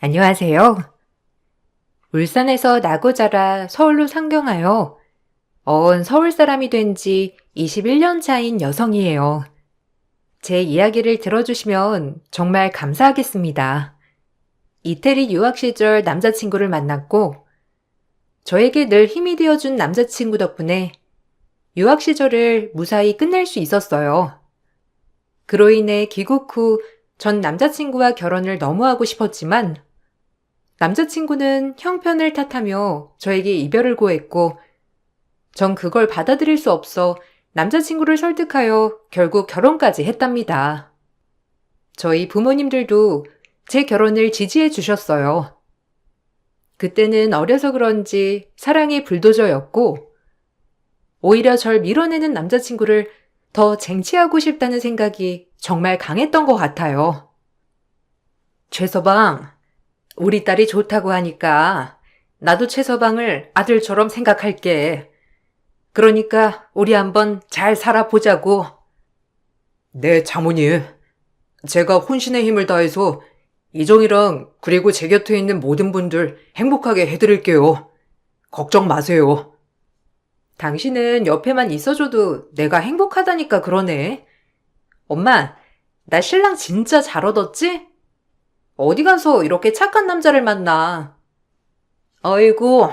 안녕하세요. 울산에서 나고 자라 서울로 상경하여 어언 서울 사람이 된 지 21년 차인 여성이에요. 제 이야기를 들어주시면 정말 감사하겠습니다. 이태리 유학 시절 남자친구를 만났고 저에게 늘 힘이 되어준 남자친구 덕분에 유학 시절을 무사히 끝낼 수 있었어요. 그로 인해 귀국 후 전 남자친구와 결혼을 너무 하고 싶었지만 남자친구는 형편을 탓하며 저에게 이별을 고했고 전 그걸 받아들일 수 없어 남자친구를 설득하여 결국 결혼까지 했답니다. 저희 부모님들도 제 결혼을 지지해 주셨어요. 그때는 어려서 그런지 사랑의 불도저였고 오히려 절 밀어내는 남자친구를 더 쟁취하고 싶다는 생각이 정말 강했던 것 같아요. 최서방, 우리 딸이 좋다고 하니까 나도 최서방을 아들처럼 생각할게. 그러니까 우리 한번 잘 살아보자고. 네, 장모님. 제가 혼신의 힘을 다해서 이정이랑 그리고 제 곁에 있는 모든 분들 행복하게 해드릴게요. 걱정 마세요. 당신은 옆에만 있어줘도 내가 행복하다니까 그러네. 엄마, 나 신랑 진짜 잘 얻었지? 어디 가서 이렇게 착한 남자를 만나. 어이구,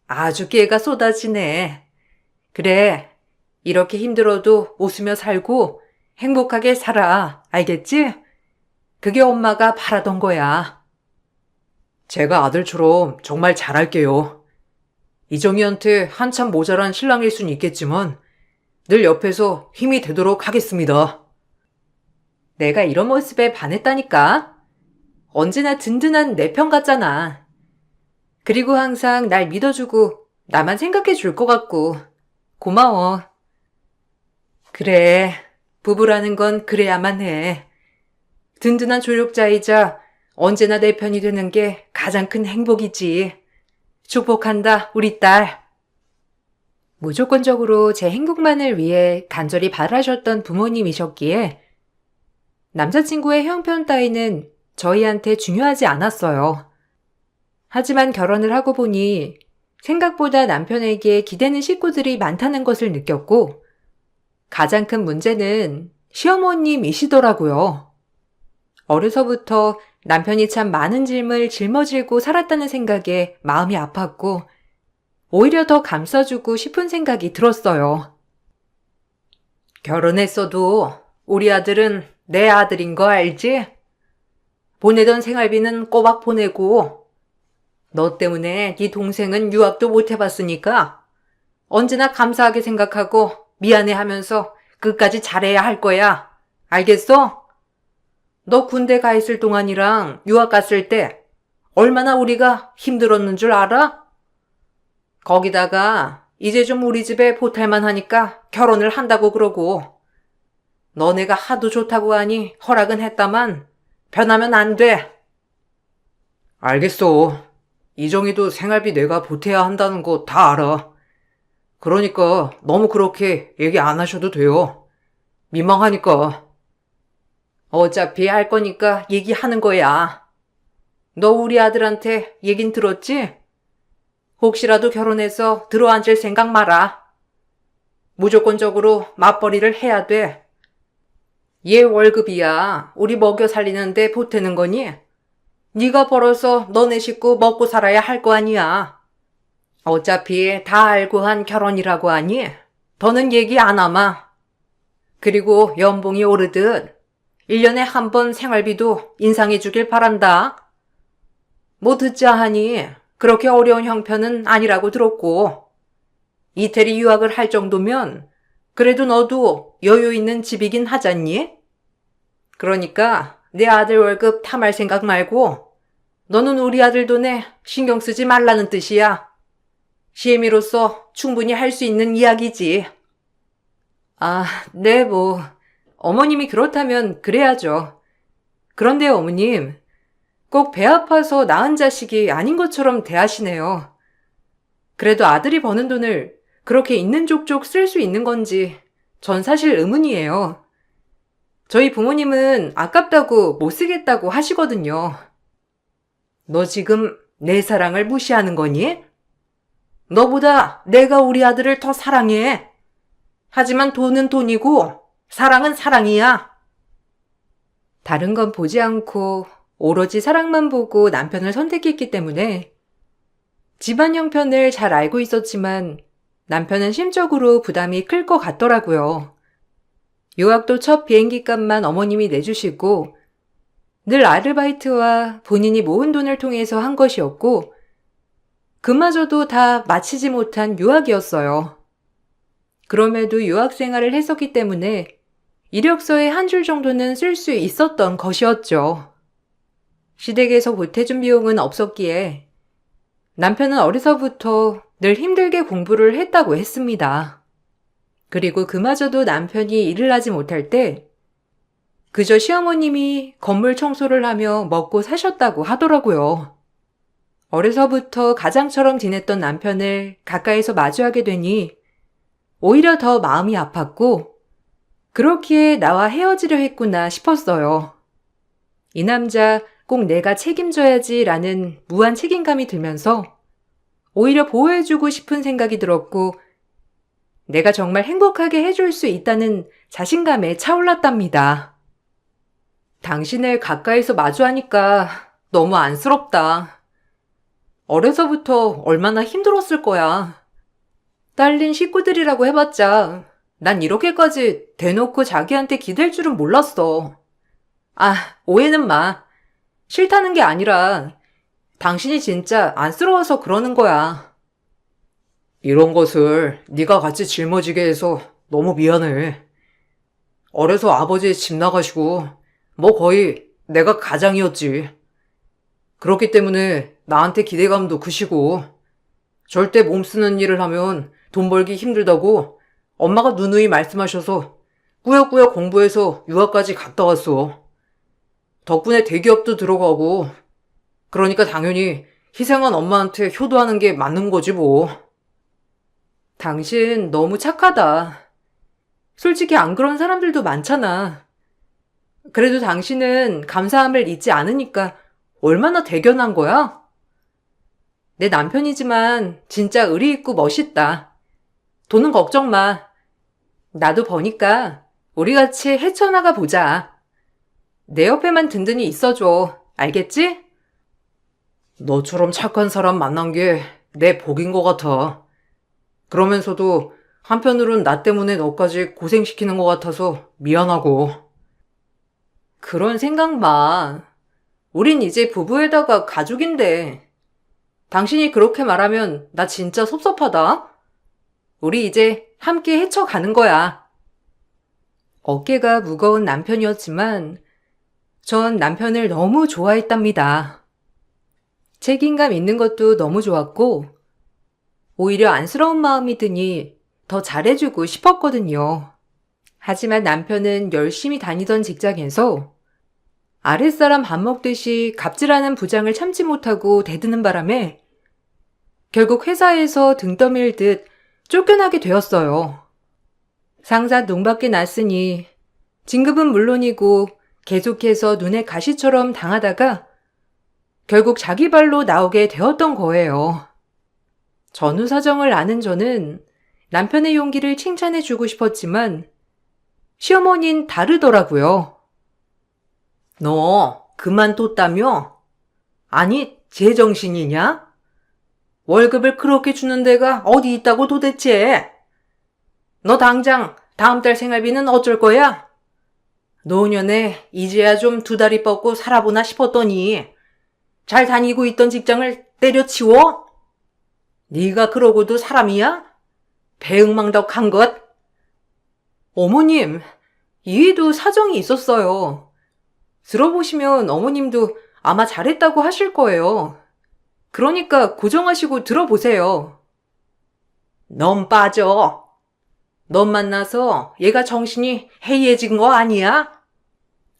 아주 깨가 쏟아지네. 그래, 이렇게 힘들어도 웃으며 살고 행복하게 살아. 알겠지? 그게 엄마가 바라던 거야. 제가 아들처럼 정말 잘할게요. 이정희한테 한참 모자란 신랑일 순 있겠지만 늘 옆에서 힘이 되도록 하겠습니다. 내가 이런 모습에 반했다니까? 언제나 든든한 내 편 같잖아. 그리고 항상 날 믿어주고 나만 생각해 줄 것 같고 고마워. 그래, 부부라는 건 그래야만 해. 든든한 조력자이자 언제나 내 편이 되는 게 가장 큰 행복이지. 축복한다, 우리 딸. 무조건적으로 제 행복만을 위해 간절히 바라셨던 부모님이셨기에 남자친구의 형편 따위는 저희한테 중요하지 않았어요. 하지만 결혼을 하고 보니 생각보다 남편에게 기대는 식구들이 많다는 것을 느꼈고 가장 큰 문제는 시어머님이시더라고요. 어려서부터 남편이 참 많은 짐을 짊어지고 살았다는 생각에 마음이 아팠고 오히려 더 감싸주고 싶은 생각이 들었어요. 결혼했어도 우리 아들은 내 아들인 거 알지? 보내던 생활비는 꼬박 보내고 너 때문에 네 동생은 유학도 못 해봤으니까 언제나 감사하게 생각하고 미안해하면서 끝까지 잘해야 할 거야. 알겠어? 너 군대 가 있을 동안이랑 유학 갔을 때 얼마나 우리가 힘들었는 줄 알아? 거기다가 이제 좀 우리 집에 보탤만 하니까 결혼을 한다고 그러고 너네가 하도 좋다고 하니 허락은 했다만 변하면 안 돼. 알겠어. 이정희도 생활비 내가 보태야 한다는 거 다 알아. 그러니까 너무 그렇게 얘기 안 하셔도 돼요. 민망하니까. 어차피 할 거니까 얘기하는 거야. 너 우리 아들한테 얘긴 들었지? 혹시라도 결혼해서 들어앉을 생각 마라. 무조건적으로 맞벌이를 해야 돼. 얘 월급이야. 우리 먹여 살리는데 보태는 거니? 네가 벌어서 너네 식구 먹고 살아야 할 거 아니야. 어차피 다 알고 한 결혼이라고 하니 더는 얘기 안 하마. 그리고 연봉이 오르듯 1년에 한 번 생활비도 인상해 주길 바란다. 뭐 듣자 하니 그렇게 어려운 형편은 아니라고 들었고 이태리 유학을 할 정도면 그래도 너도 여유 있는 집이긴 하잖니? 그러니까 내 아들 월급 탐할 생각 말고 너는 우리 아들 돈에 신경 쓰지 말라는 뜻이야. 시애미로서 충분히 할 수 있는 이야기지. 아, 네, 어머님이 그렇다면 그래야죠. 그런데 어머님, 꼭 배 아파서 낳은 자식이 아닌 것처럼 대하시네요. 그래도 아들이 버는 돈을 그렇게 있는 족족 쓸 수 있는 건지 전 사실 의문이에요. 저희 부모님은 아깝다고 못 쓰겠다고 하시거든요. 너 지금 내 사랑을 무시하는 거니? 너보다 내가 우리 아들을 더 사랑해. 하지만 돈은 돈이고 사랑은 사랑이야. 다른 건 보지 않고 오로지 사랑만 보고 남편을 선택했기 때문에 집안 형편을 잘 알고 있었지만 남편은 심적으로 부담이 클 것 같더라고요. 유학도 첫 비행기 값만 어머님이 내주시고 늘 아르바이트와 본인이 모은 돈을 통해서 한 것이었고 그마저도 다 마치지 못한 유학이었어요. 그럼에도 유학 생활을 했었기 때문에 이력서에 한 줄 정도는 쓸 수 있었던 것이었죠. 시댁에서 보태준 비용은 없었기에 남편은 어려서부터 늘 힘들게 공부를 했다고 했습니다. 그리고 그마저도 남편이 일을 하지 못할 때 그저 시어머님이 건물 청소를 하며 먹고 사셨다고 하더라고요. 어려서부터 가장처럼 지냈던 남편을 가까이서 마주하게 되니 오히려 더 마음이 아팠고 그렇기에 나와 헤어지려 했구나 싶었어요. 이 남자 꼭 내가 책임져야지라는 무한 책임감이 들면서 오히려 보호해주고 싶은 생각이 들었고 내가 정말 행복하게 해줄 수 있다는 자신감에 차올랐답니다. 당신을 가까이서 마주하니까 너무 안쓰럽다. 어려서부터 얼마나 힘들었을 거야. 딸린 식구들이라고 해봤자 난 이렇게까지 대놓고 자기한테 기댈 줄은 몰랐어. 아, 오해는 마. 싫다는 게 아니라 당신이 진짜 안쓰러워서 그러는 거야. 이런 것을 네가 같이 짊어지게 해서 너무 미안해. 어려서 아버지 집 나가시고 뭐 거의 내가 가장이었지. 그렇기 때문에 나한테 기대감도 크시고 절대 몸 쓰는 일을 하면 돈 벌기 힘들다고 엄마가 누누이 말씀하셔서 꾸역꾸역 공부해서 유학까지 갔다 왔어. 덕분에 대기업도 들어가고 그러니까 당연히 희생한 엄마한테 효도하는 게 맞는 거지 뭐. 당신 너무 착하다. 솔직히 안 그런 사람들도 많잖아. 그래도 당신은 감사함을 잊지 않으니까 얼마나 대견한 거야? 내 남편이지만 진짜 의리 있고 멋있다. 돈은 걱정 마. 나도 버니까 우리 같이 헤쳐나가 보자. 내 옆에만 든든히 있어줘. 알겠지? 너처럼 착한 사람 만난 게 내 복인 것 같아. 그러면서도 한편으론 나 때문에 너까지 고생시키는 것 같아서 미안하고. 그런 생각 마. 우린 이제 부부에다가 가족인데. 당신이 그렇게 말하면 나 진짜 섭섭하다. 우리 이제 함께 헤쳐가는 거야. 어깨가 무거운 남편이었지만 전 남편을 너무 좋아했답니다. 책임감 있는 것도 너무 좋았고 오히려 안쓰러운 마음이 드니 더 잘해주고 싶었거든요. 하지만 남편은 열심히 다니던 직장에서 아랫사람 밥 먹듯이 갑질하는 부장을 참지 못하고 대드는 바람에 결국 회사에서 등 떠밀듯 쫓겨나게 되었어요. 상사 눈밖에 났으니 진급은 물론이고 계속해서 눈에 가시처럼 당하다가 결국 자기 발로 나오게 되었던 거예요. 전후 사정을 아는 저는 남편의 용기를 칭찬해주고 싶었지만 시어머니는 다르더라고요. 너 그만뒀다며? 아니 제정신이냐? 월급을 그렇게 주는 데가 어디 있다고 도대체? 너 당장 다음 달 생활비는 어쩔 거야? 노년에 이제야 좀 2다리 뻗고 살아보나 싶었더니 잘 다니고 있던 직장을 때려치워? 네가 그러고도 사람이야? 배응망덕한 것? 어머님, 이해도 사정이 있었어요. 들어보시면 어머님도 아마 잘했다고 하실 거예요. 그러니까 고정하시고 들어보세요. 넌 빠져. 넌 만나서 얘가 정신이 해이해진 거 아니야?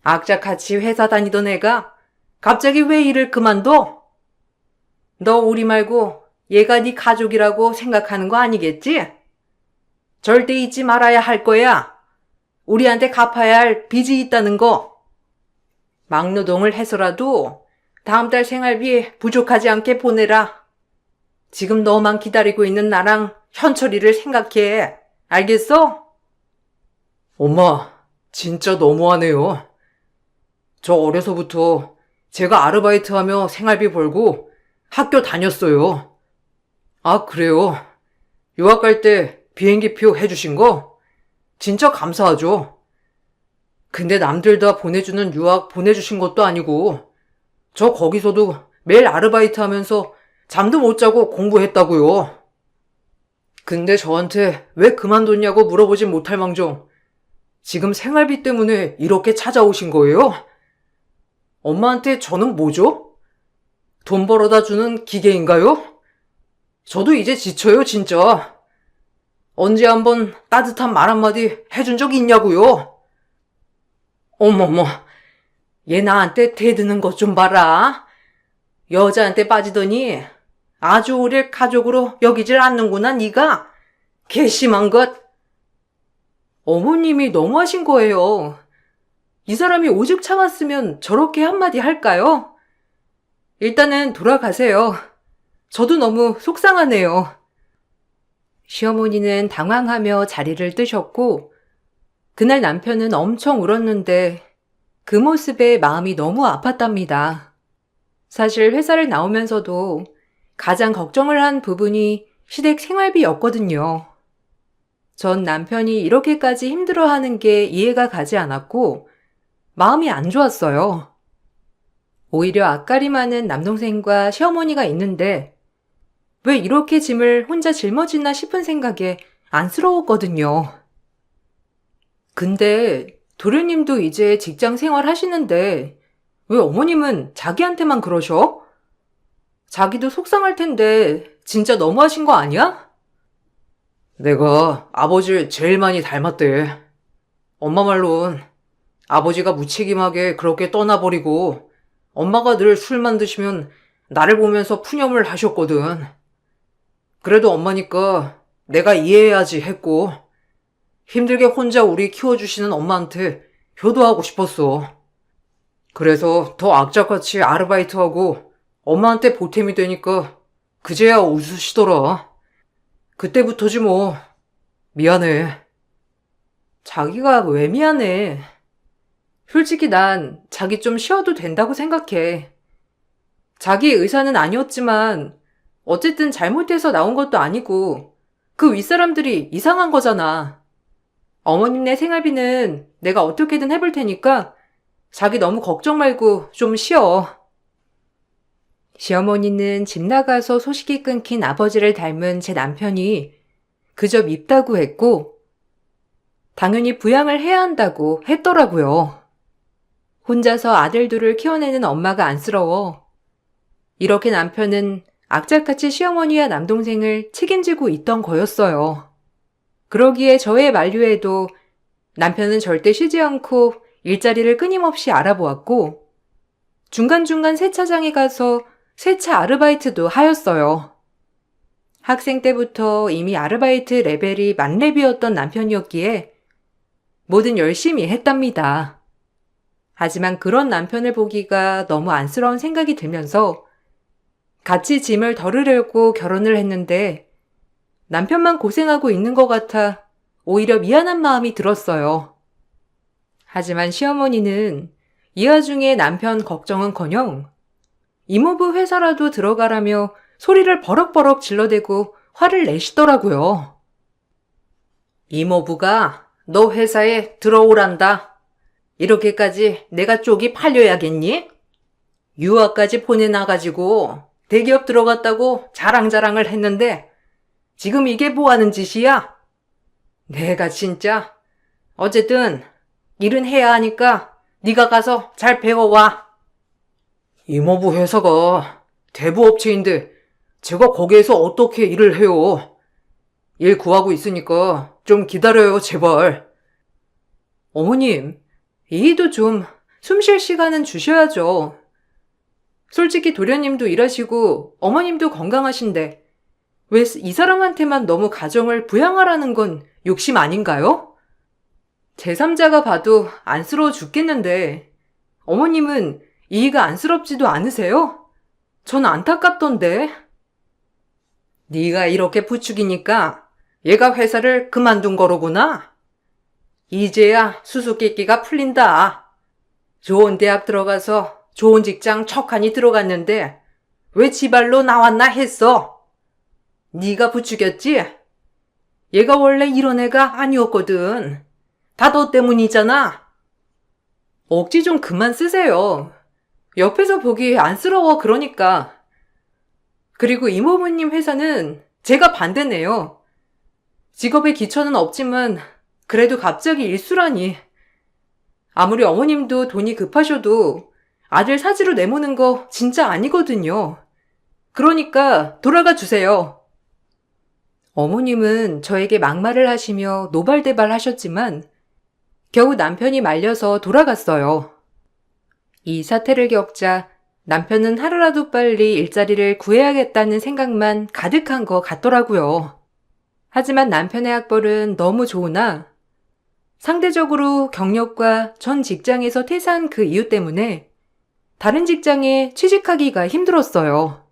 악착같이 회사 다니던 애가 갑자기 왜 일을 그만둬? 너 우리 말고 얘가 네 가족이라고 생각하는 거 아니겠지? 절대 잊지 말아야 할 거야. 우리한테 갚아야 할 빚이 있다는 거. 막노동을 해서라도 다음 달 생활비 부족하지 않게 보내라. 지금 너만 기다리고 있는 나랑 현철이를 생각해. 알겠어? 엄마, 진짜 너무하네요. 저 어려서부터 제가 아르바이트하며 생활비 벌고 학교 다녔어요. 아, 그래요? 유학 갈 때 비행기표 해주신 거? 진짜 감사하죠. 근데 남들 다 보내주는 유학 보내주신 것도 아니고 저 거기서도 매일 아르바이트 하면서 잠도 못 자고 공부했다고요. 근데 저한테 왜 그만뒀냐고 물어보진 못할 망정 지금 생활비 때문에 이렇게 찾아오신 거예요? 엄마한테 저는 뭐죠? 돈 벌어다 주는 기계인가요? 저도 이제 지쳐요, 진짜. 언제 한번 따뜻한 말 한마디 해준 적 있냐고요? 어머머, 얘 나한테 대드는 것 좀 봐라. 여자한테 빠지더니 아주 우릴 가족으로 여기질 않는구나, 네가. 괘씸한 것. 어머님이 너무하신 거예요. 이 사람이 오죽 참았으면 저렇게 한마디 할까요? 일단은 돌아가세요. 저도 너무 속상하네요. 시어머니는 당황하며 자리를 뜨셨고 그날 남편은 엄청 울었는데 그 모습에 마음이 너무 아팠답니다. 사실 회사를 나오면서도 가장 걱정을 한 부분이 시댁 생활비였거든요. 전 남편이 이렇게까지 힘들어하는 게 이해가 가지 않았고 마음이 안 좋았어요. 오히려 앞가리 많은 남동생과 시어머니가 있는데 왜 이렇게 짐을 혼자 짊어지나 싶은 생각에 안쓰러웠거든요. 근데 도련님도 이제 직장 생활 하시는데 왜 어머님은 자기한테만 그러셔? 자기도 속상할 텐데 진짜 너무하신 거 아니야? 내가 아버지를 제일 많이 닮았대. 엄마 말론 아버지가 무책임하게 그렇게 떠나버리고 엄마가 늘 술만 드시면 나를 보면서 푸념을 하셨거든. 그래도 엄마니까 내가 이해해야지 했고 힘들게 혼자 우리 키워주시는 엄마한테 효도하고 싶었어. 그래서 더 악착같이 아르바이트하고 엄마한테 보탬이 되니까 그제야 웃으시더라. 그때부터지 뭐. 미안해. 자기가 왜 미안해. 솔직히 난 자기 좀 쉬어도 된다고 생각해. 자기 의사는 아니었지만 어쨌든 잘못해서 나온 것도 아니고 그 윗사람들이 이상한 거잖아. 어머님네 생활비는 내가 어떻게든 해볼 테니까 자기 너무 걱정 말고 좀 쉬어. 시어머니는 집 나가서 소식이 끊긴 아버지를 닮은 제 남편이 그저 밉다고 했고 당연히 부양을 해야 한다고 했더라고요. 혼자서 아들 둘을 키워내는 엄마가 안쓰러워. 이렇게 남편은 악착같이 시어머니와 남동생을 책임지고 있던 거였어요. 그러기에 저의 만류에도 남편은 절대 쉬지 않고 일자리를 끊임없이 알아보았고 중간중간 세차장에 가서 세차 아르바이트도 하였어요. 학생 때부터 이미 아르바이트 레벨이 만렙이었던 남편이었기에 뭐든 열심히 했답니다. 하지만 그런 남편을 보기가 너무 안쓰러운 생각이 들면서 같이 짐을 덜으려고 결혼을 했는데 남편만 고생하고 있는 것 같아 오히려 미안한 마음이 들었어요. 하지만 시어머니는 이 와중에 남편 걱정은커녕 이모부 회사라도 들어가라며 소리를 버럭버럭 질러대고 화를 내시더라고요. 이모부가 너 회사에 들어오란다. 이렇게까지 내가 쪽이 팔려야겠니? 유학까지 보내놔가지고 대기업 들어갔다고 자랑자랑을 했는데 지금 이게 뭐하는 짓이야? 내가 진짜 어쨌든 일은 해야 하니까 네가 가서 잘 배워와. 이모부 회사가 대부업체인데 제가 거기에서 어떻게 일을 해요? 일 구하고 있으니까 좀 기다려요, 제발. 어머님, 이희도 좀 숨 쉴 시간은 주셔야죠. 솔직히 도련님도 일하시고 어머님도 건강하신데 왜 이 사람한테만 너무 가정을 부양하라는 건 욕심 아닌가요? 제3자가 봐도 안쓰러워 죽겠는데 어머님은 이해가 안쓰럽지도 않으세요? 전 안타깝던데. 네가 이렇게 부추기니까 얘가 회사를 그만둔 거로구나. 이제야 수수께끼가 풀린다. 좋은 대학 들어가서 좋은 직장 척하니 들어갔는데 왜 지발로 나왔나 했어. 네가 부추겼지? 얘가 원래 이런 애가 아니었거든. 다 너 때문이잖아. 억지 좀 그만 쓰세요. 옆에서 보기 안쓰러워 그러니까. 그리고 이모부님 회사는 제가 반대네요. 직업에 기천은 없지만 그래도 갑자기 일수라니. 아무리 어머님도 돈이 급하셔도 아들 사지로 내모는 거 진짜 아니거든요. 그러니까 돌아가 주세요. 어머님은 저에게 막말을 하시며 노발대발 하셨지만 겨우 남편이 말려서 돌아갔어요. 이 사태를 겪자 남편은 하루라도 빨리 일자리를 구해야겠다는 생각만 가득한 것 같더라고요. 하지만 남편의 학벌은 너무 좋으나 상대적으로 경력과 전 직장에서 퇴사한 그 이유 때문에 다른 직장에 취직하기가 힘들었어요.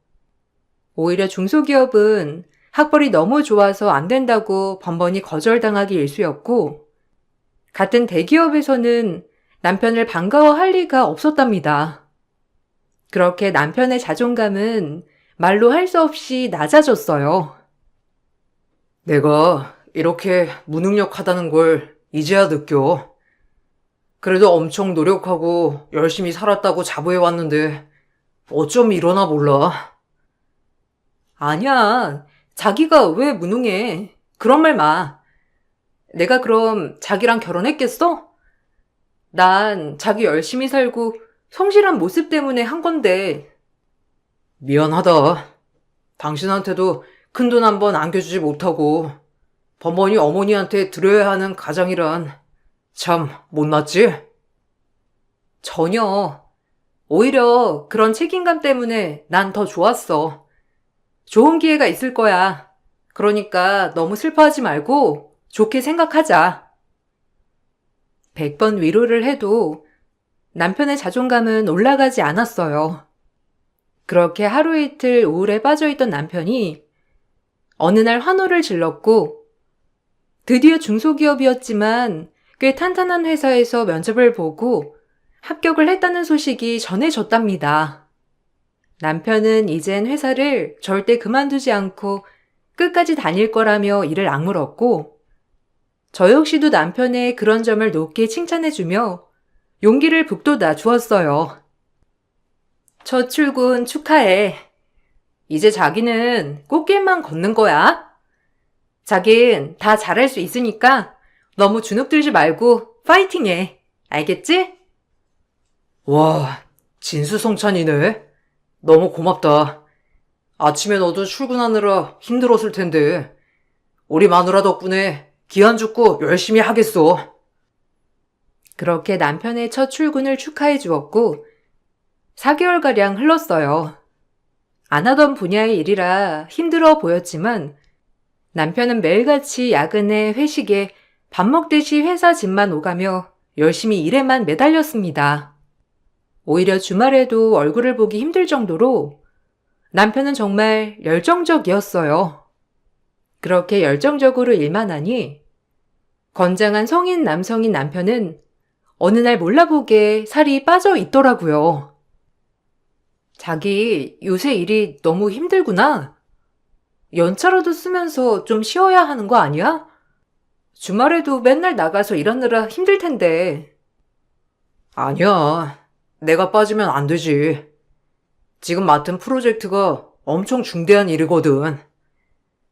오히려 중소기업은 학벌이 너무 좋아서 안 된다고 번번이 거절당하기 일쑤였고, 같은 대기업에서는 남편을 반가워할 리가 없었답니다. 그렇게 남편의 자존감은 말로 할 수 없이 낮아졌어요. 내가 이렇게 무능력하다는 걸 이제야 느껴. 그래도 엄청 노력하고 열심히 살았다고 자부해왔는데 어쩜 이러나 몰라. 아니야. 자기가 왜 무능해. 그런 말 마. 내가 그럼 자기랑 결혼했겠어? 난 자기 열심히 살고 성실한 모습 때문에 한 건데. 미안하다. 당신한테도 큰돈 한 번 안겨주지 못하고 번번이 어머니한테 드려야 하는 가장이란 참 못났지? 전혀. 오히려 그런 책임감 때문에 난 더 좋았어. 좋은 기회가 있을 거야. 그러니까 너무 슬퍼하지 말고 좋게 생각하자. 100번 위로를 해도 남편의 자존감은 올라가지 않았어요. 그렇게 하루 이틀 우울에 빠져있던 남편이 어느 날 환호를 질렀고 드디어 중소기업이었지만 꽤 탄탄한 회사에서 면접을 보고 합격을 했다는 소식이 전해졌답니다. 남편은 이젠 회사를 절대 그만두지 않고 끝까지 다닐 거라며 이를 악물었고 저 역시도 남편의 그런 점을 높게 칭찬해주며 용기를 북돋아 주었어요. 첫 출근 축하해. 이제 자기는 꽃길만 걷는 거야. 자긴 다 잘할 수 있으니까 너무 주눅들지 말고 파이팅해. 알겠지? 와, 진수성찬이네. 너무 고맙다. 아침에 너도 출근하느라 힘들었을 텐데 우리 마누라 덕분에 기한 죽고 열심히 하겠어. 그렇게 남편의 첫 출근을 축하해 주었고 4개월가량 흘렀어요. 안 하던 분야의 일이라 힘들어 보였지만 남편은 매일같이 야근에 회식에 밥 먹듯이 회사 집만 오가며 열심히 일에만 매달렸습니다. 오히려 주말에도 얼굴을 보기 힘들 정도로 남편은 정말 열정적이었어요. 그렇게 열정적으로 일만 하니 건장한 성인 남성인 남편은 어느 날 몰라보게 살이 빠져 있더라고요. 자기 요새 일이 너무 힘들구나. 연차라도 쓰면서 좀 쉬어야 하는 거 아니야? 주말에도 맨날 나가서 일하느라 힘들 텐데. 아니야. 내가 빠지면 안 되지. 지금 맡은 프로젝트가 엄청 중대한 일이거든.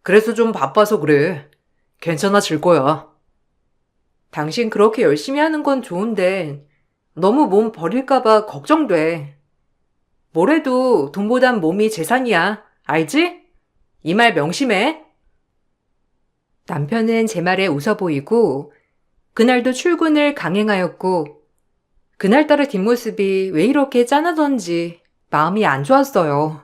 그래서 좀 바빠서 그래. 괜찮아질 거야. 당신 그렇게 열심히 하는 건 좋은데 너무 몸 버릴까봐 걱정돼. 뭐래도 돈보단 몸이 재산이야. 알지? 이 말 명심해. 남편은 제 말에 웃어 보이고 그날도 출근을 강행하였고 그날따라 뒷모습이 왜 이렇게 짠하던지 마음이 안 좋았어요.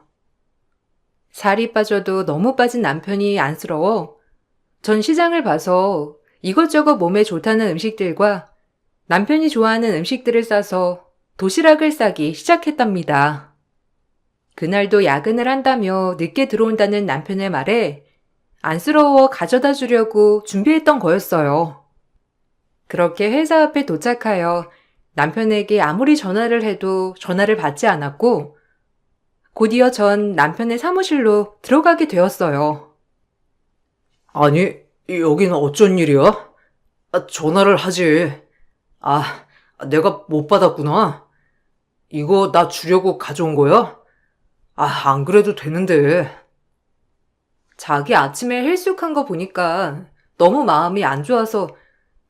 살이 빠져도 너무 빠진 남편이 안쓰러워 전 시장을 봐서 이것저것 몸에 좋다는 음식들과 남편이 좋아하는 음식들을 싸서 도시락을 싸기 시작했답니다. 그날도 야근을 한다며 늦게 들어온다는 남편의 말에 안쓰러워 가져다 주려고 준비했던 거였어요. 그렇게 회사 앞에 도착하여 남편에게 아무리 전화를 해도 전화를 받지 않았고 곧이어 전 남편의 사무실로 들어가게 되었어요. 아니, 여긴 어쩐 일이야? 전화를 하지. 내가 못 받았구나. 이거 나 주려고 가져온 거야? 안 그래도 되는데. 자기 아침에 헬쑥한 거 보니까 너무 마음이 안 좋아서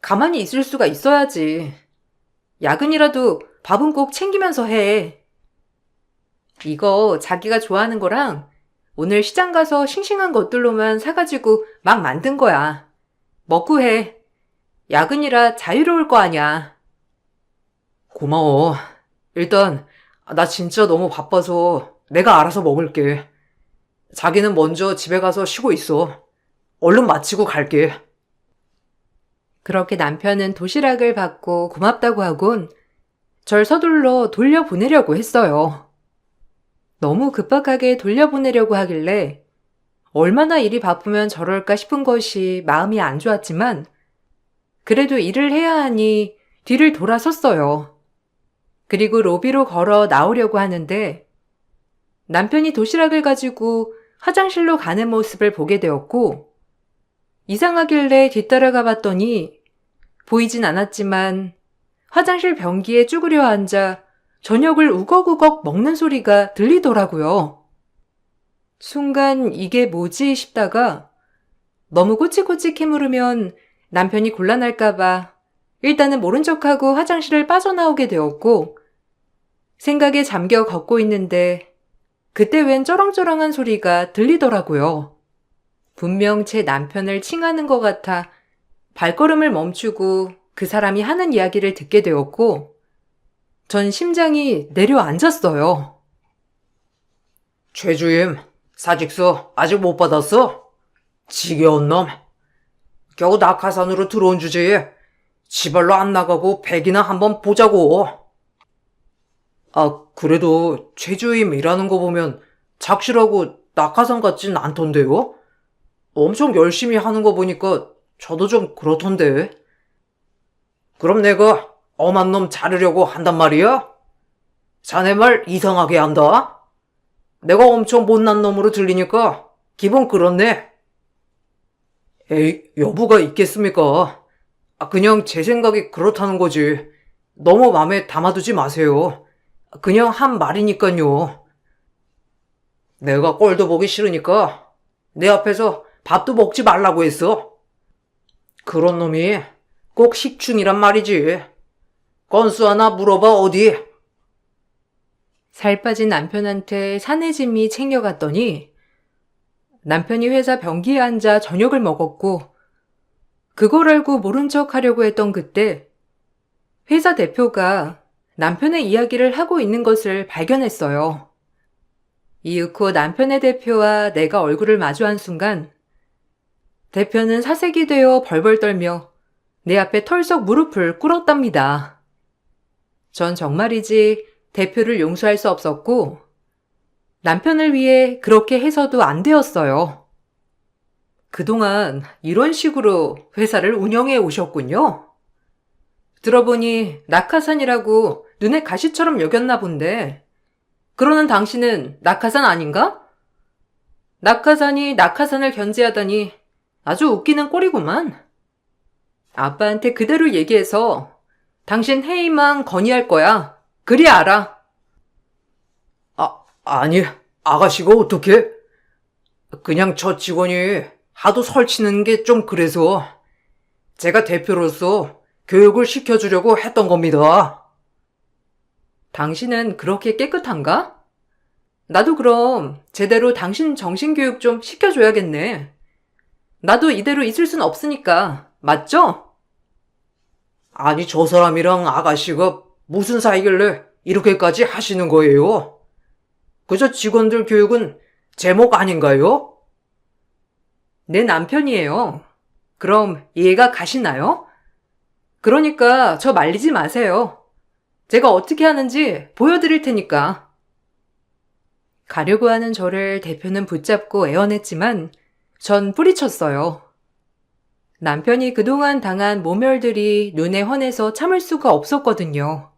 가만히 있을 수가 있어야지. 야근이라도 밥은 꼭 챙기면서 해. 이거 자기가 좋아하는 거랑 오늘 시장 가서 싱싱한 것들로만 사가지고 막 만든 거야. 먹고 해. 야근이라 자유로울 거 아냐. 고마워. 일단 나 진짜 너무 바빠서 내가 알아서 먹을게. 자기는 먼저 집에 가서 쉬고 있어. 얼른 마치고 갈게. 그렇게 남편은 도시락을 받고 고맙다고 하곤 절 서둘러 돌려보내려고 했어요. 너무 급박하게 돌려보내려고 하길래 얼마나 일이 바쁘면 저럴까 싶은 것이 마음이 안 좋았지만 그래도 일을 해야 하니 뒤를 돌아섰어요. 그리고 로비로 걸어 나오려고 하는데 남편이 도시락을 가지고 화장실로 가는 모습을 보게 되었고 이상하길래 뒤따라가 봤더니 보이진 않았지만 화장실 변기에 쭈그려 앉아 저녁을 우걱우걱 먹는 소리가 들리더라고요. 순간 이게 뭐지 싶다가 너무 꼬치꼬치 캐물으면 남편이 곤란할까봐 일단은 모른 척하고 화장실을 빠져나오게 되었고 생각에 잠겨 걷고 있는데 그때 웬 쩌렁쩌렁한 소리가 들리더라고요. 분명 제 남편을 칭하는 것 같아 발걸음을 멈추고 그 사람이 하는 이야기를 듣게 되었고 전 심장이 내려앉았어요. 최 주임, 사직서 아직 못 받았어? 지겨운 놈. 겨우 낙하산으로 들어온 주제에 지발로 안 나가고 백이나 한번 보자고. 그래도 최 주임 일하는 거 보면 착실하고 낙하산 같진 않던데요? 엄청 열심히 하는 거 보니까 저도 좀 그렇던데. 그럼 내가 엄한 놈 자르려고 한단 말이야? 자네 말 이상하게 한다? 내가 엄청 못난 놈으로 들리니까 기분 그렇네. 에이, 여부가 있겠습니까? 그냥 제 생각이 그렇다는 거지. 너무 마음에 담아두지 마세요. 그냥 한 말이니까요. 내가 꼴도 보기 싫으니까 내 앞에서 밥도 먹지 말라고 했어. 그런 놈이 꼭 식충이란 말이지. 건수 하나 물어봐 어디? 살 빠진 남편한테 사내짐이 챙겨갔더니 남편이 회사 변기에 앉아 저녁을 먹었고 그걸 알고 모른 척 하려고 했던 그때 회사 대표가 남편의 이야기를 하고 있는 것을 발견했어요. 이윽고 남편의 대표와 내가 얼굴을 마주한 순간 대표는 사색이 되어 벌벌 떨며 내 앞에 털썩 무릎을 꿇었답니다. 전 정말이지 대표를 용서할 수 없었고 남편을 위해 그렇게 해서도 안 되었어요. 그동안 이런 식으로 회사를 운영해 오셨군요. 들어보니 낙하산이라고 눈에 가시처럼 여겼나 본데 그러는 당신은 낙하산 아닌가? 낙하산이 낙하산을 견제하다니 아주 웃기는 꼴이구만. 아빠한테 그대로 얘기해서 당신 해임만 건의할 거야. 그리 알아. 아니, 아가씨가 어떻게? 그냥 저 직원이 하도 설치는 게 좀 그래서 제가 대표로서 교육을 시켜주려고 했던 겁니다. 당신은 그렇게 깨끗한가? 나도 그럼 제대로 당신 정신교육 좀 시켜줘야겠네. 나도 이대로 있을 순 없으니까, 맞죠? 아니, 저 사람이랑 아가씨가 무슨 사이길래 이렇게까지 하시는 거예요? 그저 직원들 교육은 제목 아닌가요? 내 남편이에요. 그럼 이해가 가시나요? 그러니까 저 말리지 마세요. 제가 어떻게 하는지 보여드릴 테니까. 가려고 하는 저를 대표는 붙잡고 애원했지만 전 뿌리쳤어요. 남편이 그동안 당한 모멸들이 눈에 환해서 참을 수가 없었거든요.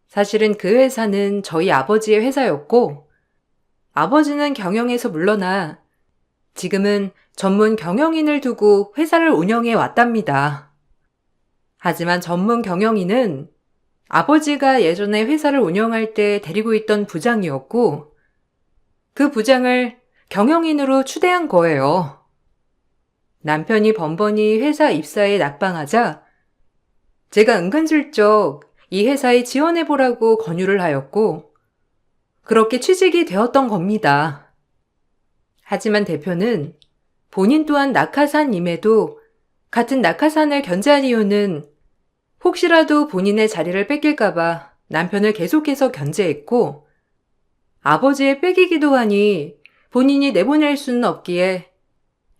사실은 그 회사는 저희 아버지의 회사였고 아버지는 경영에서 물러나 지금은 전문 경영인을 두고 회사를 운영해 왔답니다. 하지만 전문 경영인은 아버지가 예전에 회사를 운영할 때 데리고 있던 부장이었고 그 부장을 경영인으로 추대한 거예요. 남편이 번번이 회사 입사에 낙방하자 제가 은근슬쩍 이 회사에 지원해보라고 권유를 하였고 그렇게 취직이 되었던 겁니다. 하지만 대표는 본인 또한 낙하산임에도 같은 낙하산을 견제한 이유는 혹시라도 본인의 자리를 뺏길까봐 남편을 계속해서 견제했고 아버지의 뺏기기도 하니 본인이 내보낼 수는 없기에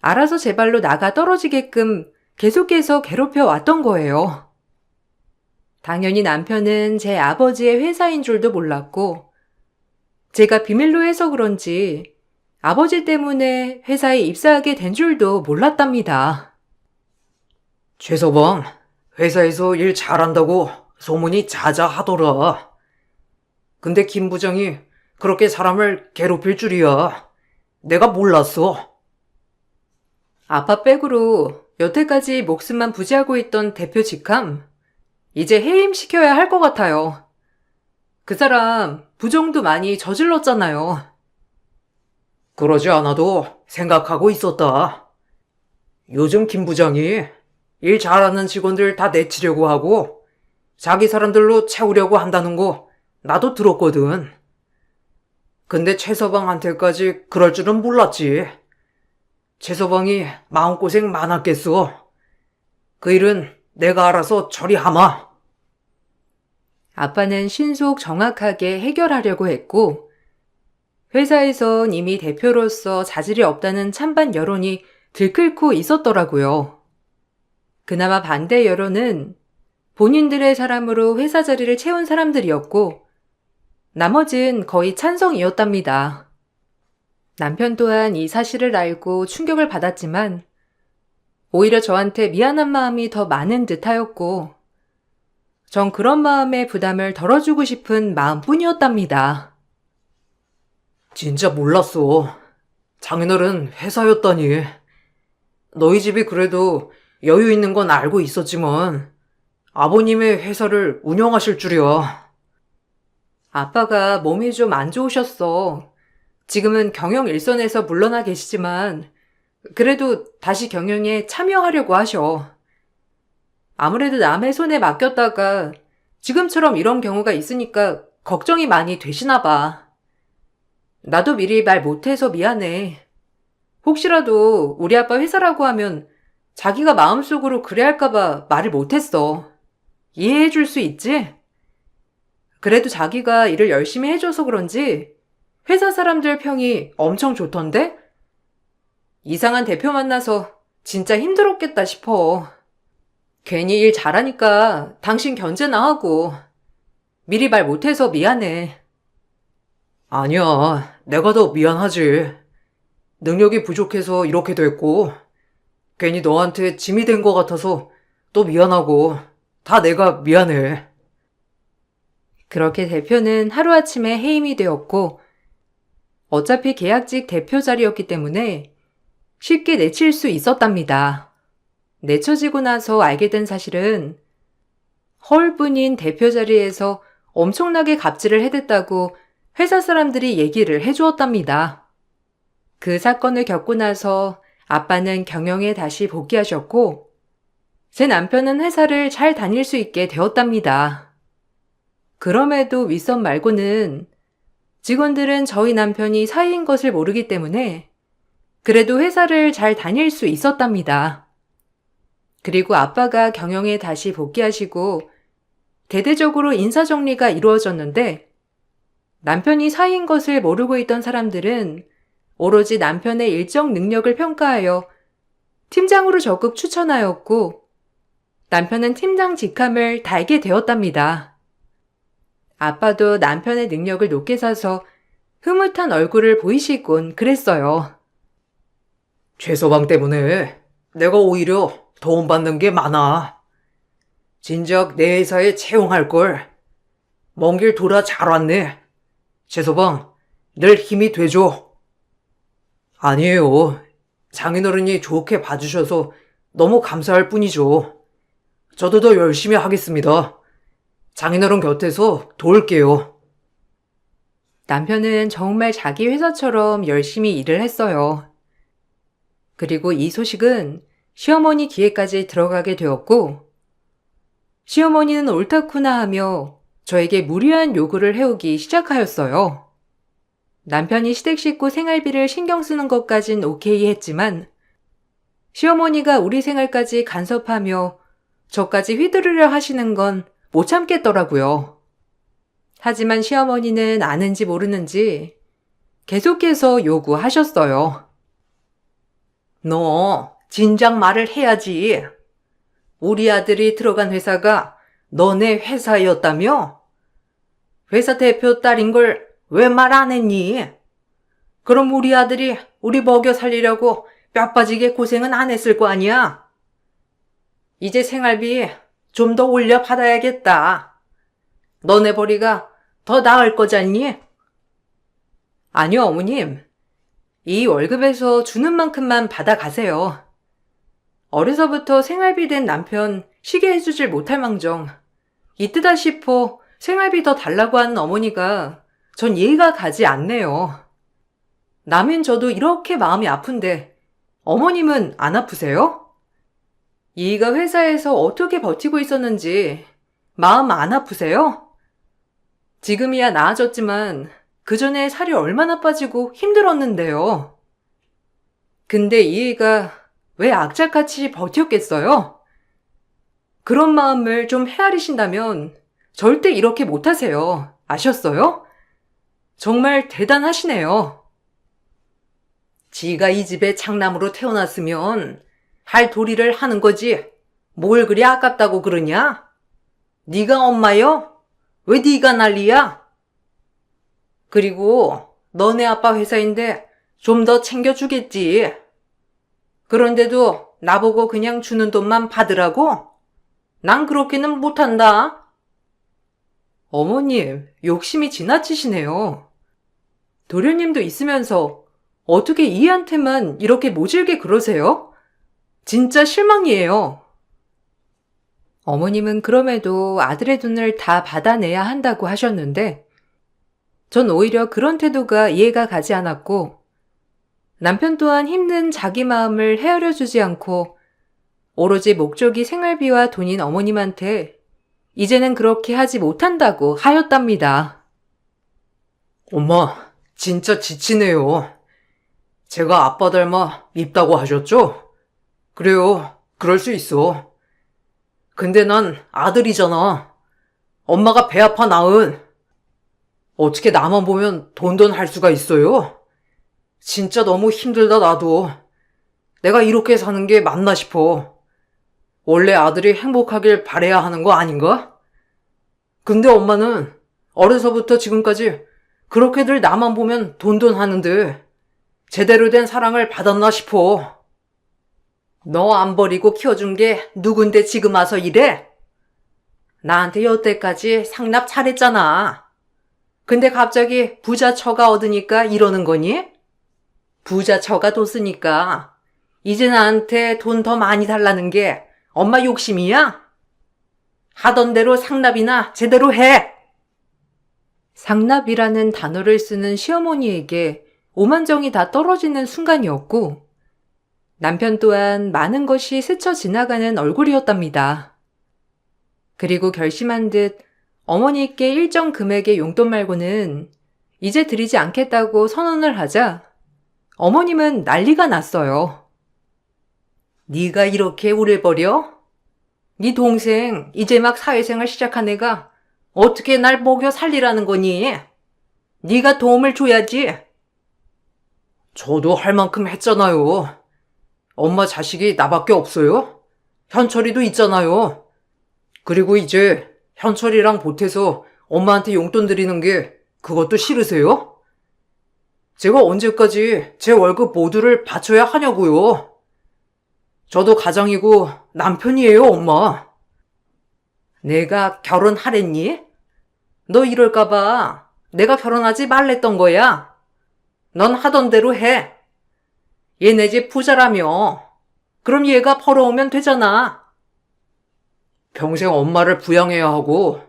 알아서 제 발로 나가 떨어지게끔 계속해서 괴롭혀 왔던 거예요. 당연히 남편은 제 아버지의 회사인 줄도 몰랐고 제가 비밀로 해서 그런지 아버지 때문에 회사에 입사하게 된 줄도 몰랐답니다. 최서방, 회사에서 일 잘한다고 소문이 자자하더라. 근데 김 부장이 그렇게 사람을 괴롭힐 줄이야. 내가 몰랐어. 아빠 백으로 여태까지 목숨만 부지하고 있던 대표 직함, 이제 해임시켜야 할 것 같아요. 그 사람 부정도 많이 저질렀잖아요. 그러지 않아도 생각하고 있었다. 요즘 김 부장이 일 잘하는 직원들 다 내치려고 하고 자기 사람들로 채우려고 한다는 거 나도 들었거든. 근데 최서방한테까지 그럴 줄은 몰랐지. 최서방이 마음고생 많았겠어. 그 일은 내가 알아서 처리하마. 아빠는 신속 정확하게 해결하려고 했고 회사에선 이미 대표로서 자질이 없다는 찬반 여론이 들끓고 있었더라고요. 그나마 반대 여론은 본인들의 사람으로 회사 자리를 채운 사람들이었고 나머진 거의 찬성이었답니다. 남편 또한 이 사실을 알고 충격을 받았지만 오히려 저한테 미안한 마음이 더 많은 듯하였고 전 그런 마음의 부담을 덜어주고 싶은 마음뿐이었답니다. 진짜 몰랐어. 장인어른 회사였다니. 너희 집이 그래도 여유 있는 건 알고 있었지만 아버님의 회사를 운영하실 줄이야. 아빠가 몸이 좀 안 좋으셨어. 지금은 경영 일선에서 물러나 계시지만 그래도 다시 경영에 참여하려고 하셔. 아무래도 남의 손에 맡겼다가 지금처럼 이런 경우가 있으니까 걱정이 많이 되시나 봐. 나도 미리 말 못해서 미안해. 혹시라도 우리 아빠 회사라고 하면 자기가 마음속으로 그래 할까봐 말을 못했어. 이해해 줄 수 있지? 그래도 자기가 일을 열심히 해줘서 그런지 회사 사람들 평이 엄청 좋던데? 이상한 대표 만나서 진짜 힘들었겠다 싶어. 괜히 일 잘하니까 당신 견제나 하고 미리 말 못해서 미안해. 아니야, 내가 더 미안하지. 능력이 부족해서 이렇게 됐고 괜히 너한테 짐이 된 것 같아서 또 미안하고 다 내가 미안해. 그렇게 대표는 하루아침에 해임이 되었고 어차피 계약직 대표 자리였기 때문에 쉽게 내칠 수 있었답니다. 내쳐지고 나서 알게 된 사실은 허울뿐인 대표 자리에서 엄청나게 갑질을 해댔다고 회사 사람들이 얘기를 해주었답니다. 그 사건을 겪고 나서 아빠는 경영에 다시 복귀하셨고 제 남편은 회사를 잘 다닐 수 있게 되었답니다. 그럼에도 윗선 말고는 직원들은 저희 남편이 사이인 것을 모르기 때문에 그래도 회사를 잘 다닐 수 있었답니다. 그리고 아빠가 경영에 다시 복귀하시고 대대적으로 인사정리가 이루어졌는데 남편이 사이인 것을 모르고 있던 사람들은 오로지 남편의 일정 능력을 평가하여 팀장으로 적극 추천하였고 남편은 팀장 직함을 달게 되었답니다. 아빠도 남편의 능력을 높게 사서 흐뭇한 얼굴을 보이시곤 그랬어요. 최서방 때문에 내가 오히려 도움받는 게 많아. 진작 내 회사에 채용할 걸. 먼 길 돌아 잘 왔네. 최서방, 늘 힘이 되죠. 아니에요. 장인어른이 좋게 봐주셔서 너무 감사할 뿐이죠. 저도 더 열심히 하겠습니다. 장인어른 곁에서 도울게요. 남편은 정말 자기 회사처럼 열심히 일을 했어요. 그리고 이 소식은 시어머니 귀에까지 들어가게 되었고, 시어머니는 옳다구나 하며 저에게 무리한 요구를 해오기 시작하였어요. 남편이 시댁 식구 생활비를 신경 쓰는 것까진 오케이 했지만, 시어머니가 우리 생활까지 간섭하며 저까지 휘두르려 하시는 건 못 참겠더라고요. 하지만 시어머니는 아는지 모르는지 계속해서 요구하셨어요. 너 진작 말을 해야지. 우리 아들이 들어간 회사가 너네 회사였다며? 회사 대표 딸인 걸 왜 말 안 했니? 그럼 우리 아들이 우리 먹여 살리려고 뼈 빠지게 고생은 안 했을 거 아니야? 이제 생활비 좀 더 올려 받아야겠다. 너네 벌이가 더 나을 거잖니? 아니요, 어머님. 이 월급에서 주는 만큼만 받아가세요. 어려서부터 생활비 된 남편 쉬게 해주질 못할 망정. 이때다 싶어 생활비 더 달라고 하는 어머니가 전 이해가 가지 않네요. 남인 저도 이렇게 마음이 아픈데 어머님은 안 아프세요? 이가 회사에서 어떻게 버티고 있었는지 마음 안 아프세요? 지금이야 나아졌지만 그 전에 살이 얼마나 빠지고 힘들었는데요. 근데 이해가 왜 악착같이 버텼겠어요? 그런 마음을 좀 헤아리신다면 절대 이렇게 못하세요. 아셨어요? 정말 대단하시네요. 지가 이 집에 장남으로 태어났으면 할 도리를 하는 거지. 뭘 그리 아깝다고 그러냐? 네가 엄마여? 왜 네가 난리야? 그리고 너네 아빠 회사인데 좀 더 챙겨주겠지. 그런데도 나보고 그냥 주는 돈만 받으라고? 난 그렇게는 못한다. 어머님, 욕심이 지나치시네요. 도련님도 있으면서 어떻게 이해한테만 이렇게 모질게 그러세요? 진짜 실망이에요. 어머님은 그럼에도 아들의 돈을 다 받아내야 한다고 하셨는데, 전 오히려 그런 태도가 이해가 가지 않았고, 남편 또한 힘든 자기 마음을 헤아려주지 않고, 오로지 목적이 생활비와 돈인 어머님한테 이제는 그렇게 하지 못한다고 하였답니다. 엄마, 진짜 지치네요. 제가 아빠 닮아 밉다고 하셨죠? 그래요, 그럴 수 있어. 근데 난 아들이잖아. 엄마가 배 아파 낳은. 어떻게 나만 보면 돈돈 할 수가 있어요? 진짜 너무 힘들다 나도. 내가 이렇게 사는 게 맞나 싶어. 원래 아들이 행복하길 바라야 하는 거 아닌가? 근데 엄마는 어려서부터 지금까지 그렇게들 나만 보면 돈돈 하는데 제대로 된 사랑을 받았나 싶어. 너 안 버리고 키워준 게 누군데 지금 와서 이래? 나한테 여태까지 상납 잘했잖아. 근데 갑자기 부자 처가 얻으니까 이러는 거니? 부자 처가 뒀으니까 이제 나한테 돈 더 많이 달라는 게 엄마 욕심이야? 하던 대로 상납이나 제대로 해. 상납이라는 단어를 쓰는 시어머니에게 오만정이 다 떨어지는 순간이었고, 남편 또한 많은 것이 스쳐 지나가는 얼굴이었답니다. 그리고 결심한 듯 어머니께 일정 금액의 용돈 말고는 이제 드리지 않겠다고 선언을 하자 어머님은 난리가 났어요. 네가 이렇게 오래 버려? 네 동생 이제 막 사회생활 시작한 애가 어떻게 날 먹여 살리라는 거니? 네가 도움을 줘야지. 저도 할 만큼 했잖아요. 엄마 자식이 나밖에 없어요? 현철이도 있잖아요. 그리고 이제 현철이랑 보태서 엄마한테 용돈 드리는 게 그것도 싫으세요? 제가 언제까지 제 월급 모두를 바쳐야 하냐고요. 저도 가장이고 남편이에요, 엄마. 내가 결혼하랬니? 너 이럴까봐 내가 결혼하지 말랬던 거야. 넌 하던 대로 해. 얘 내 집 부자라며. 그럼 얘가 벌어오면 되잖아. 평생 엄마를 부양해야 하고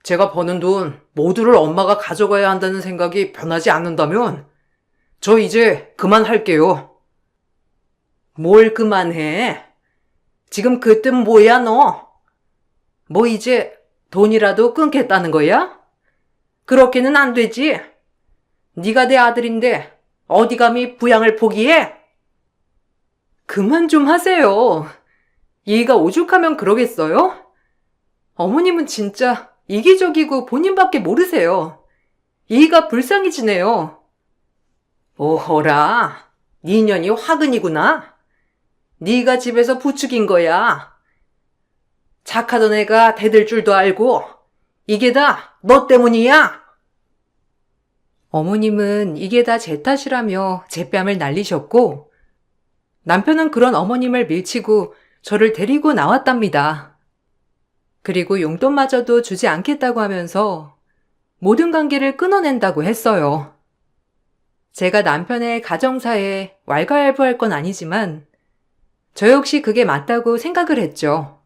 제가 버는 돈 모두를 엄마가 가져가야 한다는 생각이 변하지 않는다면 저 이제 그만할게요. 뭘 그만해? 지금 그 뜻 뭐야 너? 뭐 이제 돈이라도 끊겠다는 거야? 그렇게는 안 되지. 네가 내 아들인데 어디 감히 부양을 포기해? 그만 좀 하세요. 얘가 오죽하면 그러겠어요? 어머님은 진짜 이기적이고 본인밖에 모르세요. 얘가 불쌍해지네요. 오호라, 네 년이 화근이구나. 네가 집에서 부추긴 거야. 착하던 애가 대들 줄도 알고 이게 다 너 때문이야. 어머님은 이게 다 제 탓이라며 제 뺨을 날리셨고 남편은 그런 어머님을 밀치고 저를 데리고 나왔답니다. 그리고 용돈마저도 주지 않겠다고 하면서 모든 관계를 끊어낸다고 했어요. 제가 남편의 가정사에 왈가왈부할 건 아니지만 저 역시 그게 맞다고 생각을 했죠.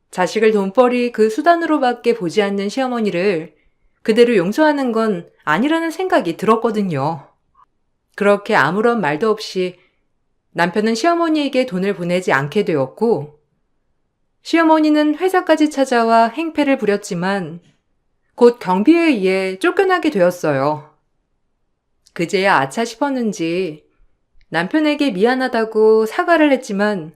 자식을 돈벌이 그 수단으로밖에 보지 않는 시어머니를 그대로 용서하는 건 아니라는 생각이 들었거든요. 그렇게 아무런 말도 없이 남편은 시어머니에게 돈을 보내지 않게 되었고 시어머니는 회사까지 찾아와 행패를 부렸지만 곧 경비에 의해 쫓겨나게 되었어요. 그제야 아차 싶었는지 남편에게 미안하다고 사과를 했지만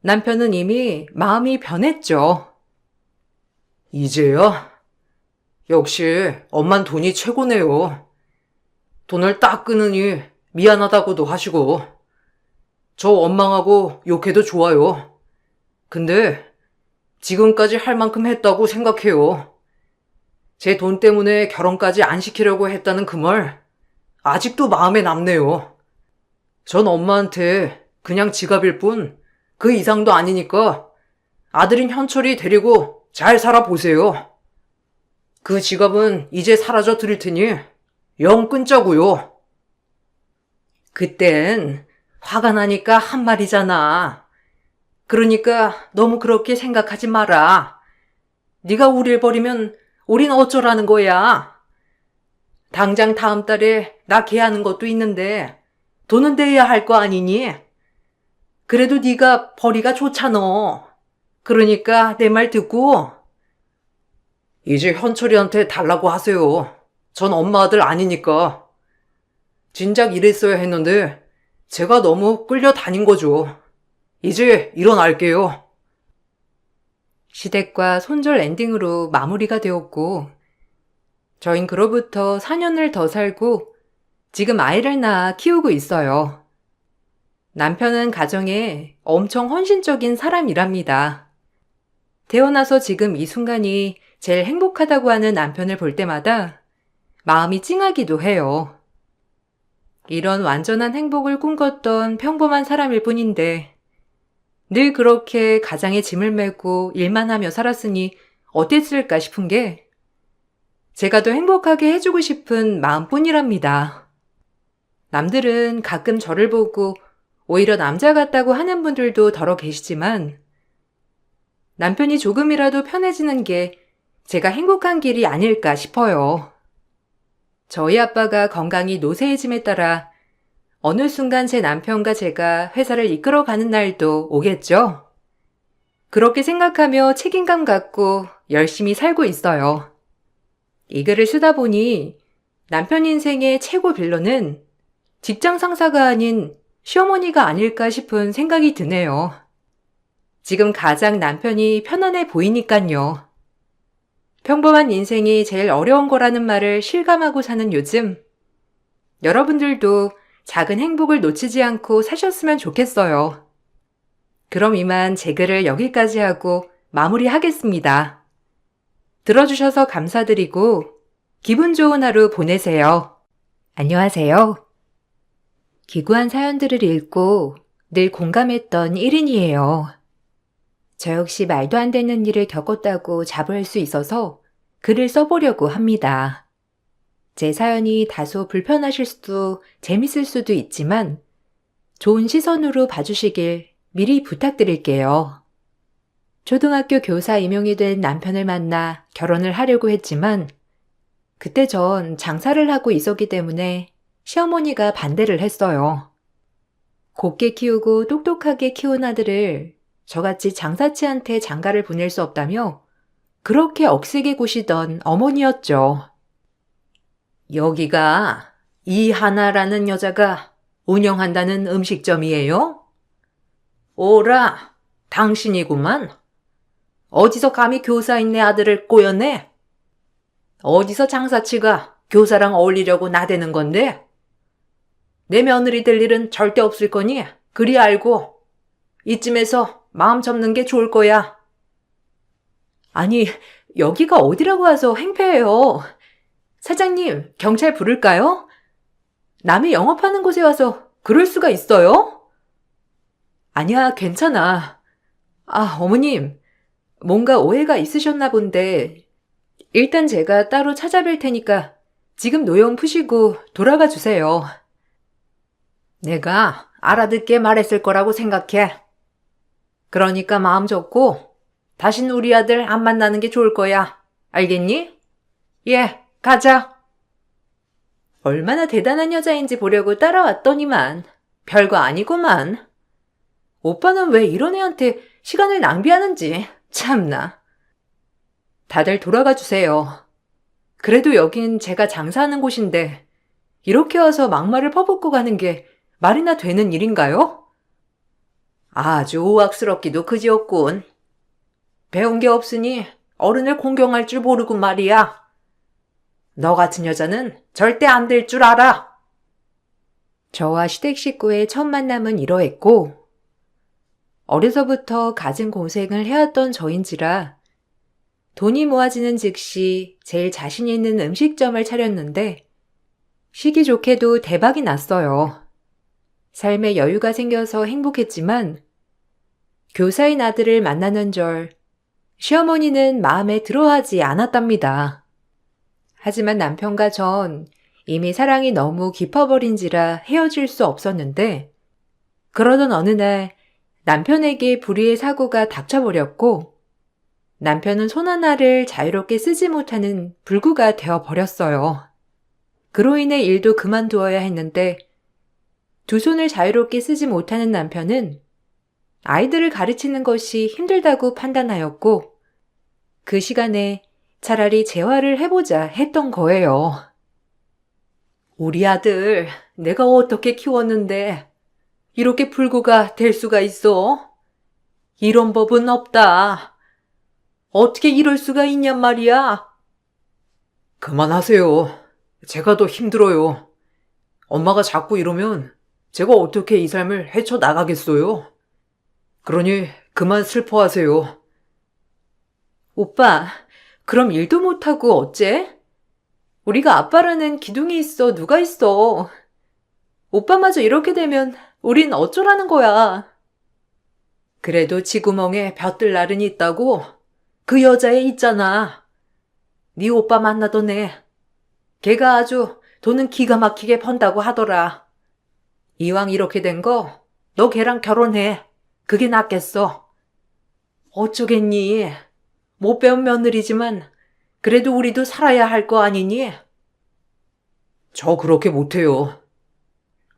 남편은 이미 마음이 변했죠. 이제야? 역시 엄만 돈이 최고네요. 돈을 딱 끊으니 미안하다고도 하시고 저 원망하고 욕해도 좋아요. 근데 지금까지 할 만큼 했다고 생각해요. 제 돈 때문에 결혼까지 안 시키려고 했다는 그 말 아직도 마음에 남네요. 전 엄마한테 그냥 지갑일 뿐 그 이상도 아니니까 아들인 현철이 데리고 잘 살아보세요. 그 지갑은 이제 사라져 드릴 테니 영 끊자고요. 그땐 화가 나니까 한 말이잖아. 그러니까 너무 그렇게 생각하지 마라. 네가 우릴 버리면 우린 어쩌라는 거야. 당장 다음 달에 나 계하는 것도 있는데 돈은 내야 할 거 아니니? 그래도 네가 벌이가 좋잖아. 그러니까 내 말 듣고 이제 현철이한테 달라고 하세요. 전 엄마 아들 아니니까. 진작 이랬어야 했는데 제가 너무 끌려다닌 거죠. 이제 일어날게요. 시댁과 손절 엔딩으로 마무리가 되었고 저흰 그로부터 4년을 더 살고 지금 아이를 낳아 키우고 있어요. 남편은 가정에 엄청 헌신적인 사람이랍니다. 태어나서 지금 이 순간이 제일 행복하다고 하는 남편을 볼 때마다 마음이 찡하기도 해요. 이런 완전한 행복을 꿈꿨던 평범한 사람일 뿐인데 늘 그렇게 가장의 짐을 메고 일만 하며 살았으니 어땠을까 싶은 게 제가 더 행복하게 해주고 싶은 마음뿐이랍니다. 남들은 가끔 저를 보고 오히려 남자 같다고 하는 분들도 더러 계시지만 남편이 조금이라도 편해지는 게 제가 행복한 길이 아닐까 싶어요. 저희 아빠가 건강이 노쇠해짐에 따라 어느 순간 제 남편과 제가 회사를 이끌어가는 날도 오겠죠? 그렇게 생각하며 책임감 갖고 열심히 살고 있어요. 이 글을 쓰다 보니 남편 인생의 최고 빌런은 직장 상사가 아닌 시어머니가 아닐까 싶은 생각이 드네요. 지금 가장 남편이 편안해 보이니깐요. 평범한 인생이 제일 어려운 거라는 말을 실감하고 사는 요즘, 여러분들도 작은 행복을 놓치지 않고 사셨으면 좋겠어요. 그럼 이만 제 글을 여기까지 하고 마무리하겠습니다. 들어주셔서 감사드리고 기분 좋은 하루 보내세요. 안녕하세요. 기구한 사연들을 읽고 늘 공감했던 1인이에요. 저 역시 말도 안 되는 일을 겪었다고 자부할 수 있어서 글을 써보려고 합니다. 제 사연이 다소 불편하실 수도 재밌을 수도 있지만 좋은 시선으로 봐주시길 미리 부탁드릴게요. 초등학교 교사 임용이 된 남편을 만나 결혼을 하려고 했지만 그때 전 장사를 하고 있었기 때문에 시어머니가 반대를 했어요. 곱게 키우고 똑똑하게 키운 아들을 저같이 장사치한테 장가를 보낼 수 없다며 그렇게 억세게 구시던 어머니였죠. 여기가 이하나라는 여자가 운영한다는 음식점이에요? 오라, 당신이구만. 어디서 감히 교사인 내 아들을 꼬였네? 어디서 장사치가 교사랑 어울리려고 나대는 건데? 내 며느리 될 일은 절대 없을 거니 그리 알고 이쯤에서 마음 접는 게 좋을 거야. 아니, 여기가 어디라고 와서 행패해요. 사장님, 경찰 부를까요? 남이 영업하는 곳에 와서 그럴 수가 있어요? 아니야, 괜찮아. 아, 어머님, 뭔가 오해가 있으셨나 본데 일단 제가 따로 찾아뵐 테니까 지금 노여움 푸시고 돌아가 주세요. 내가 알아듣게 말했을 거라고 생각해. 그러니까 마음 접고 다신 우리 아들 안 만나는 게 좋을 거야. 알겠니? 예, 가자. 얼마나 대단한 여자인지 보려고 따라왔더니만 별거 아니구만. 오빠는 왜 이런 애한테 시간을 낭비하는지 참나. 다들 돌아가 주세요. 그래도 여긴 제가 장사하는 곳인데 이렇게 와서 막말을 퍼붓고 가는 게 말이나 되는 일인가요? 아주 오악스럽기도 그지없군. 배운 게 없으니 어른을 공경할 줄 모르고 말이야. 너 같은 여자는 절대 안 될 줄 알아. 저와 시댁 식구의 첫 만남은 이러했고 어려서부터 갖은 고생을 해왔던 저인지라 돈이 모아지는 즉시 제일 자신 있는 음식점을 차렸는데 시기 좋게도 대박이 났어요. 삶에 여유가 생겨서 행복했지만 교사인 아들을 만나는 절 시어머니는 마음에 들어하지 않았답니다. 하지만 남편과 전 이미 사랑이 너무 깊어버린지라 헤어질 수 없었는데 그러던 어느 날 남편에게 불의의 사고가 닥쳐버렸고 남편은 손 하나를 자유롭게 쓰지 못하는 불구가 되어버렸어요. 그로 인해 일도 그만두어야 했는데 두 손을 자유롭게 쓰지 못하는 남편은 아이들을 가르치는 것이 힘들다고 판단하였고 그 시간에 차라리 재활을 해보자 했던 거예요. 우리 아들 내가 어떻게 키웠는데 이렇게 불구가 될 수가 있어? 이런 법은 없다. 어떻게 이럴 수가 있냔 말이야. 그만하세요. 제가 더 힘들어요. 엄마가 자꾸 이러면 제가 어떻게 이 삶을 헤쳐나가겠어요? 그러니 그만 슬퍼하세요. 오빠, 그럼 일도 못하고 어째? 우리가 아빠라는 기둥이 있어 누가 있어. 오빠마저 이렇게 되면 우린 어쩌라는 거야. 그래도 지구멍에 벼뜰 날은 있다고? 그 여자애 있잖아. 네 오빠 만나던 애. 걔가 아주 돈은 기가 막히게 번다고 하더라. 이왕 이렇게 된 거 너 걔랑 결혼해. 그게 낫겠어. 어쩌겠니? 못 배운 며느리지만 그래도 우리도 살아야 할 거 아니니? 저 그렇게 못해요.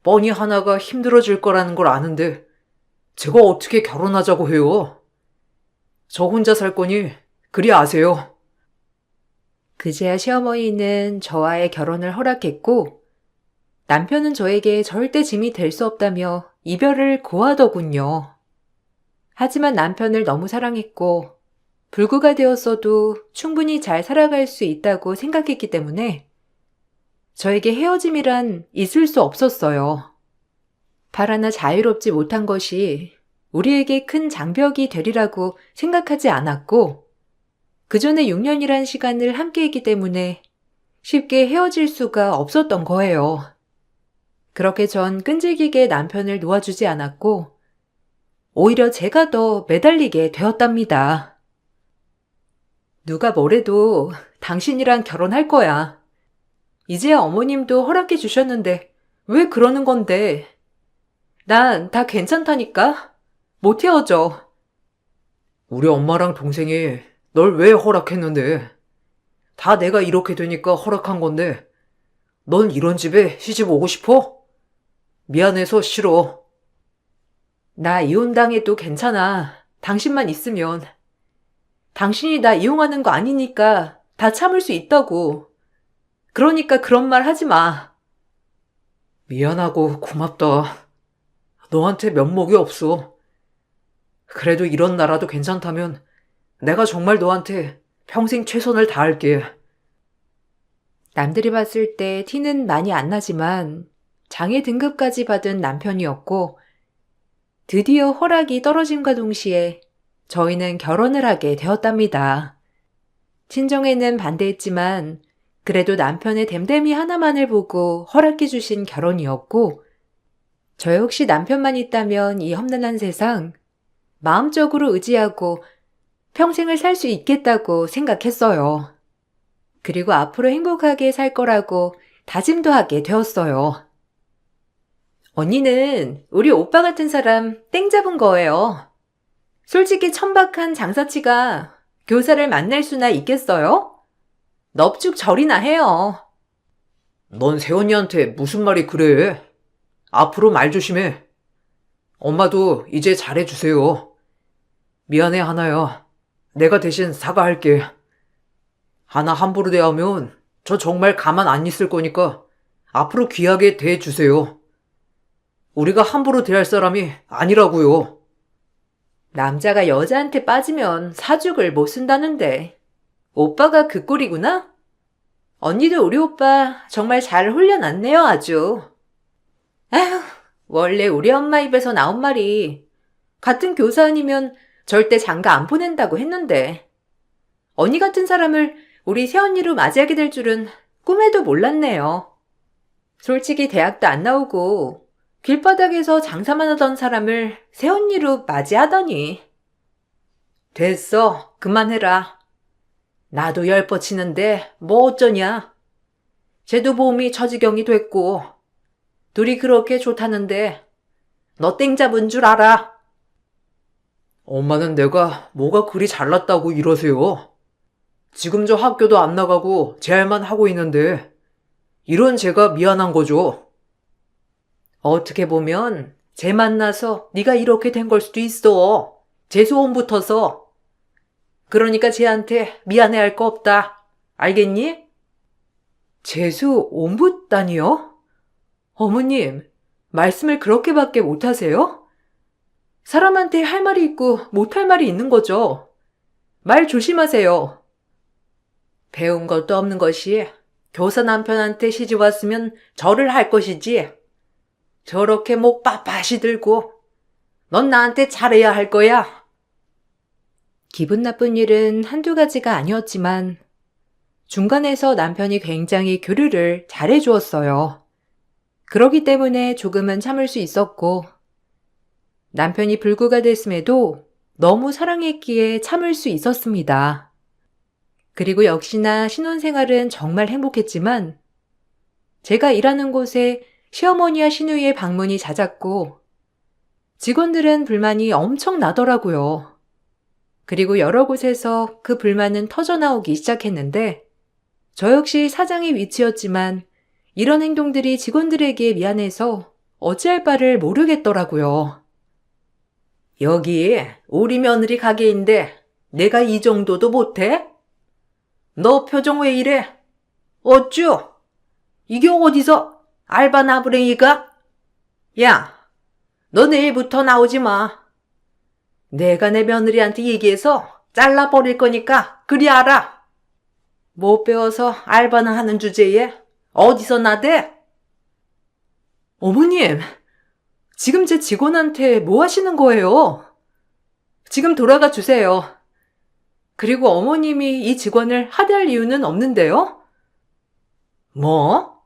뻔히 하나가 힘들어질 거라는 걸 아는데 제가 어떻게 결혼하자고 해요? 저 혼자 살 거니 그리 아세요. 그제야 시어머니는 저와의 결혼을 허락했고 남편은 저에게 절대 짐이 될 수 없다며 이별을 고하더군요. 하지만 남편을 너무 사랑했고 불구가 되었어도 충분히 잘 살아갈 수 있다고 생각했기 때문에 저에게 헤어짐이란 있을 수 없었어요. 발 하나 자유롭지 못한 것이 우리에게 큰 장벽이 되리라고 생각하지 않았고 그 전에 6년이란 시간을 함께 했기 때문에 쉽게 헤어질 수가 없었던 거예요. 그렇게 전 끈질기게 남편을 놓아주지 않았고, 오히려 제가 더 매달리게 되었답니다. 누가 뭐래도 당신이랑 결혼할 거야. 이제야 어머님도 허락해 주셨는데 왜 그러는 건데? 난 다 괜찮다니까? 못 헤어져. 우리 엄마랑 동생이 널 왜 허락했는데? 다 내가 이렇게 되니까 허락한 건데, 넌 이런 집에 시집 오고 싶어? 미안해서 싫어. 나 이혼당해도 괜찮아. 당신만 있으면. 당신이 나 이용하는 거 아니니까 다 참을 수 있다고. 그러니까 그런 말 하지 마. 미안하고 고맙다. 너한테 면목이 없어. 그래도 이런 나라도 괜찮다면 내가 정말 너한테 평생 최선을 다할게. 남들이 봤을 때 티는 많이 안 나지만 장애 등급까지 받은 남편이었고, 드디어 허락이 떨어짐과 동시에 저희는 결혼을 하게 되었답니다. 친정에는 반대했지만 그래도 남편의 댐댐이 하나만을 보고 허락해 주신 결혼이었고, 저 역시 남편만 있다면 이 험난한 세상 마음적으로 의지하고 평생을 살 수 있겠다고 생각했어요. 그리고 앞으로 행복하게 살 거라고 다짐도 하게 되었어요. 언니는 우리 오빠 같은 사람 땡 잡은 거예요. 솔직히 천박한 장사치가 교사를 만날 수나 있겠어요? 넙죽 절이나 해요. 넌 세연이한테 무슨 말이 그래? 앞으로 말 조심해. 엄마도 이제 잘해주세요. 미안해, 하나야. 내가 대신 사과할게. 하나 함부로 대하면 저 정말 가만 안 있을 거니까 앞으로 귀하게 대해주세요. 우리가 함부로 대할 사람이 아니라고요. 남자가 여자한테 빠지면 사죽을 못 쓴다는데 오빠가 그 꼴이구나? 언니도 우리 오빠 정말 잘 홀려놨네요, 아주. 아휴, 원래 우리 엄마 입에서 나온 말이 같은 교사 아니면 절대 장가 안 보낸다고 했는데, 언니 같은 사람을 우리 새언니로 맞이하게 될 줄은 꿈에도 몰랐네요. 솔직히 대학도 안 나오고 길바닥에서 장사만 하던 사람을 새언니로 맞이하다니. 됐어, 그만해라. 나도 열 뻗치는데 뭐 어쩌냐. 쟤도 보험이 처지경이 됐고 둘이 그렇게 좋다는데 너 땡 잡은 줄 알아. 엄마는 내가 뭐가 그리 잘났다고 이러세요. 지금 저 학교도 안 나가고 제 할만 하고 있는데 이런 제가 미안한 거죠. 어떻게 보면 쟤 만나서 네가 이렇게 된 걸 수도 있어. 쟤 소원 붙어서. 그러니까 쟤한테 미안해할 거 없다. 알겠니? 재수 옴붓다니요? 어머님, 말씀을 그렇게밖에 못하세요? 사람한테 할 말이 있고 못할 말이 있는 거죠. 말 조심하세요. 배운 것도 없는 것이 교사 남편한테 시집 왔으면 절을 할 것이지. 저렇게 목 빳빳이 들고 넌 나한테 잘해야 할 거야. 기분 나쁜 일은 한두 가지가 아니었지만 중간에서 남편이 굉장히 교류를 잘해주었어요. 그러기 때문에 조금은 참을 수 있었고, 남편이 불구가 됐음에도 너무 사랑했기에 참을 수 있었습니다. 그리고 역시나 신혼생활은 정말 행복했지만 제가 일하는 곳에 시어머니와 시누이의 방문이 잦았고 직원들은 불만이 엄청 나더라고요. 그리고 여러 곳에서 그 불만은 터져나오기 시작했는데 저 역시 사장의 위치였지만 이런 행동들이 직원들에게 미안해서 어찌할 바를 모르겠더라고요. 여기 우리 며느리 가게인데 내가 이 정도도 못해? 너 표정 왜 이래? 어쭈? 이게 어디서 알바 나부랭이가? 야, 너 내일부터 나오지 마. 내가 내 며느리한테 얘기해서 잘라버릴 거니까 그리 알아. 못 배워서 알바나 하는 주제에 어디서 나대? 어머님, 지금 제 직원한테 뭐 하시는 거예요? 지금 돌아가 주세요. 그리고 어머님이 이 직원을 하대할 이유는 없는데요? 뭐?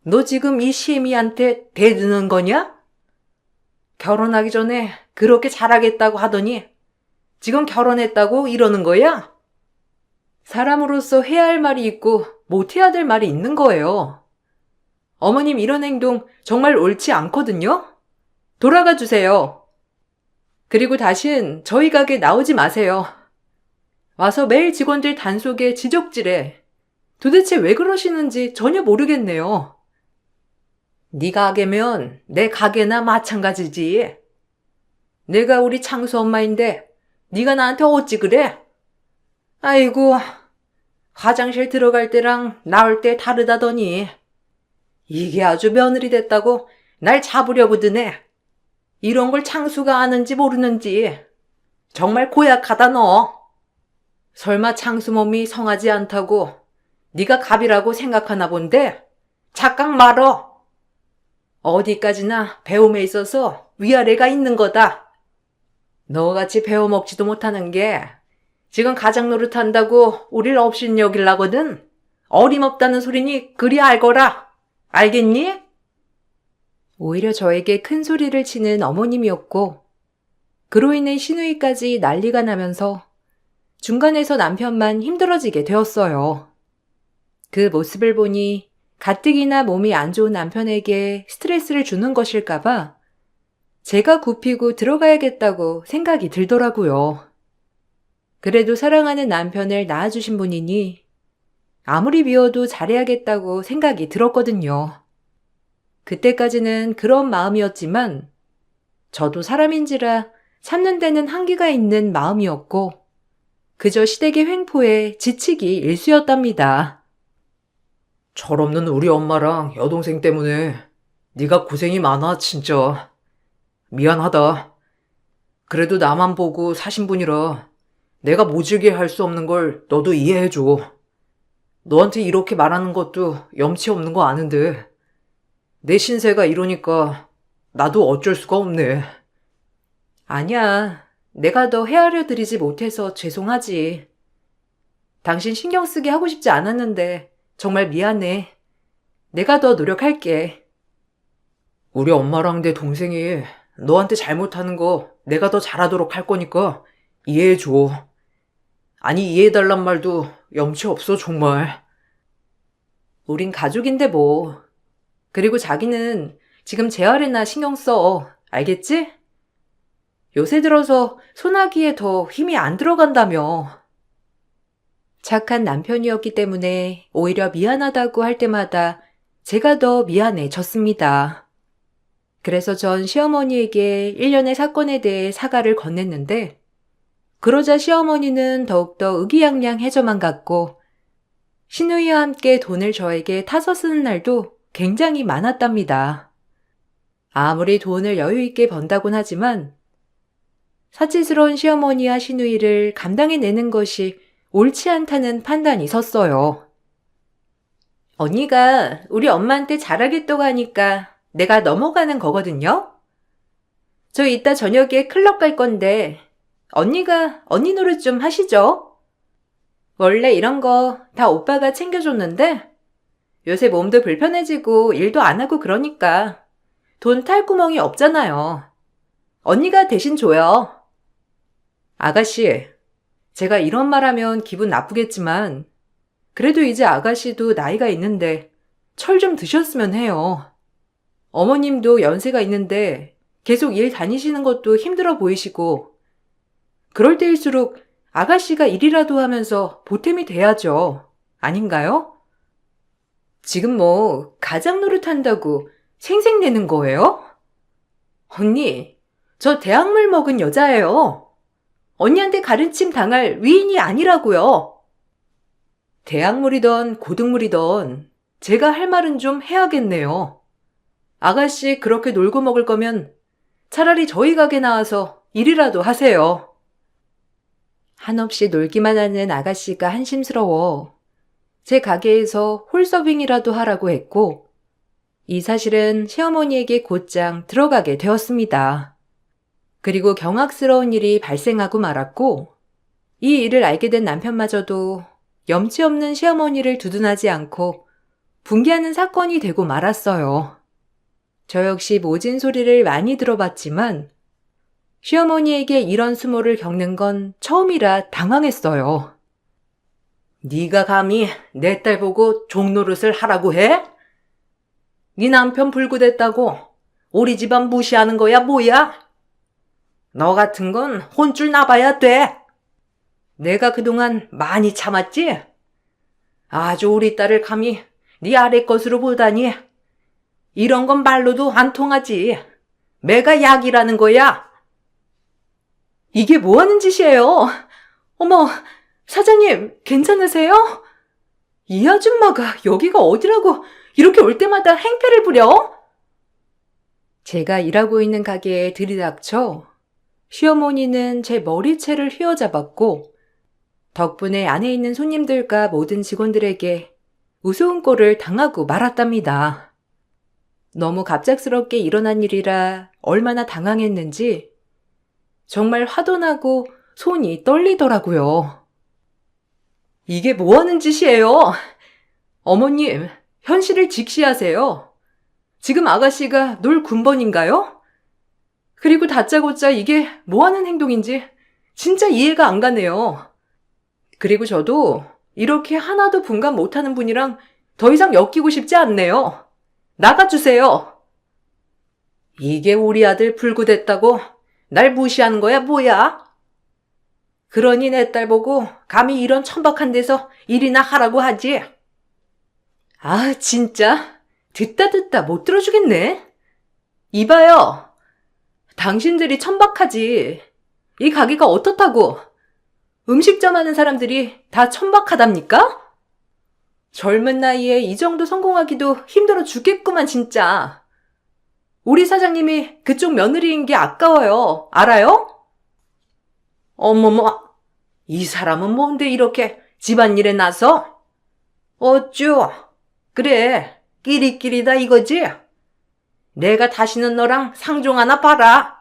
너 지금 이 시애미한테 대드는 거냐? 결혼하기 전에 그렇게 잘하겠다고 하더니 지금 결혼했다고 이러는 거야? 사람으로서 해야 할 말이 있고 못해야 될 말이 있는 거예요. 어머님 이런 행동 정말 옳지 않거든요? 돌아가 주세요. 그리고 다신 저희 가게 나오지 마세요. 와서 매일 직원들 단속에 지적질해. 도대체 왜 그러시는지 전혀 모르겠네요. 네 가게면 내 가게나 마찬가지지. 내가 우리 창수 엄마인데 네가 나한테 어찌 그래? 아이고, 화장실 들어갈 때랑 나올 때 다르다더니 이게 아주 며느리 됐다고 날 잡으려고 드네. 이런 걸 창수가 아는지 모르는지 정말 고약하다 너. 설마 창수 몸이 성하지 않다고 네가 갑이라고 생각하나 본데 착각 말어. 어디까지나 배움에 있어서 위아래가 있는 거다. 너같이 배워먹지도 못하는 게 지금 가장 노릇한다고 우릴 업신 여길라거든. 어림없다는 소리니 그리 알거라. 알겠니? 오히려 저에게 큰 소리를 치는 어머님이었고, 그로 인해 시누이까지 난리가 나면서 중간에서 남편만 힘들어지게 되었어요. 그 모습을 보니 가뜩이나 몸이 안 좋은 남편에게 스트레스를 주는 것일까봐 제가 굽히고 들어가야겠다고 생각이 들더라고요. 그래도 사랑하는 남편을 낳아주신 분이니 아무리 미워도 잘해야겠다고 생각이 들었거든요. 그때까지는 그런 마음이었지만 저도 사람인지라 참는 데는 한계가 있는 마음이었고 그저 시댁의 횡포에 지치기 일쑤였답니다. 철없는 우리 엄마랑 여동생 때문에 네가 고생이 많아 진짜. 미안하다. 그래도 나만 보고 사신 분이라 내가 모질게 할 수 없는 걸 너도 이해해줘. 너한테 이렇게 말하는 것도 염치 없는 거 아는데 내 신세가 이러니까 나도 어쩔 수가 없네. 아니야. 내가 더 헤아려 드리지 못해서 죄송하지. 당신 신경 쓰게 하고 싶지 않았는데 정말 미안해. 내가 더 노력할게. 우리 엄마랑 내 동생이 너한테 잘못하는 거 내가 더 잘하도록 할 거니까 이해해줘. 아니 이해해달란 말도 염치 없어 정말. 우린 가족인데 뭐. 그리고 자기는 지금 재활에나 신경 써. 알겠지? 요새 들어서 소나기에 더 힘이 안 들어간다며. 착한 남편이었기 때문에 오히려 미안하다고 할 때마다 제가 더 미안해졌습니다. 그래서 전 시어머니에게 일련의 사건에 대해 사과를 건넸는데 그러자 시어머니는 더욱더 의기양양해져만 갔고 시누이와 함께 돈을 저에게 타서 쓰는 날도 굉장히 많았답니다. 아무리 돈을 여유 있게 번다곤 하지만 사치스러운 시어머니와 시누이를 감당해내는 것이 옳지 않다는 판단이 섰어요. 언니가 우리 엄마한테 잘하겠다고 하니까 내가 넘어가는 거거든요. 저 이따 저녁에 클럽 갈 건데 언니가 언니 노릇 좀 하시죠. 원래 이런 거 다 오빠가 챙겨줬는데 요새 몸도 불편해지고 일도 안 하고 그러니까 돈 탈 구멍이 없잖아요. 언니가 대신 줘요. 아가씨, 제가 이런 말 하면 기분 나쁘겠지만 그래도 이제 아가씨도 나이가 있는데 철 좀 드셨으면 해요. 어머님도 연세가 있는데 계속 일 다니시는 것도 힘들어 보이시고 그럴 때일수록 아가씨가 일이라도 하면서 보탬이 돼야죠. 아닌가요? 지금 뭐 가장 노릇한다고 생색내는 거예요? 언니, 저 대학물 먹은 여자예요. 언니한테 가르침 당할 위인이 아니라고요. 대학물이던 고등물이던 제가 할 말은 좀 해야겠네요. 아가씨 그렇게 놀고 먹을 거면 차라리 저희 가게 나와서 일이라도 하세요. 한없이 놀기만 하는 아가씨가 한심스러워 제 가게에서 홀서빙이라도 하라고 했고 이 사실은 시어머니에게 곧장 들어가게 되었습니다. 그리고 경악스러운 일이 발생하고 말았고 이 일을 알게 된 남편마저도 염치 없는 시어머니를 두둔하지 않고 붕괴하는 사건이 되고 말았어요. 저 역시 모진 소리를 많이 들어봤지만 시어머니에게 이런 수모를 겪는 건 처음이라 당황했어요. 네가 감히 내 딸 보고 종노릇을 하라고 해? 네 남편 불구됐다고 우리 집안 무시하는 거야 뭐야? 너 같은 건 혼쭐 나봐야 돼. 내가 그동안 많이 참았지? 아주 우리 딸을 감히 네 아래 것으로 보다니. 이런 건 말로도 안 통하지. 매가 약이라는 거야. 이게 뭐 하는 짓이에요? 어머, 사장님, 괜찮으세요? 이 아줌마가 여기가 어디라고 이렇게 올 때마다 행패를 부려? 제가 일하고 있는 가게에 들이닥쳐 시어머니는 제 머리채를 휘어잡았고 덕분에 안에 있는 손님들과 모든 직원들에게 우스운 꼴을 당하고 말았답니다. 너무 갑작스럽게 일어난 일이라 얼마나 당황했는지 정말 화도 나고 손이 떨리더라고요. 이게 뭐 하는 짓이에요? 어머님, 현실을 직시하세요. 지금 아가씨가 놀 군번인가요? 그리고 다짜고짜 이게 뭐 하는 행동인지 진짜 이해가 안 가네요. 그리고 저도 이렇게 하나도 분간 못하는 분이랑 더 이상 엮이고 싶지 않네요. 나가주세요. 이게 우리 아들 불구됐다고 날 무시하는 거야 뭐야? 그러니 내 딸 보고 감히 이런 천박한 데서 일이나 하라고 하지. 아, 진짜 듣다 못 들어주겠네. 이봐요. 당신들이 천박하지. 이 가게가 어떻다고? 음식점 하는 사람들이 다 천박하답니까? 젊은 나이에 이 정도 성공하기도 힘들어 죽겠구만 진짜. 우리 사장님이 그쪽 며느리인 게 아까워요. 알아요? 어머머, 이 사람은 뭔데 이렇게 집안일에 나서? 어쭈? 그래, 끼리끼리다 이거지? 내가 다시는 너랑 상종 하나 봐라.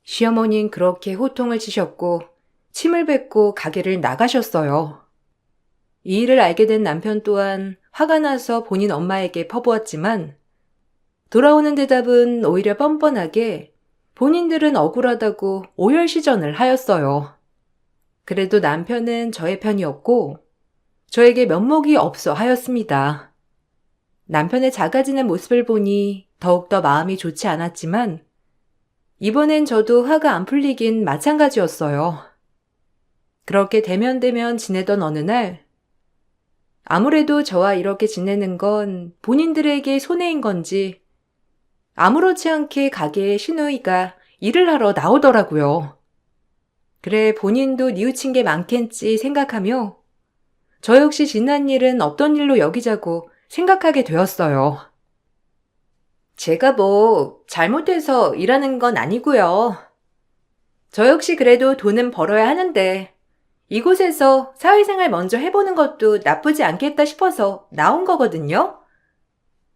시어머니는 그렇게 호통을 치셨고 침을 뱉고 가게를 나가셨어요. 이 일을 알게 된 남편 또한 화가 나서 본인 엄마에게 퍼부었지만 돌아오는 대답은 오히려 뻔뻔하게 본인들은 억울하다고 오열시전을 하였어요. 그래도 남편은 저의 편이었고 저에게 면목이 없어 하였습니다. 남편의 작아지는 모습을 보니 더욱더 마음이 좋지 않았지만 이번엔 저도 화가 안 풀리긴 마찬가지였어요. 그렇게 대면대면 지내던 어느 날 아무래도 저와 이렇게 지내는 건 본인들에게 손해인 건지 아무렇지 않게 가게에 신우이가 일을 하러 나오더라고요. 그래 본인도 뉘우친 게 많겠지 생각하며 저 역시 지난 일은 없던 일로 여기자고 생각하게 되었어요. 제가 뭐 잘못해서 일하는 건 아니고요. 저 역시 그래도 돈은 벌어야 하는데 이곳에서 사회생활 먼저 해보는 것도 나쁘지 않겠다 싶어서 나온 거거든요.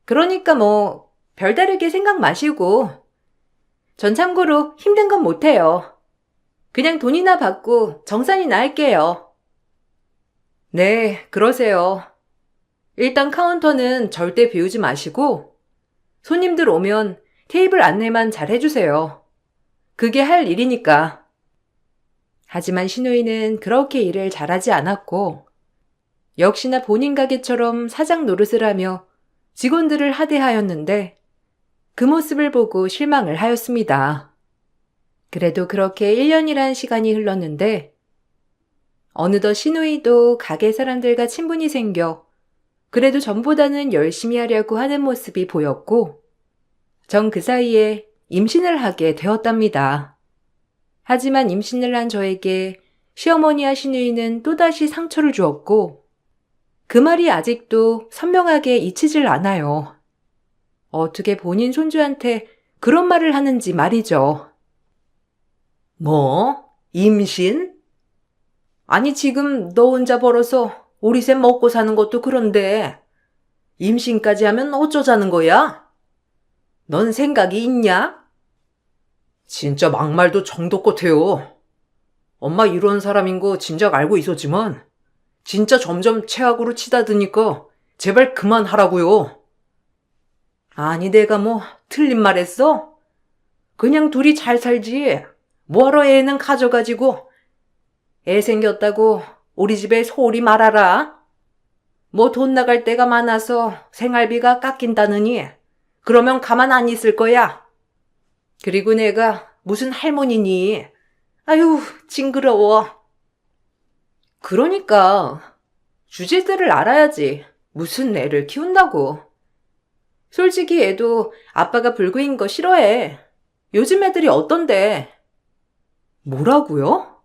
그러니까 뭐 별다르게 생각 마시고 전 참고로 힘든 건 못해요. 그냥 돈이나 받고 정산이나 할게요. 네, 그러세요. 일단 카운터는 절대 비우지 마시고 손님들 오면 테이블 안내만 잘 해주세요. 그게 할 일이니까. 하지만 신우이는 그렇게 일을 잘하지 않았고 역시나 본인 가게처럼 사장 노릇을 하며 직원들을 하대하였는데 그 모습을 보고 실망을 하였습니다. 그래도 그렇게 1년이란 시간이 흘렀는데 어느덧 신우이도 가게 사람들과 친분이 생겨 그래도 전보다는 열심히 하려고 하는 모습이 보였고 전 그 사이에 임신을 하게 되었답니다. 하지만 임신을 한 저에게 시어머니와 신우이는 또다시 상처를 주었고 그 말이 아직도 선명하게 잊히질 않아요. 어떻게 본인 손주한테 그런 말을 하는지 말이죠. 뭐? 임신? 아니 지금 너 혼자 벌어서 우리 셋 먹고 사는 것도 그런데 임신까지 하면 어쩌자는 거야? 넌 생각이 있냐? 진짜 막말도 정도 같아요. 엄마 이런 사람인 거 진작 알고 있었지만 진짜 점점 최악으로 치닫으니까 제발 그만하라고요. 아니, 내가 뭐 틀린 말 했어? 그냥 둘이 잘 살지. 뭐하러 애는 가져가지고. 애 생겼다고 우리 집에 소홀히 말하라. 뭐 돈 나갈 때가 많아서 생활비가 깎인다느니 그러면 가만 안 있을 거야. 그리고 내가 무슨 할머니니? 아유, 징그러워. 그러니까 주제들을 알아야지. 무슨 애를 키운다고. 솔직히 애도 아빠가 불구인 거 싫어해. 요즘 애들이 어떤데? 뭐라고요?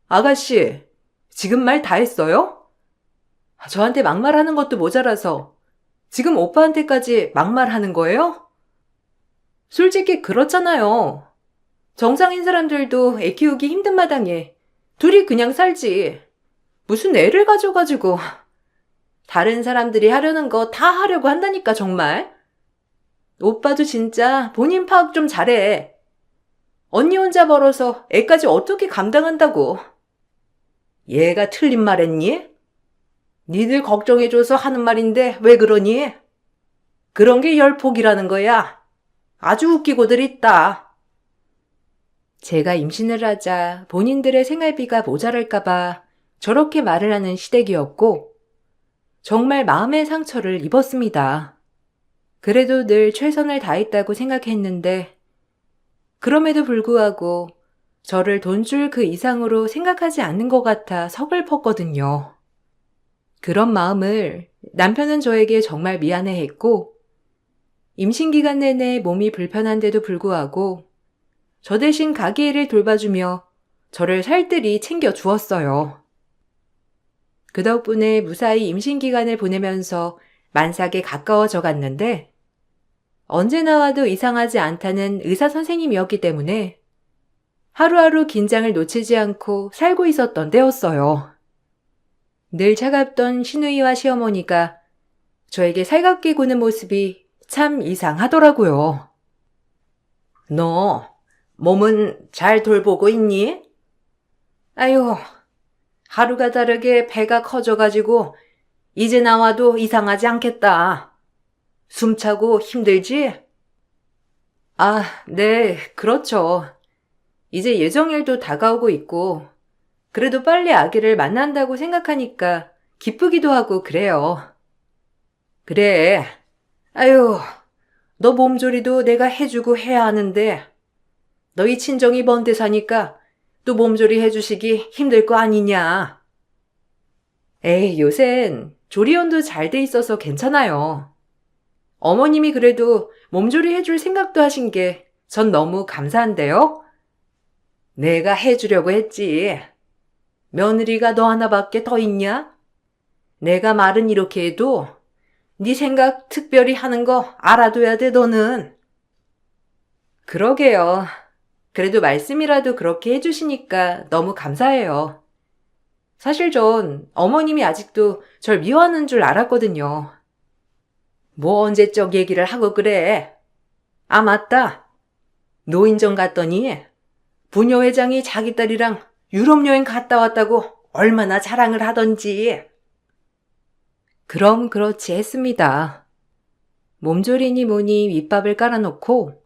아가씨, 지금 말 다 했어요? 저한테 막말하는 것도 모자라서 지금 오빠한테까지 막말하는 거예요? 솔직히 그렇잖아요. 정상인 사람들도 애 키우기 힘든 마당에 둘이 그냥 살지. 무슨 애를 가져가지고. 다른 사람들이 하려는 거 다 하려고 한다니까 정말. 오빠도 진짜 본인 파악 좀 잘해. 언니 혼자 벌어서 애까지 어떻게 감당한다고. 얘가 틀린 말 했니? 니들 걱정해줘서 하는 말인데 왜 그러니? 그런 게 열폭이라는 거야. 아주 웃기고들 있다. 제가 임신을 하자 본인들의 생활비가 모자랄까봐 저렇게 말을 하는 시댁이었고 정말 마음의 상처를 입었습니다. 그래도 늘 최선을 다했다고 생각했는데 그럼에도 불구하고 저를 돈 줄 그 이상으로 생각하지 않는 것 같아 서글펐거든요. 그런 마음을 남편은 저에게 정말 미안해했고 임신 기간 내내 몸이 불편한데도 불구하고 저 대신 가게 일을 돌봐주며 저를 살뜰히 챙겨주었어요. 그 덕분에 무사히 임신 기간을 보내면서 만삭에 가까워져 갔는데 언제 나와도 이상하지 않다는 의사 선생님이었기 때문에 하루하루 긴장을 놓치지 않고 살고 있었던 때였어요. 늘 차갑던 시누이와 시어머니가 저에게 살갑게 구는 모습이 참 이상하더라고요. 너 몸은 잘 돌보고 있니? 아유, 하루가 다르게 배가 커져가지고 이제 나와도 이상하지 않겠다. 숨차고 힘들지? 아, 네, 그렇죠. 이제 예정일도 다가오고 있고 그래도 빨리 아기를 만난다고 생각하니까 기쁘기도 하고 그래요. 그래. 아유, 너 몸조리도 내가 해주고 해야 하는데 너희 친정이 먼 데 사니까 또 몸조리 해주시기 힘들 거 아니냐. 에이, 요샌 조리원도 잘 돼 있어서 괜찮아요. 어머님이 그래도 몸조리 해줄 생각도 하신 게 전 너무 감사한데요. 내가 해주려고 했지. 며느리가 너 하나밖에 더 있냐? 내가 말은 이렇게 해도 네 생각 특별히 하는 거 알아둬야 돼, 너는. 그러게요. 그래도 말씀이라도 그렇게 해주시니까 너무 감사해요. 사실 전 어머님이 아직도 절 미워하는 줄 알았거든요. 뭐 언제적 얘기를 하고 그래. 아, 맞다. 노인정 갔더니 부녀회장이 자기 딸이랑 유럽 여행 갔다 왔다고 얼마나 자랑을 하던지. 그럼 그렇지 했습니다. 몸조리니 뭐니 밑밥을 깔아놓고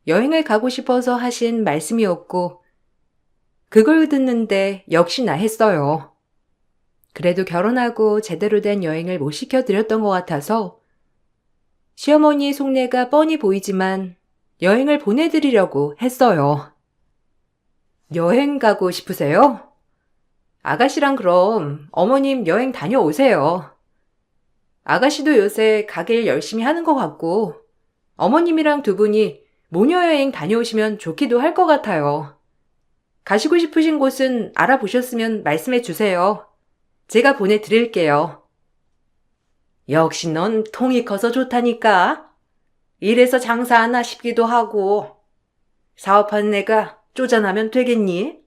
여행을 가고 싶어서 하신 말씀이었고 그걸 듣는데 역시나 했어요. 그래도 결혼하고 제대로 된 여행을 못 시켜드렸던 것 같아서 시어머니의 속내가 뻔히 보이지만 여행을 보내드리려고 했어요. 여행 가고 싶으세요? 아가씨랑 그럼 어머님 여행 다녀오세요. 아가씨도 요새 가게 일 열심히 하는 것 같고 어머님이랑 두 분이 모녀여행 다녀오시면 좋기도 할 것 같아요. 가시고 싶으신 곳은 알아보셨으면 말씀해 주세요. 제가 보내드릴게요. 역시 넌 통이 커서 좋다니까. 이래서 장사하나 싶기도 하고. 사업하는 애가 쪼잔하면 되겠니?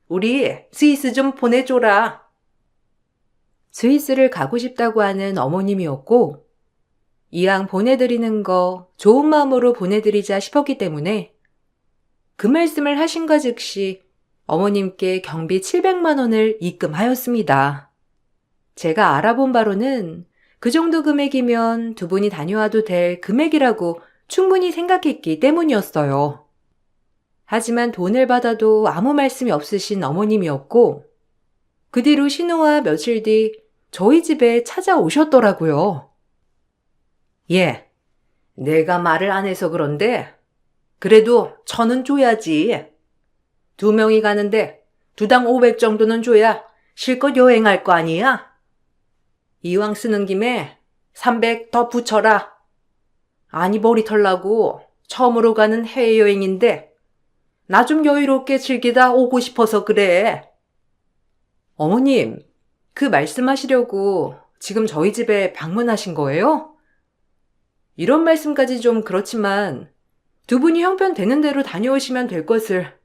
우리 스위스 좀 보내줘라. 스위스를 가고 싶다고 하는 어머님이었고 이왕 보내드리는 거 좋은 마음으로 보내드리자 싶었기 때문에 그 말씀을 하신가 즉시 어머님께 경비 700만 원을 입금하였습니다. 제가 알아본 바로는 그 정도 금액이면 두 분이 다녀와도 될 금액이라고 충분히 생각했기 때문이었어요. 하지만 돈을 받아도 아무 말씀이 없으신 어머님이었고, 그 뒤로 신우와 며칠 뒤 저희 집에 찾아오셨더라고요. 예, 내가 말을 안 해서 그런데 그래도 1,000은 줘야지. 2명이 가는데 2당 500 정도는 줘야 실컷 여행할 거 아니야? 이왕 쓰는 김에 300 더 붙여라. 아니 머리 털라고 처음으로 가는 해외여행인데 나 좀 여유롭게 즐기다 오고 싶어서 그래. 어머님, 그 말씀하시려고 지금 저희 집에 방문하신 거예요? 이런 말씀까지 좀 그렇지만 두 분이 형편되는 대로 다녀오시면 될 것을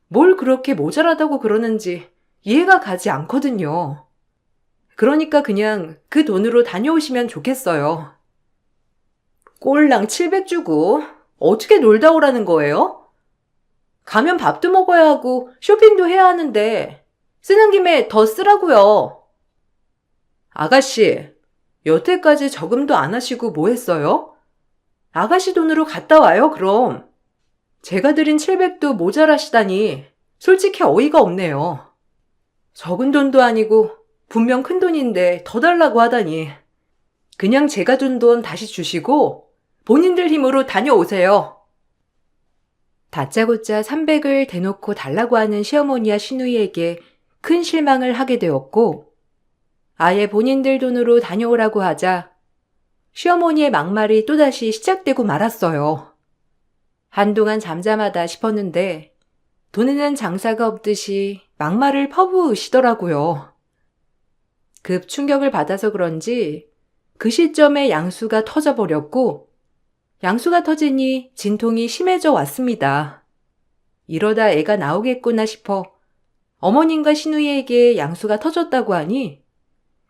뭘 그렇게 모자라다고 그러는지 이해가 가지 않거든요. 그러니까 그냥 그 돈으로 다녀오시면 좋겠어요. 꼴랑 700 주고 어떻게 놀다 오라는 거예요? 가면 밥도 먹어야 하고 쇼핑도 해야 하는데 쓰는 김에 더 쓰라고요. 아가씨, 여태까지 저금도 안 하시고 뭐 했어요? 아가씨 돈으로 갔다 와요, 그럼. 제가 드린 700도 모자라시다니 솔직히 어이가 없네요. 적은 돈도 아니고 분명 큰 돈인데 더 달라고 하다니. 그냥 제가 준 돈 다시 주시고 본인들 힘으로 다녀오세요. 다짜고짜 300을 대놓고 달라고 하는 시어머니와 시누이에게 큰 실망을 하게 되었고, 아예 본인들 돈으로 다녀오라고 하자 시어머니의 막말이 또다시 시작되고 말았어요. 한동안 잠잠하다 싶었는데 돈에는 장사가 없듯이 막말을 퍼부으시더라고요. 급 충격을 받아서 그런지 그 시점에 양수가 터져버렸고, 양수가 터지니 진통이 심해져 왔습니다. 이러다 애가 나오겠구나 싶어 어머님과 시누이에게 양수가 터졌다고 하니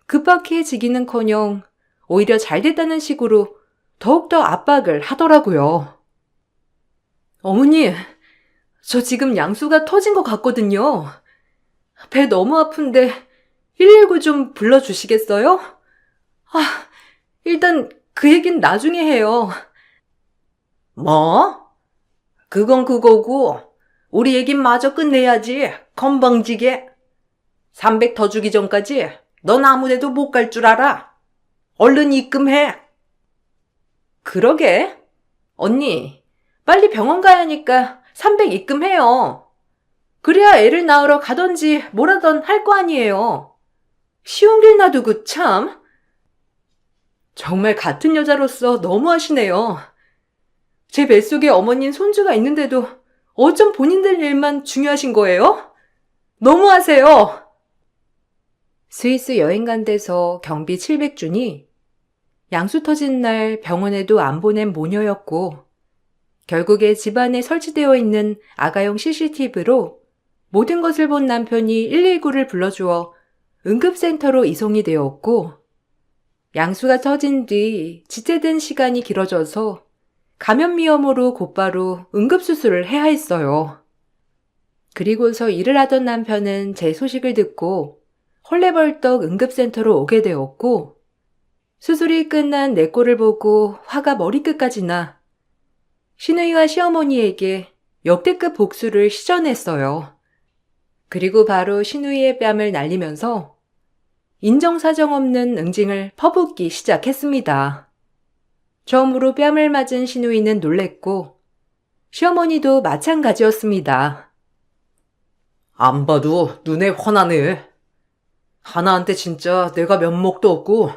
급박해지기는커녕 오히려 잘 됐다는 식으로 더욱더 압박을 하더라고요. 어머니, 저 지금 양수가 터진 것 같거든요. 배 너무 아픈데 119 좀 불러주시겠어요? 일단 그 얘긴 나중에 해요. 뭐? 그건 그거고 우리 얘긴 마저 끝내야지. 건방지게. 300 더 주기 전까지 넌 아무데도 못 갈 줄 알아. 얼른 입금해. 그러게. 언니, 빨리 병원 가야 하니까 300 입금해요. 그래야 애를 낳으러 가던지 뭐라던 할 거 아니에요. 쉬운 길 놔두고 참. 정말 같은 여자로서 너무하시네요. 제 뱃속에 어머님 손주가 있는데도 어쩜 본인들 일만 중요하신 거예요? 너무하세요. 스위스 여행 간 데서 경비 700주니 양수 터진 날 병원에도 안 보낸 모녀였고, 결국에 집안에 설치되어 있는 아가용 CCTV로 모든 것을 본 남편이 119를 불러주어 응급센터로 이송이 되었고, 양수가 터진 뒤 지체된 시간이 길어져서 감염위험으로 곧바로 응급수술을 해야 했어요. 그리고서 일을 하던 남편은 제 소식을 듣고 헐레벌떡 응급센터로 오게 되었고, 수술이 끝난 내 꼴을 보고 화가 머리끝까지 나 시누이와 시어머니에게 역대급 복수를 시전했어요. 그리고 바로 시누이의 뺨을 날리면서 인정사정 없는 응징을 퍼붓기 시작했습니다. 처음으로 뺨을 맞은 시누이는 놀랬고 시어머니도 마찬가지였습니다. 안 봐도 눈에 훤하네. 하나한테 진짜 내가 면목도 없고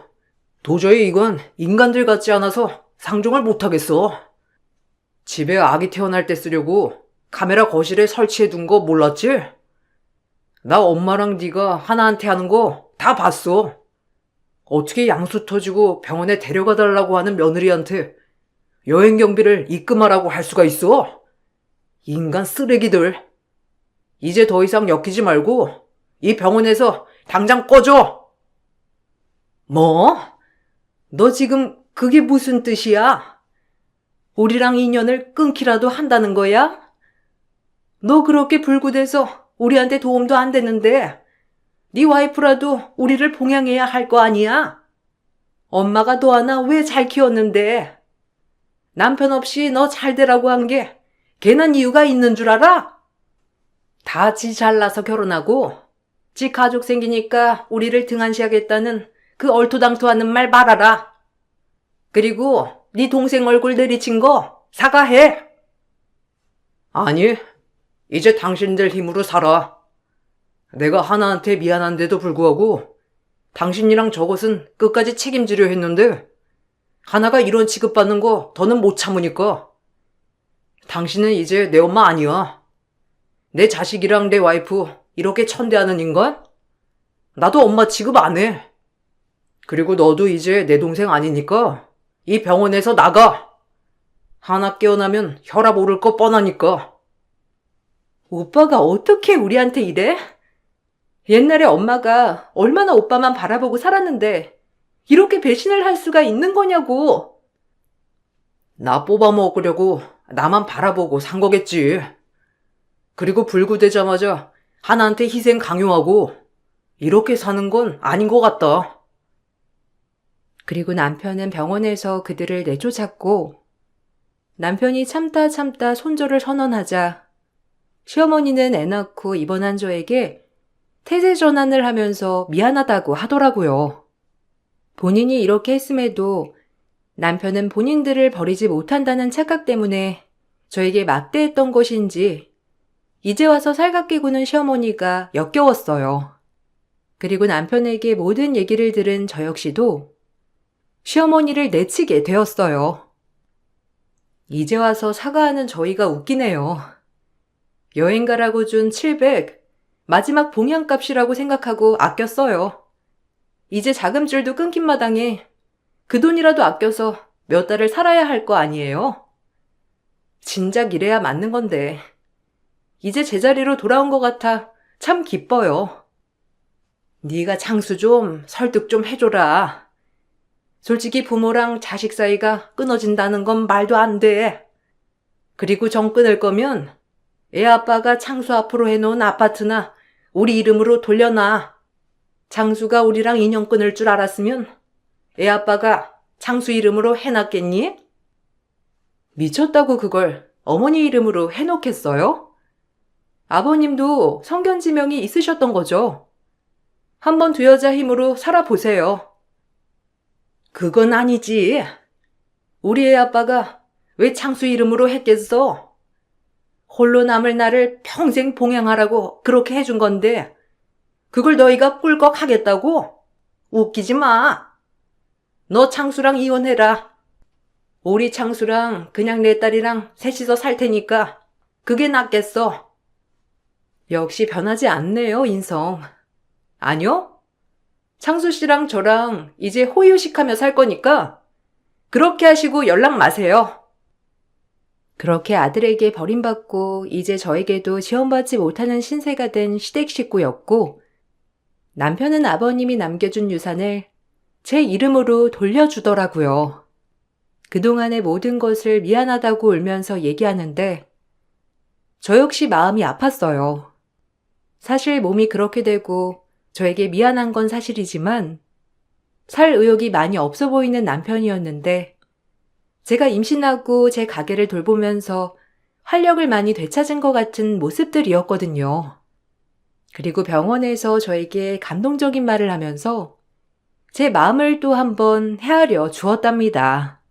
도저히 이건 인간들 같지 않아서 상종을 못하겠어. 집에 아기 태어날 때 쓰려고 카메라 거실에 설치해둔 거 몰랐지? 나 엄마랑 네가 하나한테 하는 거 다 봤어. 어떻게 양수 터지고 병원에 데려가 달라고 하는 며느리한테 여행 경비를 입금하라고 할 수가 있어? 인간 쓰레기들. 이제 더 이상 엮이지 말고 이 병원에서 당장 꺼져. 뭐? 너 지금 그게 무슨 뜻이야? 우리랑 인연을 끊기라도 한다는 거야? 너 그렇게 불구돼서 우리한테 도움도 안 되는데 네 와이프라도 우리를 봉양해야 할 거 아니야? 엄마가 너 하나 왜 잘 키웠는데? 남편 없이 너 잘 되라고 한 게 괜한 이유가 있는 줄 알아? 다 지 잘나서 결혼하고 지 가족 생기니까 우리를 등한시하겠다는 그 얼토당토하는 말 말아라. 그리고 네 동생 얼굴 내리친 거 사과해. 아니, 이제 당신들 힘으로 살아. 내가 하나한테 미안한데도 불구하고 당신이랑 저것은 끝까지 책임지려 했는데 하나가 이런 취급받는 거 더는 못 참으니까. 당신은 이제 내 엄마 아니야. 내 자식이랑 내 와이프 이렇게 천대하는 인간? 나도 엄마 취급 안 해. 그리고 너도 이제 내 동생 아니니까 이 병원에서 나가. 하나 깨어나면 혈압 오를 거 뻔하니까. 오빠가 어떻게 우리한테 이래? 옛날에 엄마가 얼마나 오빠만 바라보고 살았는데 이렇게 배신을 할 수가 있는 거냐고. 나 뽑아먹으려고 나만 바라보고 산 거겠지. 그리고 불구되자마자 하나한테 희생 강요하고 이렇게 사는 건 아닌 것 같다. 그리고 남편은 병원에서 그들을 내쫓았고 남편이 참다 손절을 선언하자 시어머니는 애 낳고 입원한 저에게 태세 전환을 하면서 미안하다고 하더라고요. 본인이 이렇게 했음에도 남편은 본인들을 버리지 못한다는 착각 때문에 저에게 막대했던 것인지 이제 와서 살갑게 구는 시어머니가 역겨웠어요. 그리고 남편에게 모든 얘기를 들은 저 역시도 시어머니를 내치게 되었어요. 이제 와서 사과하는 저희가 웃기네요. 여행 가라고 준 700, 마지막 봉양값이라고 생각하고 아꼈어요. 이제 자금줄도 끊긴 마당에 그 돈이라도 아껴서 몇 달을 살아야 할 거 아니에요? 진작 이래야 맞는 건데 이제 제자리로 돌아온 것 같아 참 기뻐요. 네가 창수 좀 설득 좀 해줘라. 솔직히 부모랑 자식 사이가 끊어진다는 건 말도 안 돼. 그리고 정 끊을 거면 애 아빠가 창수 앞으로 해놓은 아파트나 우리 이름으로 돌려놔. 창수가 우리랑 인연 끊을 줄 알았으면 애 아빠가 창수 이름으로 해놨겠니? 미쳤다고 그걸 어머니 이름으로 해놓겠어요? 아버님도 성견지명이 있으셨던 거죠. 한번 두 여자 힘으로 살아보세요. 그건 아니지. 우리 애 아빠가 왜 창수 이름으로 했겠어? 홀로 남을 나를 평생 봉양하라고 그렇게 해준 건데 그걸 너희가 꿀꺽 하겠다고? 웃기지 마. 너 창수랑 이혼해라. 우리 창수랑 그냥 내 딸이랑 셋이서 살 테니까 그게 낫겠어. 역시 변하지 않네요, 인성. 아니요? 창수 씨랑 저랑 이제 호의호식하며 살 거니까 그렇게 하시고 연락 마세요. 그렇게 아들에게 버림받고 이제 저에게도 지원받지 못하는 신세가 된 시댁 식구였고 남편은 아버님이 남겨준 유산을 제 이름으로 돌려주더라고요. 그동안의 모든 것을 미안하다고 울면서 얘기하는데 저 역시 마음이 아팠어요. 사실 몸이 그렇게 되고 저에게 미안한 건 사실이지만 살 의욕이 많이 없어 보이는 남편이었는데 제가 임신하고 제 가게를 돌보면서 활력을 많이 되찾은 것 같은 모습들이었거든요. 그리고 병원에서 저에게 감동적인 말을 하면서 제 마음을 또 한번 헤아려 주었답니다.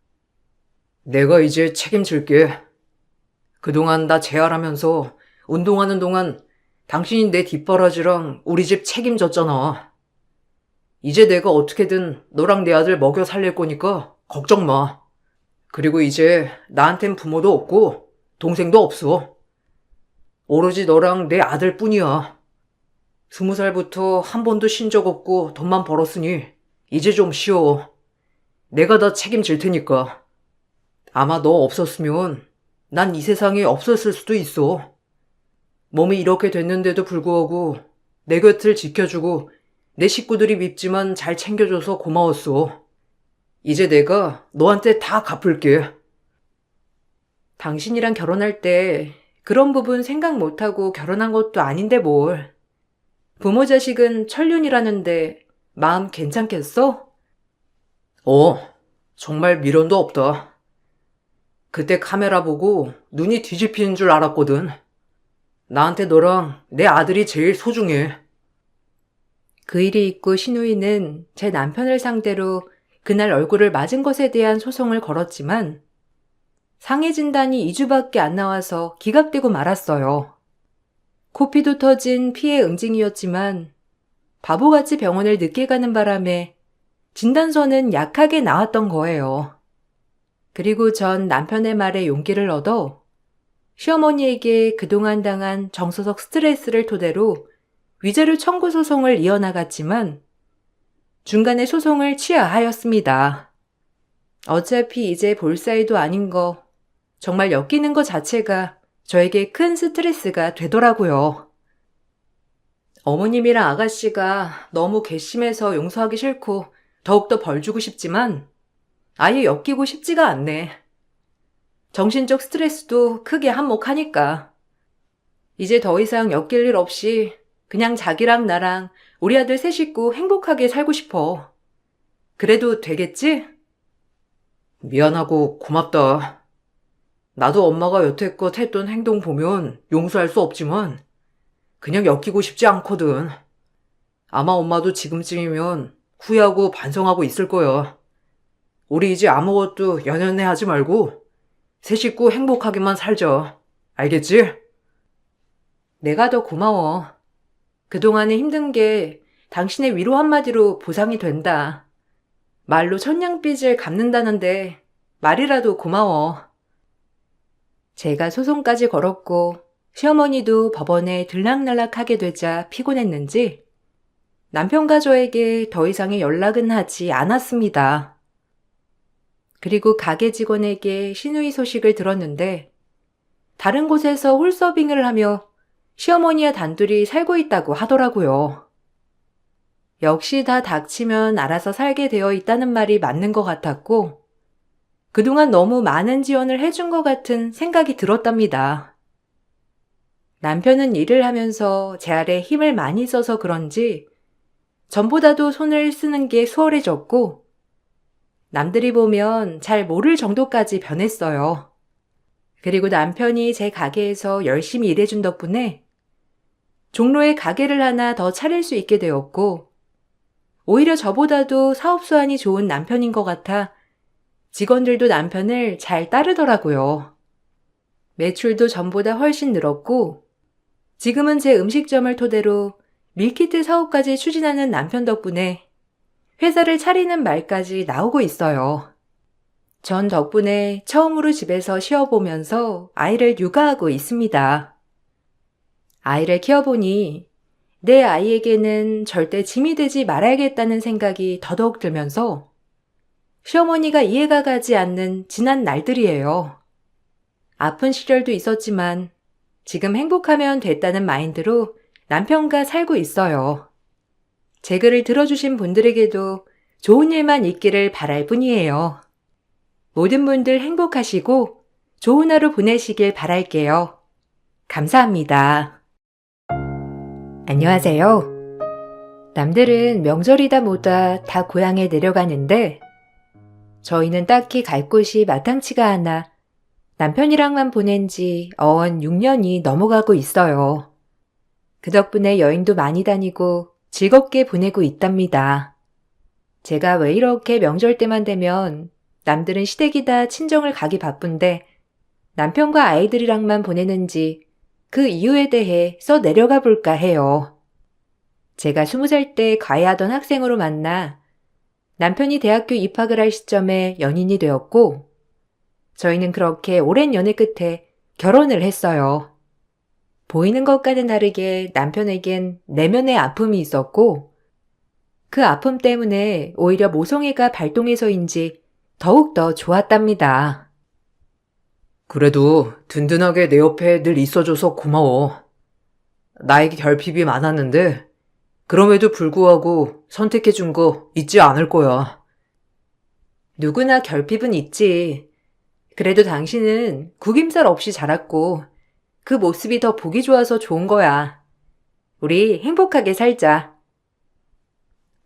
내가 이제 책임질게. 그동안 나 재활하면서 운동하는 동안 당신이 내 뒷바라지랑 우리 집 책임졌잖아. 이제 내가 어떻게든 너랑 내 아들 먹여 살릴 거니까 걱정 마. 그리고 이제 나한텐 부모도 없고 동생도 없어. 오로지 너랑 내 아들뿐이야. 20살부터 한 번도 쉰 적 없고 돈만 벌었으니 이제 좀 쉬어. 내가 다 책임질 테니까. 아마 너 없었으면 난 이 세상에 없었을 수도 있어. 몸이 이렇게 됐는데도 불구하고 내 곁을 지켜주고 내 식구들이 밉지만 잘 챙겨줘서 고마웠어. 이제 내가 너한테 다 갚을게. 당신이랑 결혼할 때 그런 부분 생각 못하고 결혼한 것도 아닌데 뭘. 부모 자식은 천륜이라는데 마음 괜찮겠어? 정말 미련도 없다. 그때 카메라 보고 눈이 뒤집히는 줄 알았거든. 나한테 너랑 내 아들이 제일 소중해. 그 일이 있고 신우이는 제 남편을 상대로 그날 얼굴을 맞은 것에 대한 소송을 걸었지만 상해 진단이 2주밖에 안 나와서 기각되고 말았어요. 코피도 터진 피해 응징이었지만 바보같이 병원을 늦게 가는 바람에 진단서는 약하게 나왔던 거예요. 그리고 전 남편의 말에 용기를 얻어 시어머니에게 그동안 당한 정서적 스트레스를 토대로 위자료 청구 소송을 이어나갔지만 중간에 소송을 취하하였습니다. 어차피 이제 볼 사이도 아닌 거 정말 엮이는 것 자체가 저에게 큰 스트레스가 되더라고요. 어머님이랑 아가씨가 너무 괘씸해서 용서하기 싫고 더욱더 벌 주고 싶지만 아예 엮이고 싶지가 않네. 정신적 스트레스도 크게 한몫하니까. 이제 더 이상 엮일 일 없이 그냥 자기랑 나랑 우리 아들 세 식구 행복하게 살고 싶어. 그래도 되겠지? 미안하고 고맙다. 나도 엄마가 여태껏 했던 행동 보면 용서할 수 없지만 그냥 엮이고 싶지 않거든. 아마 엄마도 지금쯤이면 후회하고 반성하고 있을 거야. 우리 이제 아무것도 연연해 하지 말고 세 식구 행복하게만 살자. 알겠지? 내가 더 고마워. 그동안의 힘든 게 당신의 위로 한마디로 보상이 된다. 말로 천냥빚을 갚는다는데 말이라도 고마워. 제가 소송까지 걸었고 시어머니도 법원에 들락날락하게 되자 피곤했는지 남편과 저에게 더 이상의 연락은 하지 않았습니다. 그리고 가게 직원에게 신우이 소식을 들었는데 다른 곳에서 홀서빙을 하며 시어머니와 단둘이 살고 있다고 하더라고요. 역시 다 닥치면 알아서 살게 되어 있다는 말이 맞는 것 같았고 그동안 너무 많은 지원을 해준 것 같은 생각이 들었답니다. 남편은 일을 하면서 제 아래 힘을 많이 써서 그런지 전보다도 손을 쓰는 게 수월해졌고 남들이 보면 잘 모를 정도까지 변했어요. 그리고 남편이 제 가게에서 열심히 일해준 덕분에 종로에 가게를 하나 더 차릴 수 있게 되었고 오히려 저보다도 사업 수완이 좋은 남편인 것 같아 직원들도 남편을 잘 따르더라고요. 매출도 전보다 훨씬 늘었고 지금은 제 음식점을 토대로 밀키트 사업까지 추진하는 남편 덕분에 회사를 차리는 말까지 나오고 있어요. 전 덕분에 처음으로 집에서 쉬어보면서 아이를 육아하고 있습니다. 아이를 키워보니 내 아이에게는 절대 짐이 되지 말아야겠다는 생각이 더더욱 들면서 시어머니가 이해가 가지 않는 지난 날들이에요. 아픈 시절도 있었지만 지금 행복하면 됐다는 마인드로 남편과 살고 있어요. 제 글을 들어주신 분들에게도 좋은 일만 있기를 바랄 뿐이에요. 모든 분들 행복하시고 좋은 하루 보내시길 바랄게요. 감사합니다. 안녕하세요. 남들은 명절이다 뭐다 다 고향에 내려가는데 저희는 딱히 갈 곳이 마땅치가 않아 남편이랑만 보낸 지 어언 6년이 넘어가고 있어요. 그 덕분에 여행도 많이 다니고 즐겁게 보내고 있답니다. 제가 왜 이렇게 명절 때만 되면 남들은 시댁이다 친정을 가기 바쁜데 남편과 아이들이랑만 보내는지 그 이유에 대해 써 내려가 볼까 해요. 제가 20살 때 과외하던 학생으로 만나 남편이 대학교 입학을 할 시점에 연인이 되었고 저희는 그렇게 오랜 연애 끝에 결혼을 했어요. 보이는 것과는 다르게 남편에겐 내면의 아픔이 있었고 그 아픔 때문에 오히려 모성애가 발동해서인지 더욱더 좋았답니다. 그래도 든든하게 내 옆에 늘 있어줘서 고마워. 나에게 결핍이 많았는데 그럼에도 불구하고 선택해준 거 잊지 않을 거야. 누구나 결핍은 있지. 그래도 당신은 구김살 없이 자랐고 그 모습이 더 보기 좋아서 좋은 거야. 우리 행복하게 살자.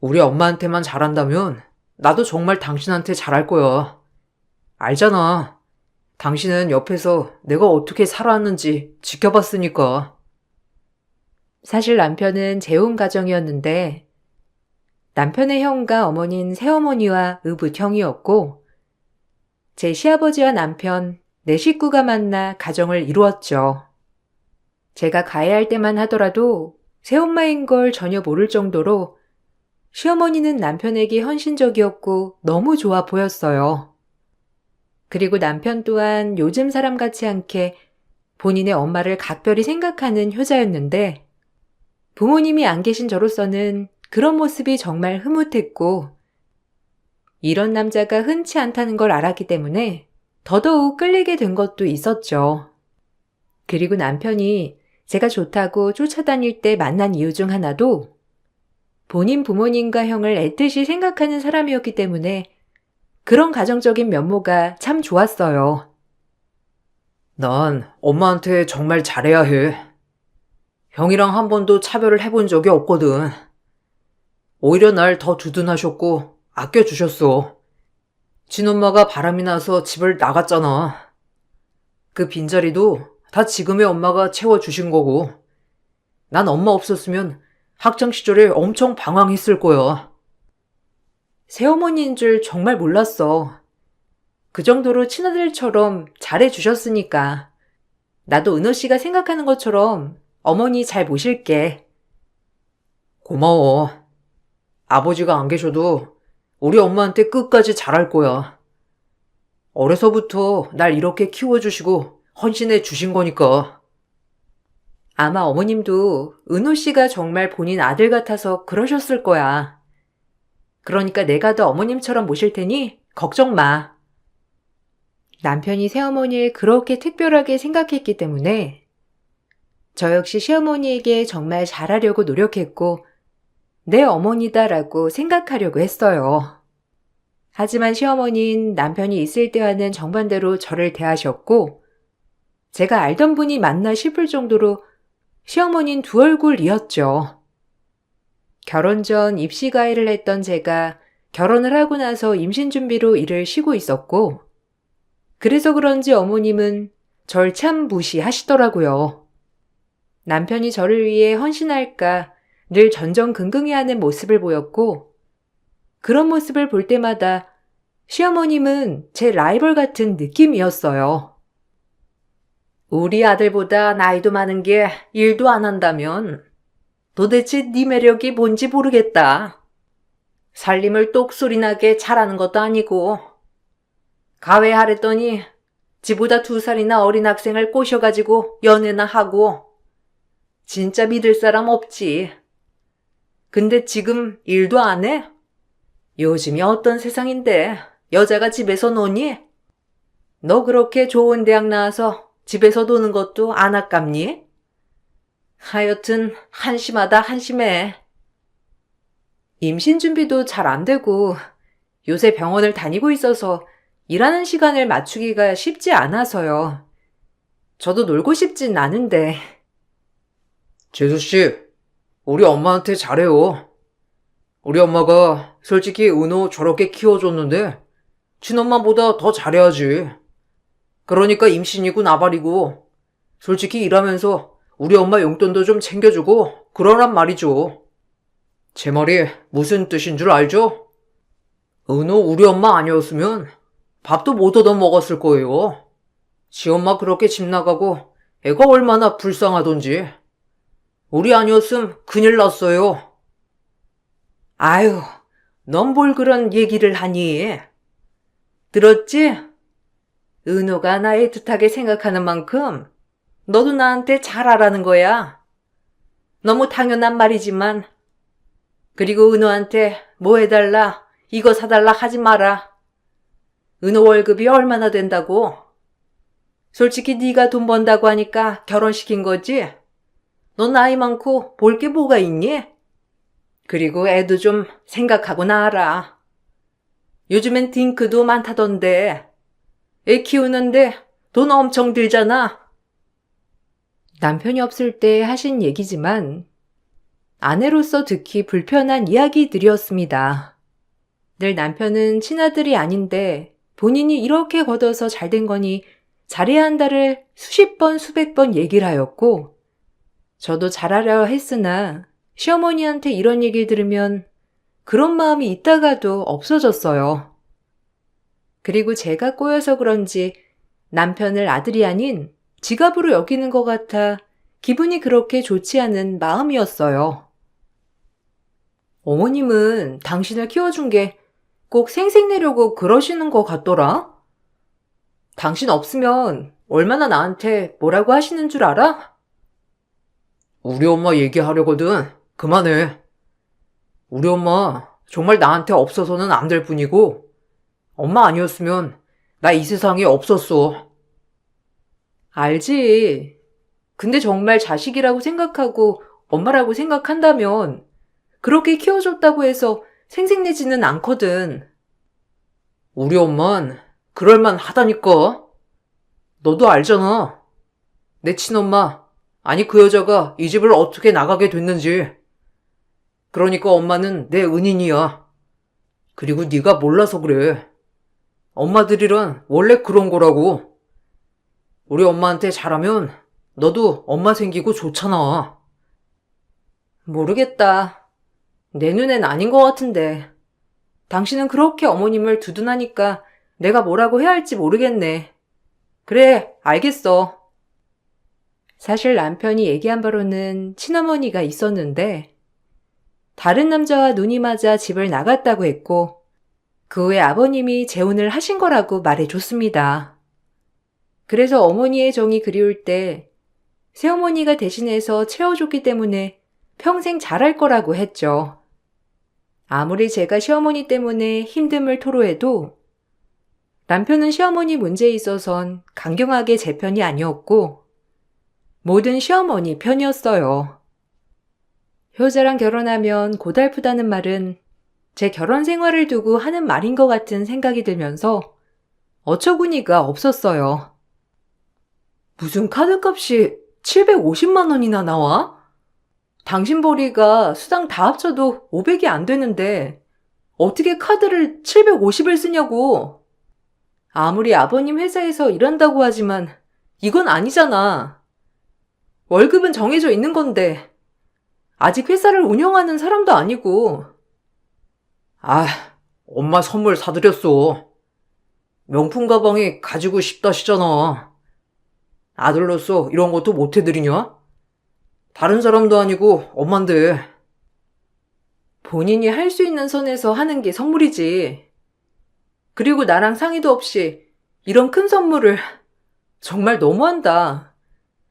우리 엄마한테만 잘한다면 나도 정말 당신한테 잘할 거야. 알잖아. 당신은 옆에서 내가 어떻게 살아왔는지 지켜봤으니까. 사실 남편은 재혼 가정이었는데 남편의 형과 어머니는 새어머니와 의붓형이었고 제 시아버지와 남편, 내 식구가 만나 가정을 이루었죠. 제가 가해할 때만 하더라도 새엄마인 걸 전혀 모를 정도로 시어머니는 남편에게 헌신적이었고 너무 좋아 보였어요. 그리고 남편 또한 요즘 사람 같지 않게 본인의 엄마를 각별히 생각하는 효자였는데 부모님이 안 계신 저로서는 그런 모습이 정말 흐뭇했고 이런 남자가 흔치 않다는 걸 알았기 때문에 더더욱 끌리게 된 것도 있었죠. 그리고 남편이 제가 좋다고 쫓아다닐 때 만난 이유 중 하나도 본인 부모님과 형을 애틋이 생각하는 사람이었기 때문에 그런 가정적인 면모가 참 좋았어요. 난 엄마한테 정말 잘해야 해. 형이랑 한 번도 차별을 해본 적이 없거든. 오히려 날 더 두둔하셨고 아껴주셨어. 친엄마가 바람이 나서 집을 나갔잖아. 그 빈자리도 다 지금의 엄마가 채워주신 거고 난 엄마 없었으면 학창시절에 엄청 방황했을 거야. 새어머니인 줄 정말 몰랐어. 그 정도로 친아들처럼 잘해주셨으니까. 나도 은호 씨가 생각하는 것처럼 어머니 잘 모실게. 고마워. 아버지가 안 계셔도 우리 엄마한테 끝까지 잘할 거야. 어려서부터 날 이렇게 키워주시고 헌신해 주신 거니까. 아마 어머님도 은호 씨가 정말 본인 아들 같아서 그러셨을 거야. 그러니까 내가 더 어머님처럼 모실 테니 걱정 마. 남편이 새어머니를 그렇게 특별하게 생각했기 때문에 저 역시 시어머니에게 정말 잘하려고 노력했고 내 어머니다라고 생각하려고 했어요. 하지만 시어머니는 남편이 있을 때와는 정반대로 저를 대하셨고 제가 알던 분이 맞나 싶을 정도로 시어머니는 두 얼굴이었죠. 결혼 전 입시 가해를 했던 제가 결혼을 하고 나서 임신 준비로 일을 쉬고 있었고 그래서 그런지 어머님은 절 참 무시하시더라고요. 남편이 저를 위해 헌신할까 늘 전전긍긍해하는 모습을 보였고 그런 모습을 볼 때마다 시어머님은 제 라이벌 같은 느낌이었어요. 우리 아들보다 나이도 많은 게 일도 안 한다면 도대체 네 매력이 뭔지 모르겠다. 살림을 똑소리나게 잘하는 것도 아니고 가외하랬더니 지보다 2살이나 어린 학생을 꼬셔가지고 연애나 하고 진짜 믿을 사람 없지. 근데 지금 일도 안 해? 요즘이 어떤 세상인데 여자가 집에서 노니? 너 그렇게 좋은 대학 나와서 집에서 노는 것도 안 아깝니? 하여튼 한심하다 한심해. 임신 준비도 잘 안 되고 요새 병원을 다니고 있어서 일하는 시간을 맞추기가 쉽지 않아서요. 저도 놀고 싶진 않은데. 재수씨, 우리 엄마한테 잘해요. 우리 엄마가 솔직히 은호 저렇게 키워줬는데 친엄마보다 더 잘해야지. 그러니까 임신이고 나발이고 솔직히 일하면서 우리 엄마 용돈도 좀 챙겨주고 그러란 말이죠. 제 말이 무슨 뜻인 줄 알죠? 은호 우리 엄마 아니었으면 밥도 못 얻어 먹었을 거예요. 지 엄마 그렇게 집 나가고 애가 얼마나 불쌍하던지. 우리 아니었음 큰일 났어요. 아유, 넌 뭘 그런 얘기를 하니? 들었지? 은호가 나 애틋하게 생각하는 만큼 너도 나한테 잘하라는 거야. 너무 당연한 말이지만 그리고 은호한테 뭐 해달라, 이거 사달라 하지 마라. 은호 월급이 얼마나 된다고? 솔직히 네가 돈 번다고 하니까 결혼시킨 거지? 너 나이 많고 볼 게 뭐가 있니? 그리고 애도 좀 생각하고 낳아라. 요즘엔 딩크도 많다던데 애 키우는데 돈 엄청 들잖아. 남편이 없을 때 하신 얘기지만 아내로서 듣기 불편한 이야기들이었습니다. 늘 남편은 친아들이 아닌데 본인이 이렇게 걷어서 잘된 거니 잘해야 한다를 수십 번, 수백 번 얘기를 하였고, 저도 잘하려 했으나 시어머니한테 이런 얘기를 들으면 그런 마음이 있다가도 없어졌어요. 그리고 제가 꼬여서 그런지 남편을 아들이 아닌 지갑으로 여기는 것 같아 기분이 그렇게 좋지 않은 마음이었어요. 어머님은 당신을 키워준 게 꼭 생색내려고 그러시는 것 같더라? 당신 없으면 얼마나 나한테 뭐라고 하시는 줄 알아? 우리 엄마 얘기하려거든. 그만해. 우리 엄마 정말 나한테 없어서는 안 될 뿐이고, 엄마 아니었으면 나 이 세상에 없었어. 알지. 근데 정말 자식이라고 생각하고 엄마라고 생각한다면 그렇게 키워줬다고 해서 생색내지는 않거든. 우리 엄만 그럴만 하다니까. 너도 알잖아. 내 친엄마, 아니 그 여자가 이 집을 어떻게 나가게 됐는지. 그러니까 엄마는 내 은인이야. 그리고 네가 몰라서 그래. 엄마들이란 원래 그런 거라고. 우리 엄마한테 잘하면 너도 엄마 생기고 좋잖아. 모르겠다. 내 눈엔 아닌 것 같은데. 당신은 그렇게 어머님을 두둔하니까 내가 뭐라고 해야 할지 모르겠네. 그래, 알겠어. 사실 남편이 얘기한 바로는 친어머니가 있었는데 다른 남자와 눈이 맞아 집을 나갔다고 했고 그 후에 아버님이 재혼을 하신 거라고 말해줬습니다. 그래서 어머니의 정이 그리울 때 새어머니가 대신해서 채워줬기 때문에 평생 잘할 거라고 했죠. 아무리 제가 시어머니 때문에 힘듦을 토로해도 남편은 시어머니 문제에 있어선 강경하게 제 편이 아니었고 모든 시어머니 편이었어요. 효자랑 결혼하면 고달프다는 말은 제 결혼 생활을 두고 하는 말인 것 같은 생각이 들면서 어처구니가 없었어요. 무슨 카드값이 750만 원이나 나와? 당신 벌이가 수당 다 합쳐도 500이 안 되는데 어떻게 카드를 750을 쓰냐고. 아무리 아버님 회사에서 일한다고 하지만 이건 아니잖아. 월급은 정해져 있는 건데 아직 회사를 운영하는 사람도 아니고. 아, 엄마 선물 사드렸어. 명품 가방이 가지고 싶다시잖아. 아들로서 이런 것도 못 해드리냐? 다른 사람도 아니고 엄만데. 본인이 할 수 있는 선에서 하는 게 선물이지. 그리고 나랑 상의도 없이 이런 큰 선물을 정말 너무한다.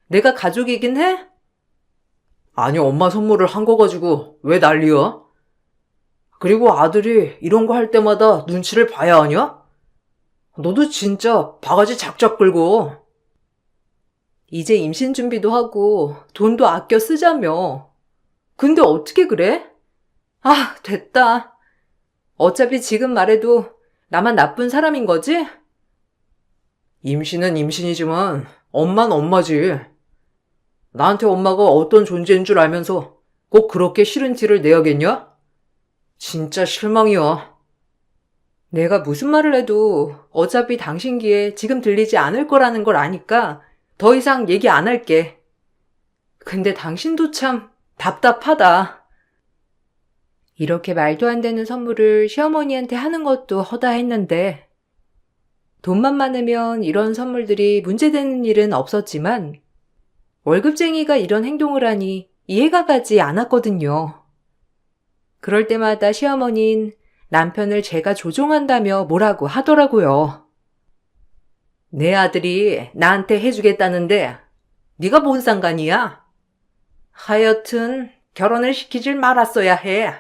내가 가족이긴 해? 아니 엄마 선물을 한 거 가지고 왜 난리야? 그리고 아들이 이런 거 할 때마다 눈치를 봐야 하냐? 너도 진짜 바가지 작작 끌고. 이제 임신 준비도 하고 돈도 아껴 쓰자며. 근데 어떻게 그래? 아, 됐다. 어차피 지금 말해도 나만 나쁜 사람인 거지? 임신은 임신이지만 엄만 엄마지. 나한테 엄마가 어떤 존재인 줄 알면서 꼭 그렇게 싫은 티를 내야겠냐? 진짜 실망이야. 내가 무슨 말을 해도 어차피 당신 귀에 지금 들리지 않을 거라는 걸 아니까 더 이상 얘기 안 할게. 근데 당신도 참 답답하다. 이렇게 말도 안 되는 선물을 시어머니한테 하는 것도 허다했는데 돈만 많으면 이런 선물들이 문제되는 일은 없었지만 월급쟁이가 이런 행동을 하니 이해가 가지 않았거든요. 그럴 때마다 시어머니는 남편을 제가 조종한다며 뭐라고 하더라고요. 내 아들이 나한테 해주겠다는데 네가 뭔 상관이야? 하여튼 결혼을 시키질 말았어야 해.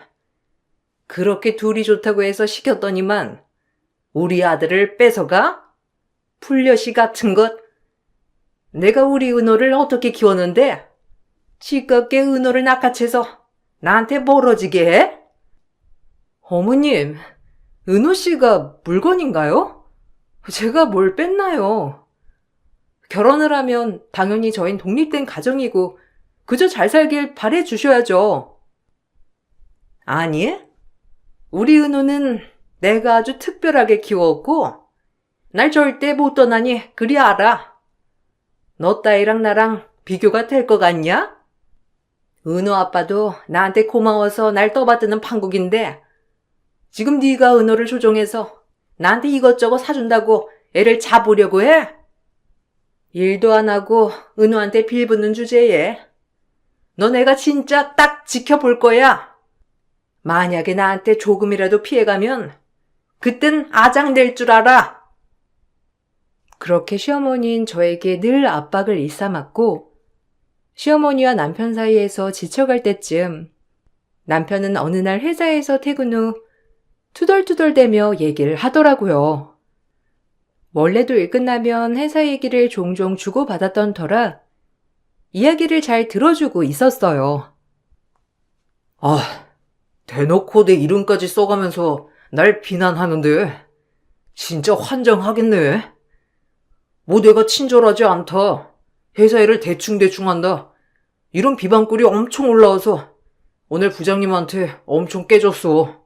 그렇게 둘이 좋다고 해서 시켰더니만 우리 아들을 뺏어가? 풀려시 같은 것. 내가 우리 은호를 어떻게 키웠는데 지껍게 은호를 낚아채서 나한테 멀어지게 해? 어머님, 은호 씨가 물건인가요? 제가 뭘 뺐나요? 결혼을 하면 당연히 저흰 독립된 가정이고 그저 잘 살길 바래 주셔야죠. 아니, 우리 은호는 내가 아주 특별하게 키웠고 날 절대 못 떠나니 그리 알아. 너 따위랑 나랑 비교가 될 것 같냐? 은호 아빠도 나한테 고마워서 날 떠받드는 판국인데 지금 네가 은호를 조종해서 나한테 이것저것 사준다고 애를 잡으려고 해? 일도 안 하고 은호한테 빌붙는 주제에 너 내가 진짜 딱 지켜볼 거야. 만약에 나한테 조금이라도 피해가면 그땐 아장 낼 줄 알아. 그렇게 시어머니는 저에게 늘 압박을 일삼았고 시어머니와 남편 사이에서 지쳐갈 때쯤 남편은 어느 날 회사에서 퇴근 후 투덜투덜대며 얘기를 하더라고요. 원래도 일 끝나면 회사 얘기를 종종 주고받았던 터라 이야기를 잘 들어주고 있었어요. 아, 대놓고 내 이름까지 써가면서 날 비난하는데 진짜 환장하겠네. 뭐 내가 친절하지 않다, 회사 일을 대충대충 한다, 이런 비방글이 엄청 올라와서 오늘 부장님한테 엄청 깨졌어.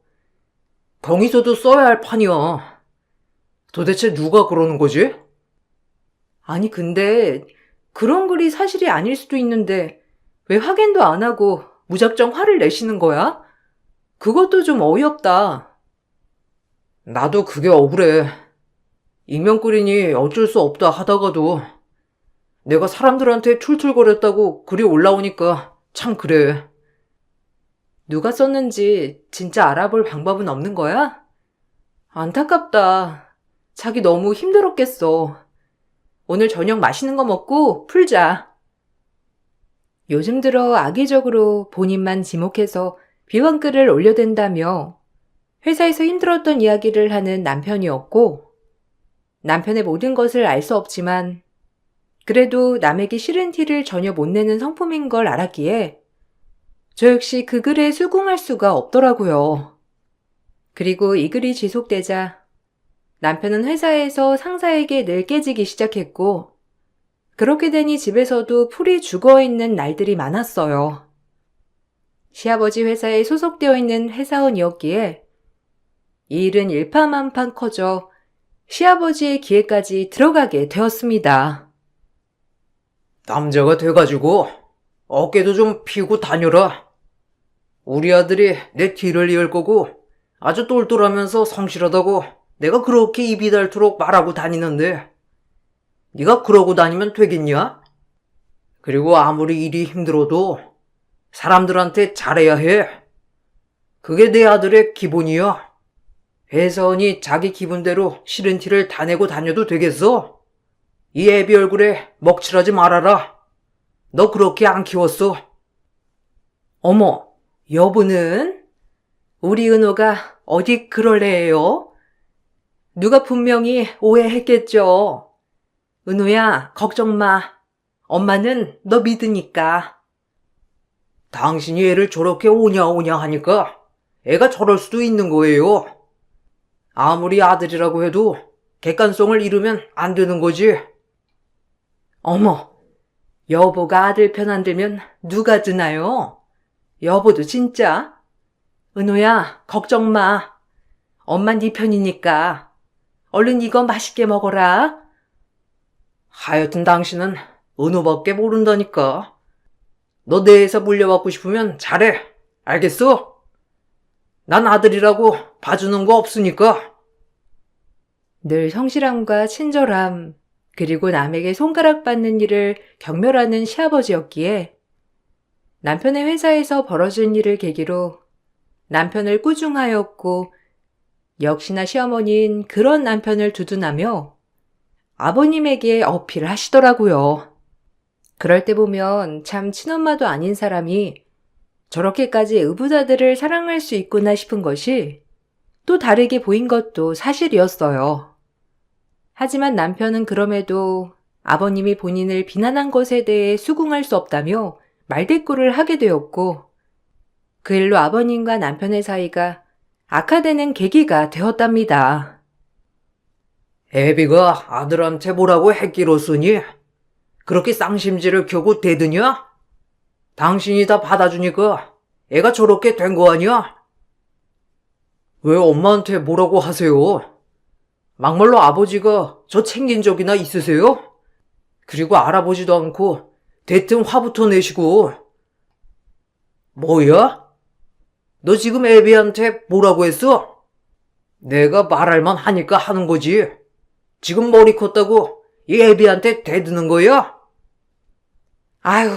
경위서도 써야 할 판이야. 도대체 누가 그러는 거지? 아니 근데 그런 글이 사실이 아닐 수도 있는데 왜 확인도 안 하고 무작정 화를 내시는 거야? 그것도 좀 어이없다. 나도 그게 억울해. 익명글이니 어쩔 수 없다 하다가도 내가 사람들한테 툴툴거렸다고 글이 올라오니까 참 그래. 누가 썼는지 진짜 알아볼 방법은 없는 거야? 안타깝다. 자기 너무 힘들었겠어. 오늘 저녁 맛있는 거 먹고 풀자. 요즘 들어 악의적으로 본인만 지목해서 비방글을 올려댄다며 회사에서 힘들었던 이야기를 하는 남편이었고 남편의 모든 것을 알 수 없지만 그래도 남에게 싫은 티를 전혀 못 내는 성품인 걸 알았기에 저 역시 그 글에 수긍할 수가 없더라고요. 그리고 이 글이 지속되자 남편은 회사에서 상사에게 늘 깨지기 시작했고 그렇게 되니 집에서도 풀이 죽어있는 날들이 많았어요. 시아버지 회사에 소속되어 있는 회사원이었기에 이 일은 일파만파 커져 시아버지의 귀에까지 들어가게 되었습니다. 남자가 돼가지고 어깨도 좀 피고 다녀라. 우리 아들이 내 뒤를 이을 거고 아주 똘똘하면서 성실하다고 내가 그렇게 입이 닳도록 말하고 다니는데 네가 그러고 다니면 되겠냐? 그리고 아무리 일이 힘들어도 사람들한테 잘해야 해. 그게 내 아들의 기본이야. 회사원이 자기 기분대로 싫은 티를 다 내고 다녀도 되겠어? 이 애비 얼굴에 먹칠하지 말아라. 너 그렇게 안 키웠어. 어머, 여보는? 우리 은호가 어디 그럴 애예요? 누가 분명히 오해했겠죠. 은호야, 걱정 마. 엄마는 너 믿으니까. 당신이 애를 저렇게 오냐오냐 하니까 애가 저럴 수도 있는 거예요. 아무리 아들이라고 해도 객관성을 잃으면 안 되는 거지. 어머, 여보가 아들 편 안 들면 누가 드나요? 여보도 진짜. 은호야, 걱정 마. 엄마 네 편이니까. 얼른 이거 맛있게 먹어라. 하여튼 당신은 은호밖에 모른다니까. 너 내에서 물려받고 싶으면 잘해. 알겠어? 난 아들이라고 봐주는 거 없으니까. 늘 성실함과 친절함, 그리고 남에게 손가락 받는 일을 경멸하는 시아버지였기에 남편의 회사에서 벌어진 일을 계기로 남편을 꾸중하였고 역시나 시어머니는 그런 남편을 두둔하며 아버님에게 어필을 하시더라고요. 그럴 때 보면 참 친엄마도 아닌 사람이 저렇게까지 의붓아들을 사랑할 수 있구나 싶은 것이 또 다르게 보인 것도 사실이었어요. 하지만 남편은 그럼에도 아버님이 본인을 비난한 것에 대해 수긍할 수 없다며 말대꾸를 하게 되었고 그 일로 아버님과 남편의 사이가 악화되는 계기가 되었답니다. 애비가 아들한테 뭐라고 했기로쓰니 그렇게 쌍심지를 켜고 대드냐? 당신이 다 받아주니까 애가 저렇게 된 거 아니야? 왜 엄마한테 뭐라고 하세요? 막말로 아버지가 저 챙긴 적이나 있으세요? 그리고 알아보지도 않고 대뜸 화부터 내시고. 뭐야? 너 지금 애비한테 뭐라고 했어? 내가 말할만 하니까 하는 거지. 지금 머리 컸다고 이 애비한테 대드는 거야? 아유,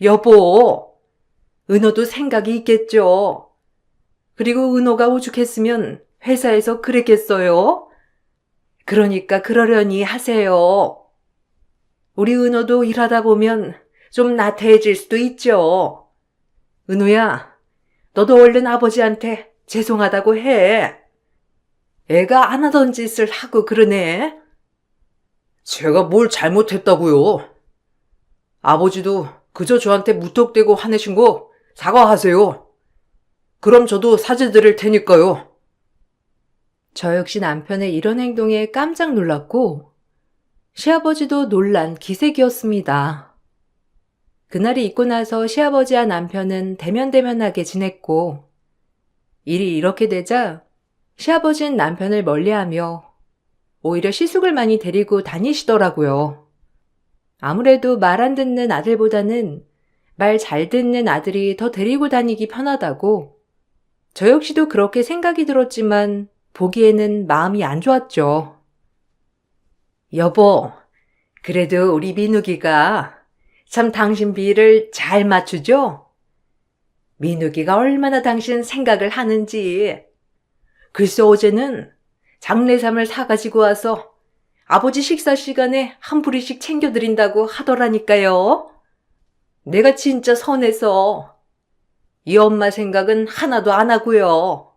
여보. 은호도 생각이 있겠죠. 그리고 은호가 오죽했으면 회사에서 그랬겠어요? 그러니까 그러려니 하세요. 우리 은호도 일하다 보면 좀 나태해질 수도 있죠. 은호야, 너도 얼른 아버지한테 죄송하다고 해. 애가 안 하던 짓을 하고 그러네. 제가 뭘 잘못했다고요? 아버지도 그저 저한테 무턱대고 화내신 거 사과하세요. 그럼 저도 사죄드릴 테니까요. 저 역시 남편의 이런 행동에 깜짝 놀랐고 시아버지도 놀란 기색이었습니다. 그날이 있고 나서 시아버지와 남편은 대면대면하게 지냈고 일이 이렇게 되자 시아버지는 남편을 멀리하며 오히려 시숙을 많이 데리고 다니시더라고요. 아무래도 말 안 듣는 아들보다는 말 잘 듣는 아들이 더 데리고 다니기 편하다고 저 역시도 그렇게 생각이 들었지만 보기에는 마음이 안 좋았죠. 여보, 그래도 우리 민욱이가 참 당신 비위를 잘 맞추죠? 민욱이가 얼마나 당신 생각을 하는지. 글쎄 어제는 장례삼을 사가지고 와서 아버지 식사 시간에 한 부리씩 챙겨드린다고 하더라니까요. 내가 진짜 선해서 이 엄마 생각은 하나도 안 하고요.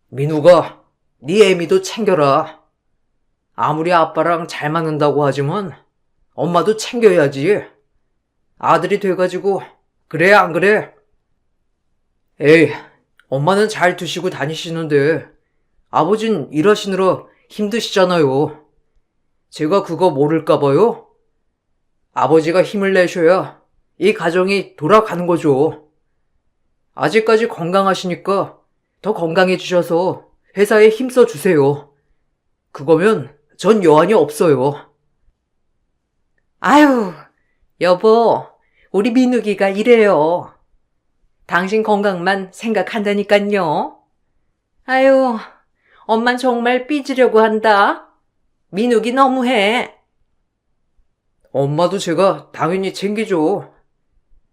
민우가 네 애미도 챙겨라. 아무리 아빠랑 잘 맞는다고 하지만 엄마도 챙겨야지. 아들이 돼가지고 그래 안 그래? 에이, 엄마는 잘 드시고 다니시는데 아버진 일하시느라 힘드시잖아요. 제가 그거 모를까봐요? 아버지가 힘을 내셔야 이 가정이 돌아가는 거죠. 아직까지 건강하시니까 더 건강해지셔서 회사에 힘써 주세요. 그거면 전 여한이 없어요. 아유, 여보, 우리 민욱이가 이래요. 당신 건강만 생각한다니깐요. 아유, 엄만 정말 삐지려고 한다. 민욱이 너무해. 엄마도 제가 당연히 챙기죠.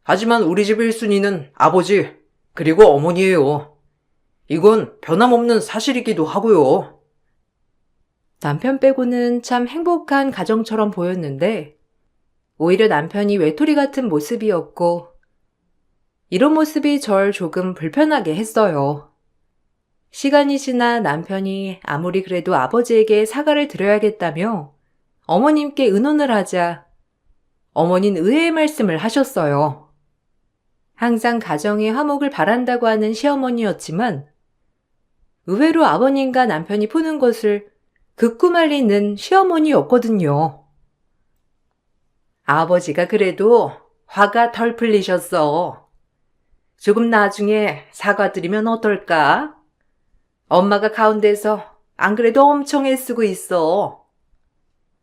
하지만 우리 집 1순위는 아버지, 그리고 어머니예요. 이건 변함없는 사실이기도 하고요. 남편 빼고는 참 행복한 가정처럼 보였는데 오히려 남편이 외톨이 같은 모습이었고 이런 모습이 절 조금 불편하게 했어요. 시간이 지나 남편이 아무리 그래도 아버지에게 사과를 드려야겠다며 어머님께 의논을 하자 어머니는 의외의 말씀을 하셨어요. 항상 가정의 화목을 바란다고 하는 시어머니였지만 의외로 아버님과 남편이 푸는 것을 극구 말리는 시어머니였거든요. 아버지가 그래도 화가 덜 풀리셨어. 조금 나중에 사과드리면 어떨까? 엄마가 가운데서 안 그래도 엄청 애쓰고 있어.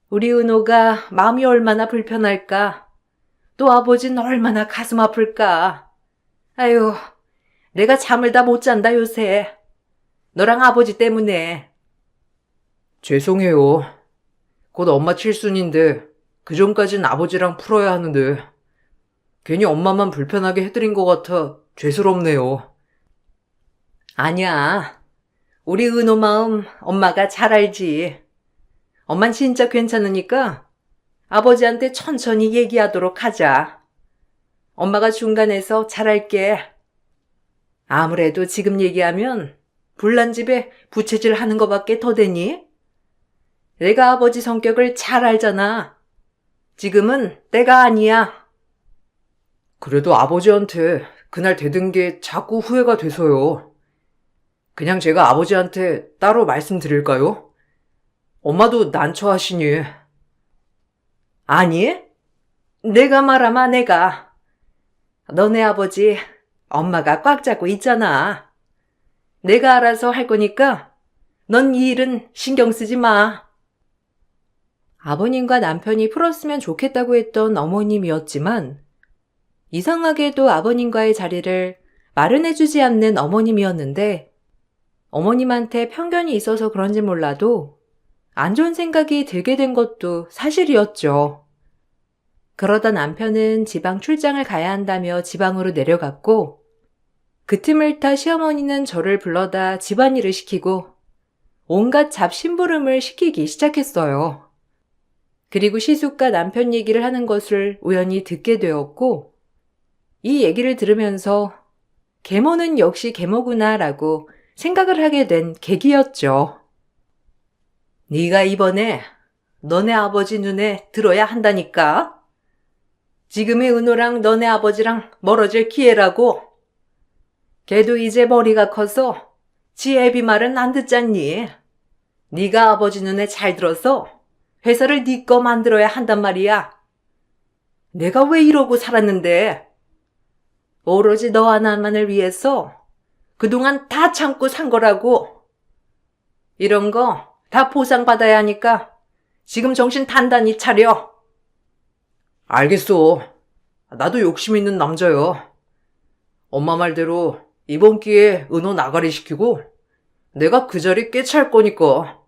우리 은호가 마음이 얼마나 불편할까? 또 아버지는 얼마나 가슴 아플까? 아유, 내가 잠을 다 못 잔다 요새. 너랑 아버지 때문에. 죄송해요. 곧 엄마 7순인데 그 전까진 아버지랑 풀어야 하는데 괜히 엄마만 불편하게 해드린 것 같아 죄스럽네요. 아니야. 우리 은호 마음 엄마가 잘 알지. 엄만 진짜 괜찮으니까 아버지한테 천천히 얘기하도록 하자. 엄마가 중간에서 잘할게. 아무래도 지금 얘기하면 불난 집에 부채질 하는 거밖에 더 되니? 내가 아버지 성격을 잘 알잖아. 지금은 때가 아니야. 그래도 아버지한테 그날 대든 게 자꾸 후회가 돼서요. 그냥 제가 아버지한테 따로 말씀드릴까요? 엄마도 난처하시니. 아니, 내가 말하마, 내가. 너네 아버지, 엄마가 꽉 잡고 있잖아. 내가 알아서 할 거니까 넌 이 일은 신경 쓰지 마. 아버님과 남편이 풀었으면 좋겠다고 했던 어머님이었지만 이상하게도 아버님과의 자리를 마련해주지 않는 어머님이었는데 어머님한테 편견이 있어서 그런지 몰라도 안 좋은 생각이 들게 된 것도 사실이었죠. 그러다 남편은 지방 출장을 가야 한다며 지방으로 내려갔고 그 틈을 타 시어머니는 저를 불러다 집안일을 시키고 온갖 잡심부름을 시키기 시작했어요. 그리고 시숙과 남편 얘기를 하는 것을 우연히 듣게 되었고 이 얘기를 들으면서 계모는 역시 계모구나 라고 생각을 하게 된 계기였죠. 네가 이번에 너네 아버지 눈에 들어야 한다니까. 지금의 은호랑 너네 아버지랑 멀어질 기회라고. 걔도 이제 머리가 커서 지 애비 말은 안 듣잖니. 네가 아버지 눈에 잘 들어서 회사를 네 거 만들어야 한단 말이야. 내가 왜 이러고 살았는데. 오로지 너 하나만을 위해서 그동안 다 참고 산 거라고. 이런 거 다 보상받아야 하니까 지금 정신 단단히 차려. 알겠어. 나도 욕심 있는 남자야. 엄마 말대로 이번 기회에 은호 나가리 시키고 내가 그 자리 꿰찰 거니까.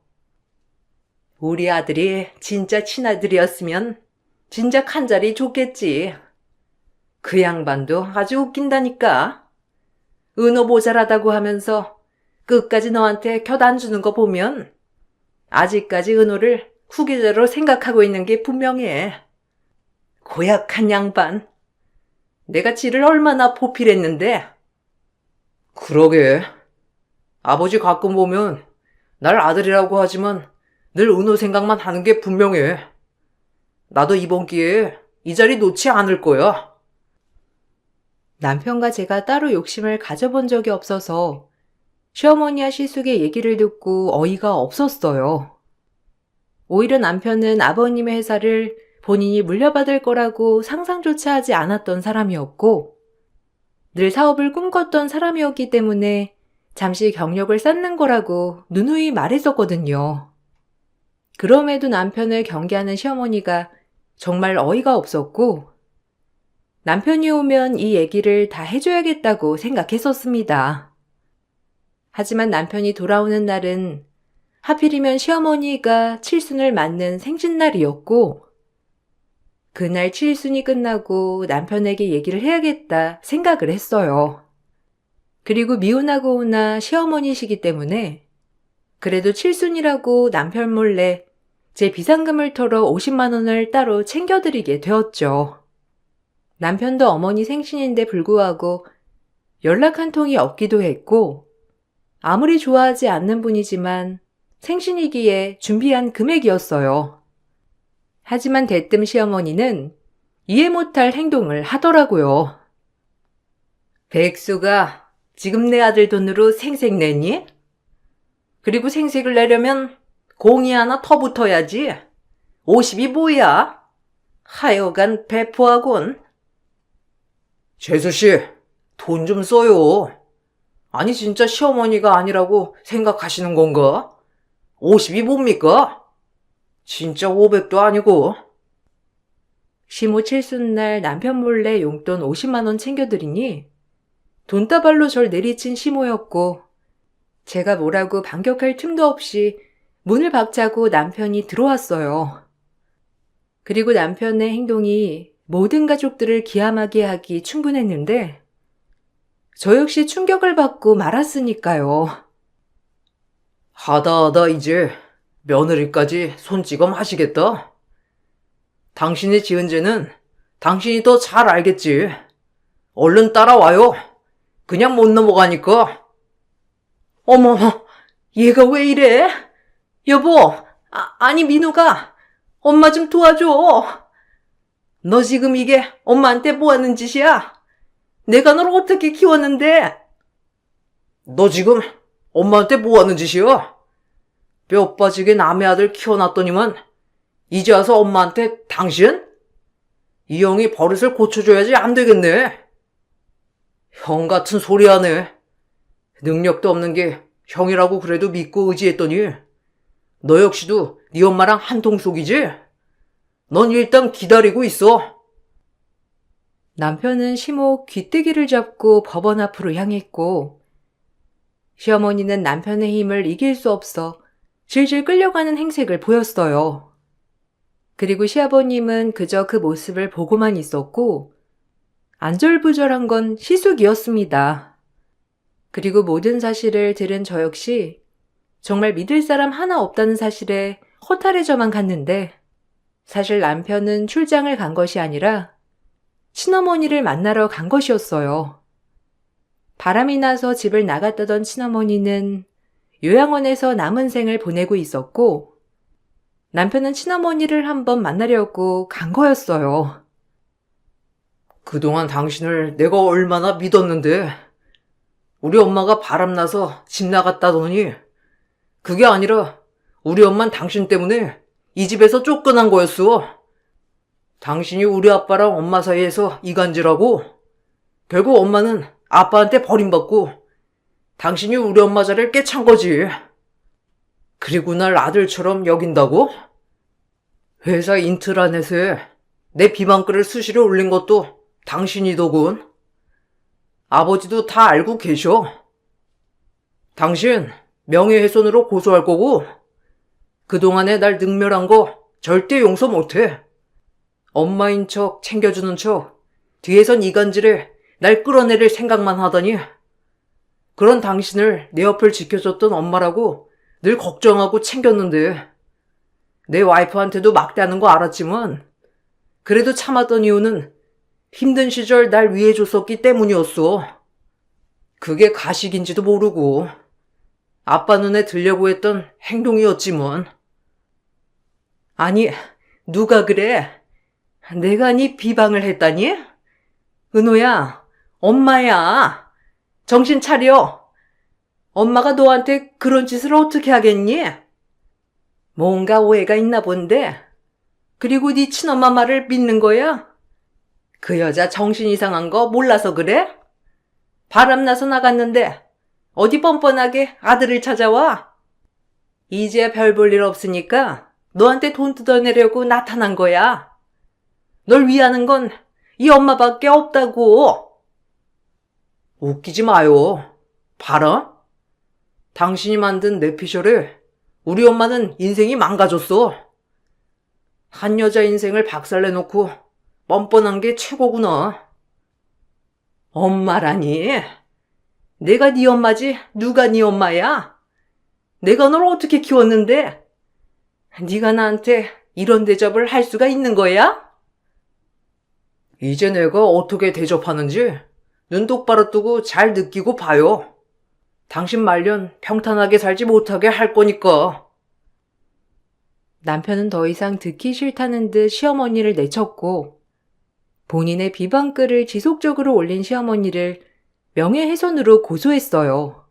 우리 아들이 진짜 친아들이었으면 진작 한 자리 줬겠지. 그 양반도 아주 웃긴다니까. 은호 모자라다고 하면서 끝까지 너한테 곁 안 주는 거 보면 아직까지 은호를 후계자로 생각하고 있는 게 분명해. 고약한 양반. 내가 지를 얼마나 보필했는데. 그러게. 아버지 가끔 보면 날 아들이라고 하지만 늘 은호 생각만 하는 게 분명해. 나도 이번 기회에 이 자리 놓지 않을 거야. 남편과 제가 따로 욕심을 가져본 적이 없어서 시어머니와 시숙의 얘기를 듣고 어이가 없었어요. 오히려 남편은 아버님의 회사를 본인이 물려받을 거라고 상상조차 하지 않았던 사람이었고 늘 사업을 꿈꿨던 사람이었기 때문에 잠시 경력을 쌓는 거라고 누누이 말했었거든요. 그럼에도 남편을 경계하는 시어머니가 정말 어이가 없었고 남편이 오면 이 얘기를 다 해줘야겠다고 생각했었습니다. 하지만 남편이 돌아오는 날은 하필이면 시어머니가 칠순을 맞는 생신날이었고 그날 칠순이 끝나고 남편에게 얘기를 해야겠다 생각을 했어요. 그리고 미혼하고 오나 시어머니시기 때문에 그래도 칠순이라고 남편 몰래 제 비상금을 털어 50만 원을 따로 챙겨드리게 되었죠. 남편도 어머니 생신인데 불구하고 연락 한 통이 없기도 했고 아무리 좋아하지 않는 분이지만 생신이기에 준비한 금액이었어요. 하지만 대뜸 시어머니는 이해 못할 행동을 하더라고요. 백수가 지금 내 아들 돈으로 생색 내니? 그리고 생색을 내려면 공이 하나 더 붙어야지. 50이 뭐야? 하여간 배포하곤. 재수씨, 돈 좀 써요. 아니 진짜 시어머니가 아니라고 생각하시는 건가? 50이 뭡니까? 진짜 500도 아니고. 시모 칠순날 남편 몰래 용돈 50만 원 챙겨드리니 돈다발로 절 내리친 시모였고 제가 뭐라고 반격할 틈도 없이 문을 박차고 남편이 들어왔어요. 그리고 남편의 행동이 모든 가족들을 기함하게 하기 충분했는데 저 역시 충격을 받고 말았으니까요. 하다 이제 며느리까지 손찌검 하시겠다? 당신이 지은 죄는 당신이 더 잘 알겠지. 얼른 따라와요. 그냥 못 넘어가니까. 어머, 얘가 왜 이래? 여보, 아니 민우가 엄마 좀 도와줘. 너 지금 이게 엄마한테 뭐 하는 짓이야? 내가 널 어떻게 키웠는데? 너 지금 엄마한테 뭐 하는 짓이야? 뼈 빠지게 남의 아들 키워놨더니만 이제 와서 엄마한테 당신? 이 형이 버릇을 고쳐줘야지 안 되겠네. 형 같은 소리 하네. 능력도 없는 게 형이라고 그래도 믿고 의지했더니 너 역시도 네 엄마랑 한통속이지? 넌 일단 기다리고 있어. 남편은 시목 귀뜨기를 잡고 법원 앞으로 향했고, 시어머니는 남편의 힘을 이길 수 없어 질질 끌려가는 행색을 보였어요. 그리고 시아버님은 그저 그 모습을 보고만 있었고, 안절부절한 건 시숙이었습니다. 그리고 모든 사실을 들은 저 역시 정말 믿을 사람 하나 없다는 사실에 허탈해져만 갔는데, 사실 남편은 출장을 간 것이 아니라 친어머니를 만나러 간 것이었어요. 바람이 나서 집을 나갔다던 친어머니는 요양원에서 남은 생을 보내고 있었고, 남편은 친어머니를 한번 만나려고 간 거였어요. 그동안 당신을 내가 얼마나 믿었는데 우리 엄마가 바람나서 집 나갔다더니 그게 아니라 우리 엄만 당신 때문에 이 집에서 쫓겨난 거였어. 당신이 우리 아빠랑 엄마 사이에서 이간질하고 결국 엄마는 아빠한테 버림받고 당신이 우리 엄마 자리를 깨찬 거지. 그리고 날 아들처럼 여긴다고? 회사 인트라넷에 내 비방글을 수시로 올린 것도 당신이더군. 아버지도 다 알고 계셔. 당신 명예훼손으로 고소할 거고 그동안에 날 능멸한 거 절대 용서 못해. 엄마인 척 챙겨주는 척 뒤에선 이간질에 날 끌어내릴 생각만 하다니. 그런 당신을 내 옆을 지켜줬던 엄마라고 늘 걱정하고 챙겼는데 내 와이프한테도 막대하는 거 알았지만 그래도 참았던 이유는 힘든 시절 날 위해줬었기 때문이었어. 그게 가식인지도 모르고 아빠 눈에 들려고 했던 행동이었지만. 아니, 누가 그래? 내가 네 비방을 했다니? 은호야, 엄마야. 정신 차려. 엄마가 너한테 그런 짓을 어떻게 하겠니? 뭔가 오해가 있나 본데. 그리고 네 친엄마 말을 믿는 거야? 그 여자 정신 이상한 거 몰라서 그래? 바람나서 나갔는데 어디 뻔뻔하게 아들을 찾아와? 이제 별 볼 일 없으니까 너한테 돈 뜯어내려고 나타난 거야. 널 위하는 건 이 엄마밖에 없다고. 웃기지 마요. 봐라. 당신이 만든 뇌피셜에 우리 엄마는 인생이 망가졌어. 한 여자 인생을 박살내놓고 뻔뻔한 게 최고구나. 엄마라니? 내가 네 엄마지 누가 네 엄마야? 내가 널 어떻게 키웠는데? 네가 나한테 이런 대접을 할 수가 있는 거야? 이제 내가 어떻게 대접하는지 눈 똑바로 뜨고 잘 느끼고 봐요. 당신 말년 평탄하게 살지 못하게 할 거니까. 남편은 더 이상 듣기 싫다는 듯 시어머니를 내쳤고, 본인의 비방글을 지속적으로 올린 시어머니를 명예훼손으로 고소했어요.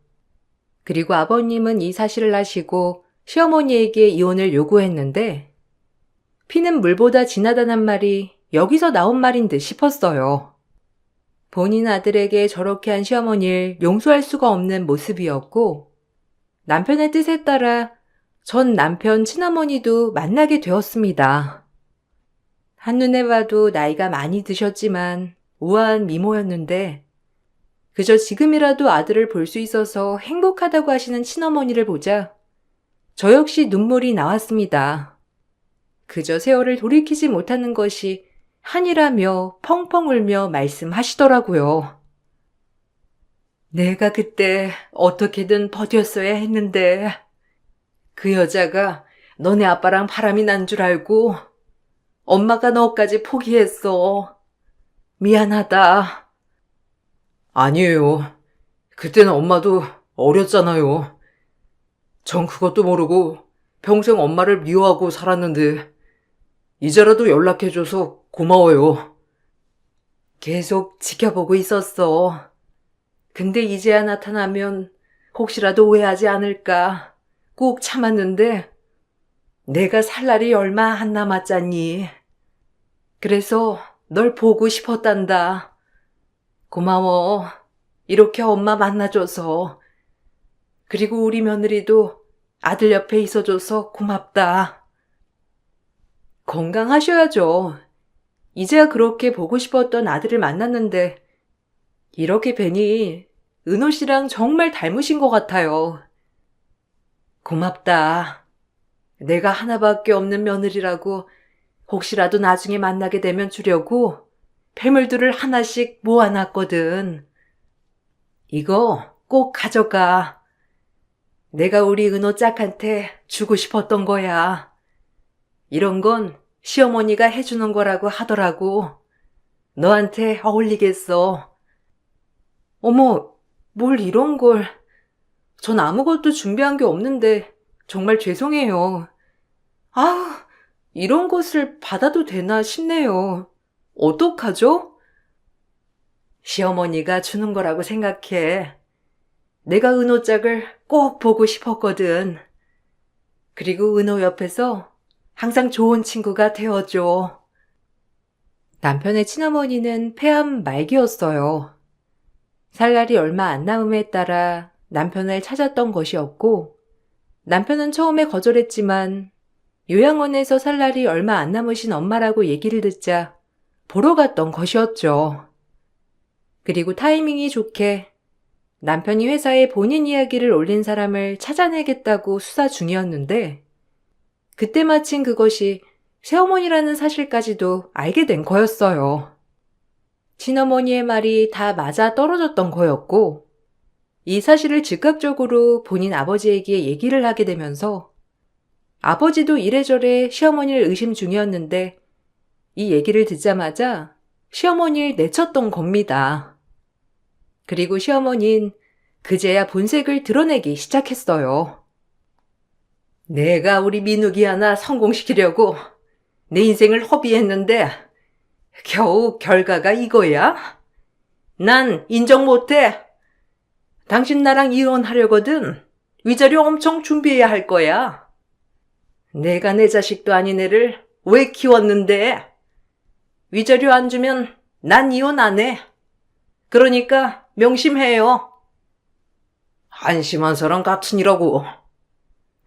그리고 아버님은 이 사실을 아시고 시어머니에게 이혼을 요구했는데, 피는 물보다 진하다는 말이 여기서 나온 말인 듯 싶었어요. 본인 아들에게 저렇게 한 시어머니를 용서할 수가 없는 모습이었고, 남편의 뜻에 따라 전 남편 친어머니도 만나게 되었습니다. 한눈에 봐도 나이가 많이 드셨지만 우아한 미모였는데, 그저 지금이라도 아들을 볼 수 있어서 행복하다고 하시는 친어머니를 보자 저 역시 눈물이 나왔습니다. 그저 세월을 돌이키지 못하는 것이 한이라며 펑펑 울며 말씀하시더라고요. 내가 그때 어떻게든 버텼어야 했는데 그 여자가 너네 아빠랑 바람이 난 줄 알고 엄마가 너까지 포기했어. 미안하다. 아니에요. 그때는 엄마도 어렸잖아요. 전 그것도 모르고 평생 엄마를 미워하고 살았는데 이제라도 연락해줘서 고마워요. 계속 지켜보고 있었어. 근데 이제야 나타나면 혹시라도 오해하지 않을까 꼭 참았는데 내가 살 날이 얼마 안 남았잖니. 그래서 널 보고 싶었단다. 고마워. 이렇게 엄마 만나줘서. 그리고 우리 며느리도 아들 옆에 있어줘서 고맙다. 건강하셔야죠. 이제야 그렇게 보고 싶었던 아들을 만났는데 이렇게 뵈니 은호 씨랑 정말 닮으신 것 같아요. 고맙다. 내가 하나밖에 없는 며느리라고 혹시라도 나중에 만나게 되면 주려고 폐물들을 하나씩 모아놨거든. 이거 꼭 가져가. 내가 우리 은호 짝한테 주고 싶었던 거야. 이런 건 시어머니가 해주는 거라고 하더라고. 너한테 어울리겠어. 어머, 뭘 이런 걸. 전 아무것도 준비한 게 없는데 정말 죄송해요. 아우, 이런 것을 받아도 되나 싶네요. 어떡하죠? 시어머니가 주는 거라고 생각해. 내가 은호 짝을 꼭 보고 싶었거든. 그리고 은호 옆에서 항상 좋은 친구가 되어줘. 남편의 친어머니는 폐암 말기였어요. 살 날이 얼마 안 남음에 따라 남편을 찾았던 것이었고, 남편은 처음에 거절했지만 요양원에서 살 날이 얼마 안 남으신 엄마라고 얘기를 듣자 보러 갔던 것이었죠. 그리고 타이밍이 좋게 남편이 회사에 본인 이야기를 올린 사람을 찾아내겠다고 수사 중이었는데 그때 마침 그것이 새어머니라는 사실까지도 알게 된 거였어요. 친어머니의 말이 다 맞아 떨어졌던 거였고 이 사실을 즉각적으로 본인 아버지에게 얘기를 하게 되면서 아버지도 이래저래 시어머니를 의심 중이었는데 이 얘기를 듣자마자 시어머니를 내쳤던 겁니다. 그리고 시어머니는 그제야 본색을 드러내기 시작했어요. 내가 우리 민욱이 하나 성공시키려고 내 인생을 허비했는데 겨우 결과가 이거야? 난 인정 못해. 당신 나랑 이혼하려거든. 위자료 엄청 준비해야 할 거야. 내가 내 자식도 아닌 애를 왜 키웠는데? 위자료 안 주면 난 이혼 안 해. 그러니까 명심해요. 한심한 사람 같으니라고.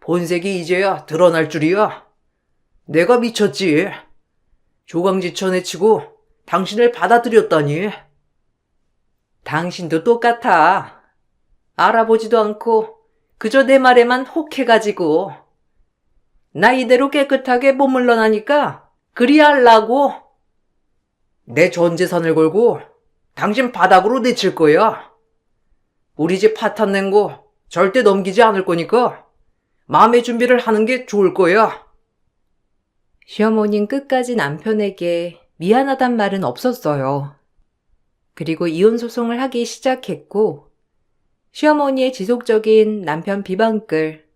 본색이 이제야 드러날 줄이야. 내가 미쳤지. 조강지천에 치고 당신을 받아들였다니. 당신도 똑같아. 알아보지도 않고 그저 내 말에만 혹해가지고. 나 이대로 깨끗하게 못 물러나니까 그리 하려고. 내 전 재산을 걸고 당신 바닥으로 내칠 거야. 우리 집 파탄 낸 거 절대 넘기지 않을 거니까 마음의 준비를 하는 게 좋을 거야. 시어머니는 끝까지 남편에게 미안하단 말은 없었어요. 그리고 이혼 소송을 하기 시작했고 시어머니의 지속적인 남편 비방글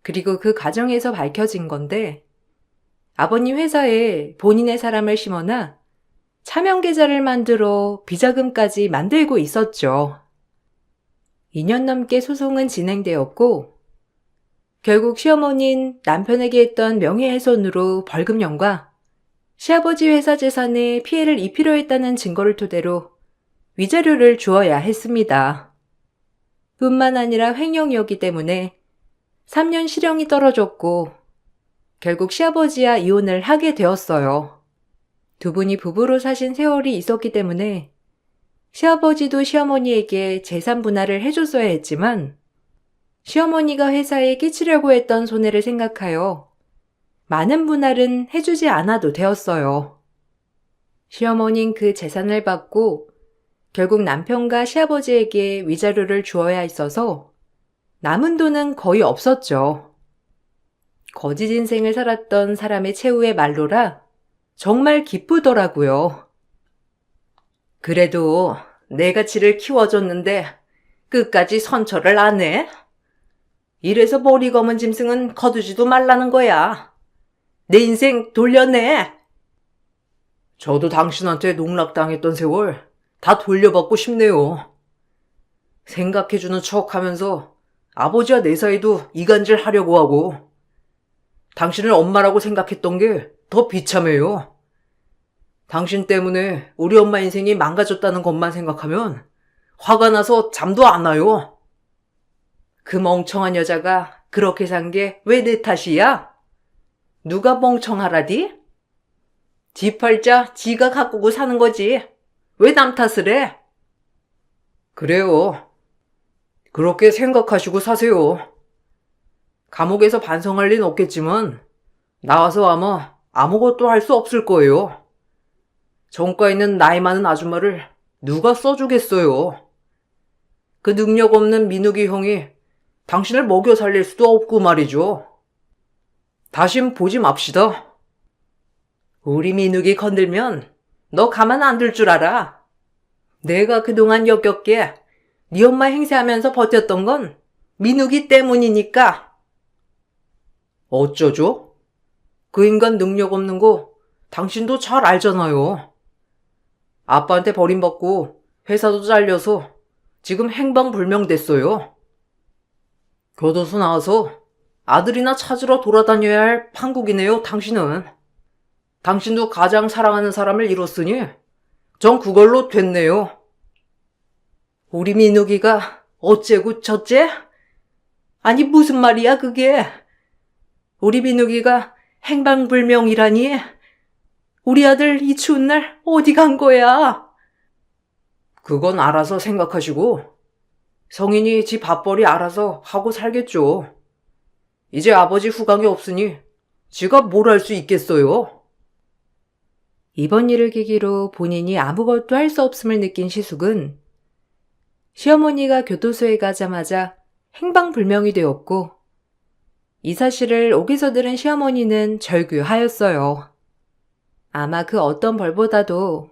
그리고 그 과정에서 밝혀진 건데 아버님 회사에 본인의 사람을 심어놔 차명 계좌를 만들어 비자금까지 만들고 있었죠. 2년 넘게 소송은 진행되었고 결국 시어머니는 남편에게 했던 명예훼손으로 벌금형과 시아버지 회사 재산에 피해를 입히려 했다는 증거를 토대로 위자료를 주어야 했습니다. 뿐만 아니라 횡령이었기 때문에 3년 실형이 떨어졌고 결국 시아버지와 이혼을 하게 되었어요. 두 분이 부부로 사신 세월이 있었기 때문에 시아버지도 시어머니에게 재산 분할을 해줬어야 했지만 시어머니가 회사에 끼치려고 했던 손해를 생각하여 많은 분할은 해주지 않아도 되었어요. 시어머니는 그 재산을 받고 결국 남편과 시아버지에게 위자료를 주어야 했어서 남은 돈은 거의 없었죠. 거짓 인생을 살았던 사람의 최후의 말로라 정말 기쁘더라고요. 그래도 내가 지를 키워줬는데 끝까지 선처를 안 해? 이래서 머리 검은 짐승은 거두지도 말라는 거야. 내 인생 돌려내. 저도 당신한테 농락당했던 세월 다 돌려받고 싶네요. 생각해주는 척하면서 아버지와 내 사이도 이간질 하려고 하고 당신을 엄마라고 생각했던 게 더 비참해요. 당신 때문에 우리 엄마 인생이 망가졌다는 것만 생각하면 화가 나서 잠도 안 와요. 그 멍청한 여자가 그렇게 산 게 왜 내 탓이야? 누가 멍청하라디? 지 팔자 지가 가꾸고 사는 거지. 왜 남 탓을 해? 그래요. 그렇게 생각하시고 사세요. 감옥에서 반성할 리는 없겠지만 나와서 아마 아무것도 할 수 없을 거예요. 정가 있는 나이 많은 아줌마를 누가 써주겠어요. 그 능력 없는 민욱이 형이 당신을 먹여 살릴 수도 없고 말이죠. 다신 보지 맙시다. 우리 민욱이 건들면 너 가만 안 둘 줄 알아. 내가 그동안 역겹게 네 엄마 행세하면서 버텼던 건 민욱이 때문이니까. 어쩌죠? 그 인간 능력 없는 거 당신도 잘 알잖아요. 아빠한테 버림받고 회사도 잘려서 지금 행방불명됐어요. 교도소 나와서 아들이나 찾으러 돌아다녀야 할 판국이네요, 당신은. 당신도 가장 사랑하는 사람을 잃었으니 전 그걸로 됐네요. 우리 민욱이가 어째고 저째? 아니 무슨 말이야 그게? 우리 민욱이가 행방불명이라니? 우리 아들 이 추운 날 어디 간 거야? 그건 알아서 생각하시고 성인이 지 밥벌이 알아서 하고 살겠죠. 이제 아버지 후광이 없으니 지가 뭘 할 수 있겠어요. 이번 일을 계기로 본인이 아무것도 할 수 없음을 느낀 시숙은 시어머니가 교도소에 가자마자 행방불명이 되었고 이 사실을 옥에서 들은 시어머니는 절규하였어요. 아마 그 어떤 벌보다도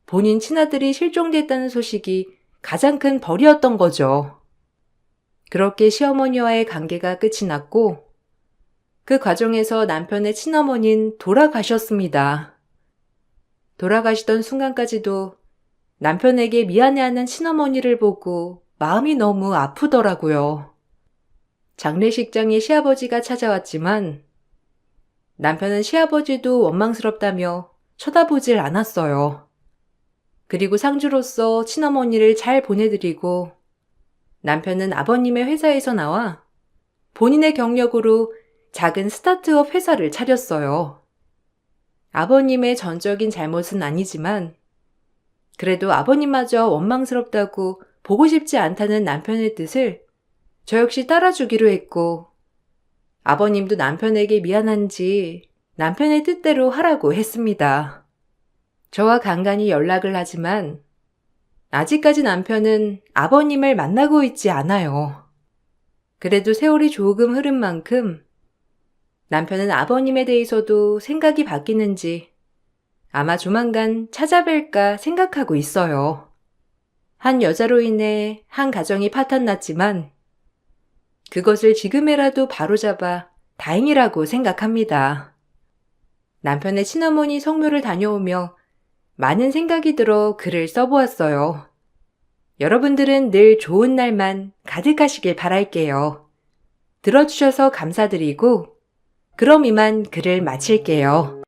본인 친아들이 실종됐다는 소식이 가장 큰 벌이었던 거죠. 그렇게 시어머니와의 관계가 끝이 났고 그 과정에서 남편의 친어머니는 돌아가셨습니다. 돌아가시던 순간까지도 남편에게 미안해하는 친어머니를 보고 마음이 너무 아프더라고요. 장례식장에 시아버지가 찾아왔지만 남편은 시아버지도 원망스럽다며 쳐다보질 않았어요. 그리고 상주로서 친어머니를 잘 보내드리고 남편은 아버님의 회사에서 나와 본인의 경력으로 작은 스타트업 회사를 차렸어요. 아버님의 전적인 잘못은 아니지만 그래도 아버님마저 원망스럽다고 보고 싶지 않다는 남편의 뜻을 저 역시 따라주기로 했고 아버님도 남편에게 미안한지 남편의 뜻대로 하라고 했습니다. 저와 간간히 연락을 하지만 아직까지 남편은 아버님을 만나고 있지 않아요. 그래도 세월이 조금 흐른 만큼 남편은 아버님에 대해서도 생각이 바뀌는지 아마 조만간 찾아뵐까 생각하고 있어요. 한 여자로 인해 한 가정이 파탄났지만 그것을 지금이라도 바로잡아 다행이라고 생각합니다. 남편의 친어머니 성묘를 다녀오며 많은 생각이 들어 글을 써보았어요. 여러분들은 늘 좋은 날만 가득하시길 바랄게요. 들어주셔서 감사드리고 그럼 이만 글을 마칠게요.